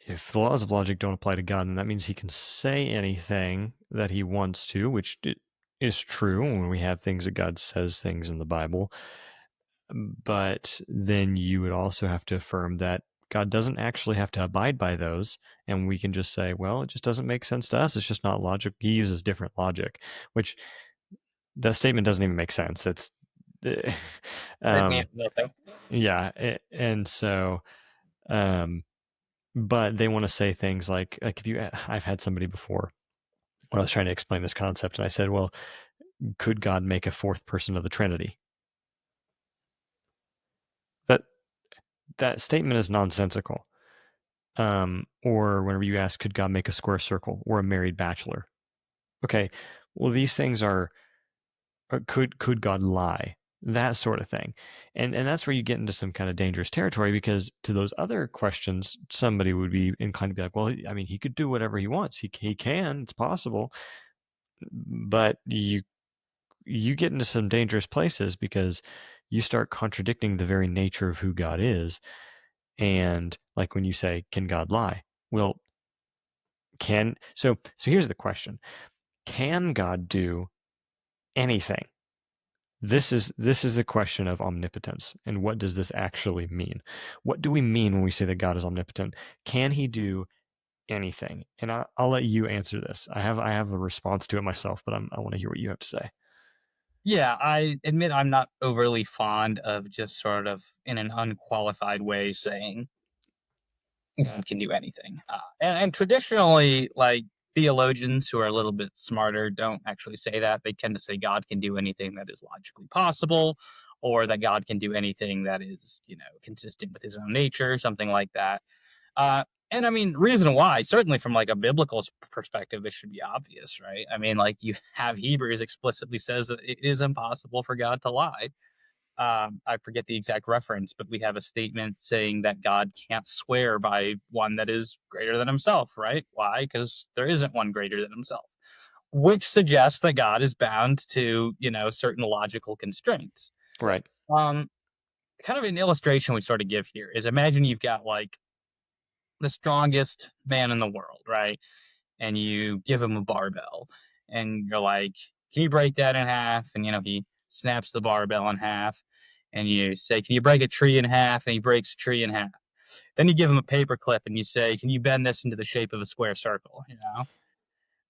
if the laws of logic don't apply to God, then that means he can say anything that he wants to, which is true when we have things that God says things in the Bible. But then you would also have to affirm that God doesn't actually have to abide by those. And we can just say, well, it just doesn't make sense to us. It's just not logic. He uses different logic, which that statement doesn't even make sense. It's, It means um, nothing. yeah. And so, um, but they want to say things like if you, I've had somebody before when I was trying to explain this concept, and I said, well, could God make a fourth person of the Trinity? That that statement is nonsensical. Or whenever you ask, could God make a square circle or a married bachelor? Okay, well, these things are could God lie? That sort of thing, and that's where you get into some kind of dangerous territory, because to those other questions, somebody would be inclined to be like, well, I mean, he could do whatever he wants. He can. It's possible, but you get into some dangerous places because you start contradicting the very nature of who God is. And like when you say, can God lie? Well, so here's the question. Can God do anything? This is the question of omnipotence. And what does this actually mean? What do we mean when we say that God is omnipotent? Can he do anything? And I'll let you answer this. I have a response to it myself, but I want to hear what you have to say. Yeah, I admit I'm not overly fond of just sort of in an unqualified way saying God can do anything. And traditionally, like theologians who are a little bit smarter don't actually say that. They tend to say God can do anything that is logically possible, or that God can do anything that is, consistent with his own nature, something like that. And I mean, reason why, certainly from like a biblical perspective, this should be obvious, right? I mean, like you have Hebrews explicitly says that it is impossible for God to lie. I forget the exact reference, but we have a statement saying that God can't swear by one that is greater than himself, right? Why? Because there isn't one greater than himself, which suggests that God is bound to, certain logical constraints. Right. Um, Kind of an illustration we sort of give here is imagine you've got like the strongest man in the world, right? And you give him a barbell and you're like, can you break that in half? And, he snaps the barbell in half and you say, can you break a tree in half? And he breaks a tree in half. Then you give him a paper clip and you say, can you bend this into the shape of a square circle?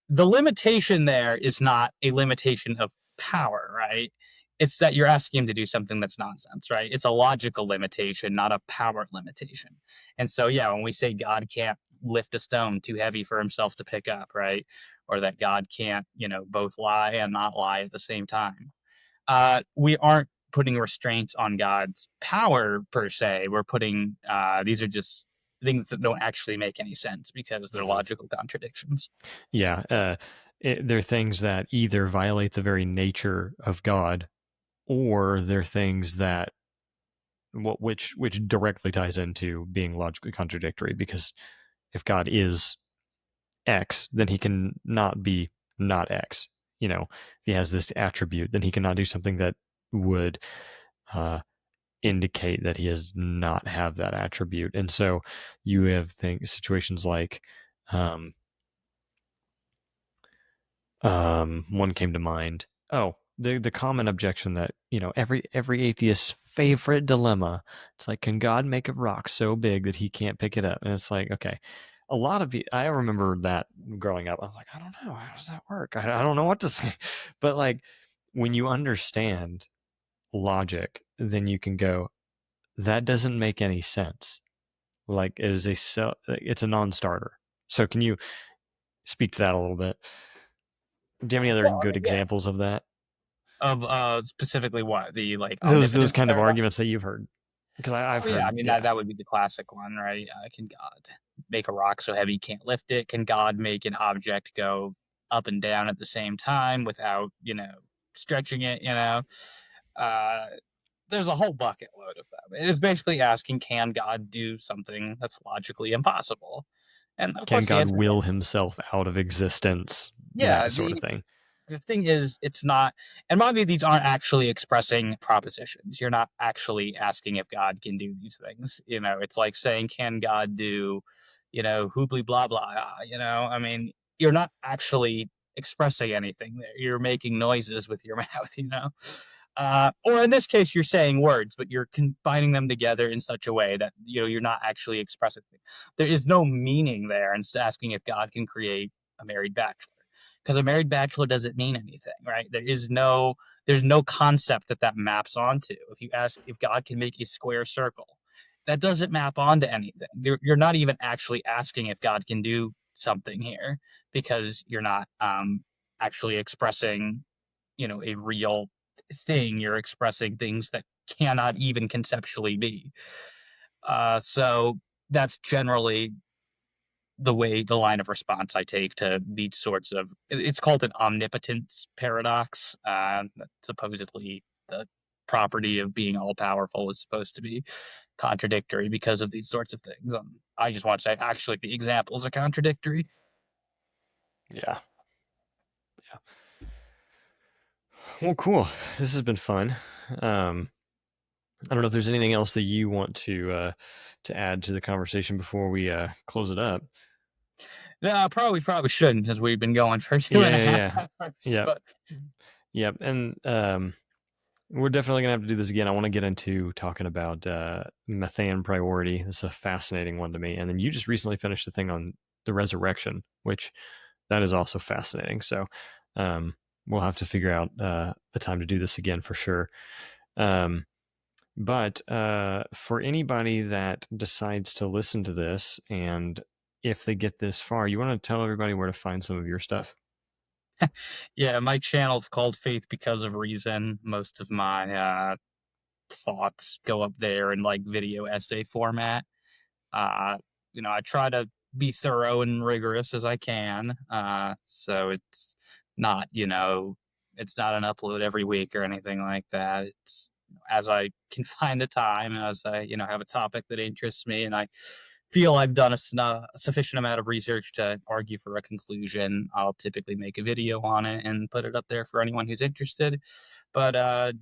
The limitation there is not a limitation of power, right? It's that you're asking him to do something that's nonsense, right? It's a logical limitation, not a power limitation. And so, yeah, when we say God can't lift a stone too heavy for himself to pick up, right? Or that God can't, both lie and not lie at the same time. We aren't putting restraints on God's power per se. We're putting, these are just things that don't actually make any sense because they're Hmm. logical contradictions. Yeah. They're things that either violate the very nature of God, or they're things that which directly ties into being logically contradictory, because if God is X, then he can not be not X. If he has this attribute, then he cannot do something that would uh, indicate that he does not have that attribute. And so you have situations like, um, one came to mind. Oh, the common objection that every atheist's favorite dilemma. It's like, can God make a rock so big that he can't pick it up? And it's like, okay, a lot of I remember that growing up. I was like, I don't know, how does that work? I don't know what to say. But like, when you understand logic, then you can go, that doesn't make any sense. Like, it's a non-starter. So can you speak to that a little bit? Do you have any other Well, I good mean, yeah. examples of that? Of specifically what the like Those omnipotence kind of paradox. arguments that you've heard, because I've Oh yeah, I heard, mean that yeah. that would be the classic one, right? Can God make a rock so heavy you can't lift it? Can God make an object go up and down at the same time without stretching it? Uh, there's a whole bucket load of them. It's basically asking, can God do something that's logically impossible? And of Can course, the God answer is will himself out of existence? yeah. That sort of thing. The thing is, it's not, and maybe these aren't actually expressing propositions. You're not actually asking if God can do these things. It's like saying, can God do, hoobly blah blah. I mean, you're not actually expressing anything there. You're making noises with your mouth. Or in this case, you're saying words, but you're combining them together in such a way that you're not actually expressing things. There is no meaning there, and asking if God can create a married bachelor, because a married bachelor doesn't mean anything, right? There's no concept that maps onto. If you ask if God can make a square circle, that doesn't map onto anything. You're not even actually asking if God can do something here, because you're not actually expressing, a real thing. You're expressing things that cannot even conceptually be. So that's generally the line of response I take to these sorts of, it's called an omnipotence paradox. Supposedly the property of being all powerful is supposed to be contradictory because of these sorts of things. I just want to say, actually, the examples are contradictory. Yeah. Yeah. Well, cool. This has been fun. I don't know if there's anything else that you want to add to the conversation before we close it up. No, probably shouldn't, because we've been going for two and a Yeah, half yeah, hours. yeah, But yep. And we're definitely gonna have to do this again. I want to get into talking about methane priority. This is a fascinating one to me. And then you just recently finished the thing on the resurrection, which that is also fascinating. So we'll have to figure out the time to do this again for sure. But for anybody that decides to listen to this, and if they get this far, you want to tell everybody where to find some of your stuff? yeah, my channel's called Faith Because of Reason. Most of my thoughts go up there in like video essay format. Uh, I try to be thorough and rigorous as I can. So not, it's not an upload every week or anything like that. It's as I can find the time, as I, have a topic that interests me, and I feel I've done a sufficient amount of research to argue for a conclusion, I'll typically make a video on it and put it up there for anyone who's interested. But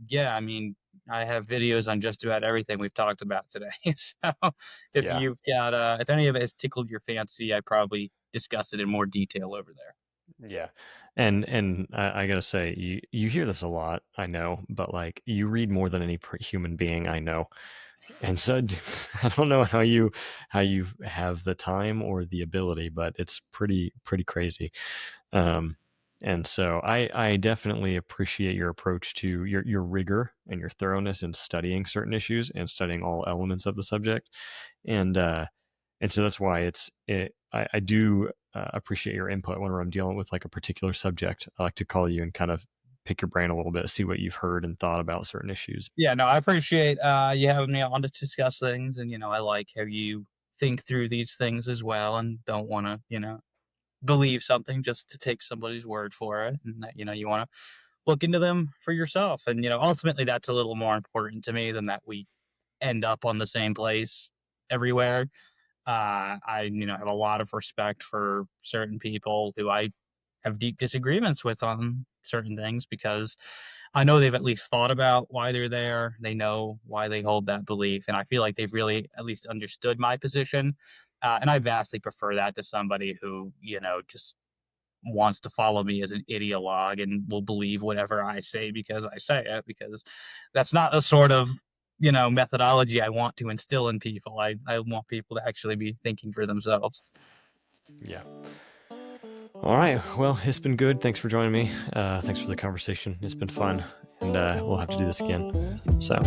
yeah, I mean, I have videos on just about everything we've talked about today. So Yeah. if any of it has tickled your fancy, I probably discuss it in more detail over there. Yeah. And I gotta say, you hear this a lot, I know, but like you read more than any human being I know. And so I don't know how you have the time or the ability, but it's pretty crazy. Um, and so I definitely appreciate your approach to your rigor and your thoroughness in studying certain issues and studying all elements of the subject. And so that's why I do appreciate your input whenever I'm dealing with like a particular subject. I like to call you and kind of pick your brain a little bit, see what you've heard and thought about certain issues. Yeah, no, I appreciate you having me on to discuss things, and I like how you think through these things as well, and don't want to believe something just to take somebody's word for it, and that you want to look into them for yourself. And ultimately that's a little more important to me than that we end up on the same place everywhere. I have a lot of respect for certain people who I have deep disagreements with on certain things, because I know they've at least thought about why they're there. They know why they hold that belief, and I feel like they've really at least understood my position. And I vastly prefer that to somebody who just wants to follow me as an ideologue and will believe whatever I say because I say it, because that's not the sort of methodology I want to instill in people. I want people to actually be thinking for themselves. Yeah. All right. Well, it's been good. Thanks for joining me. Thanks for the conversation. It's been fun, and we'll have to do this again. So.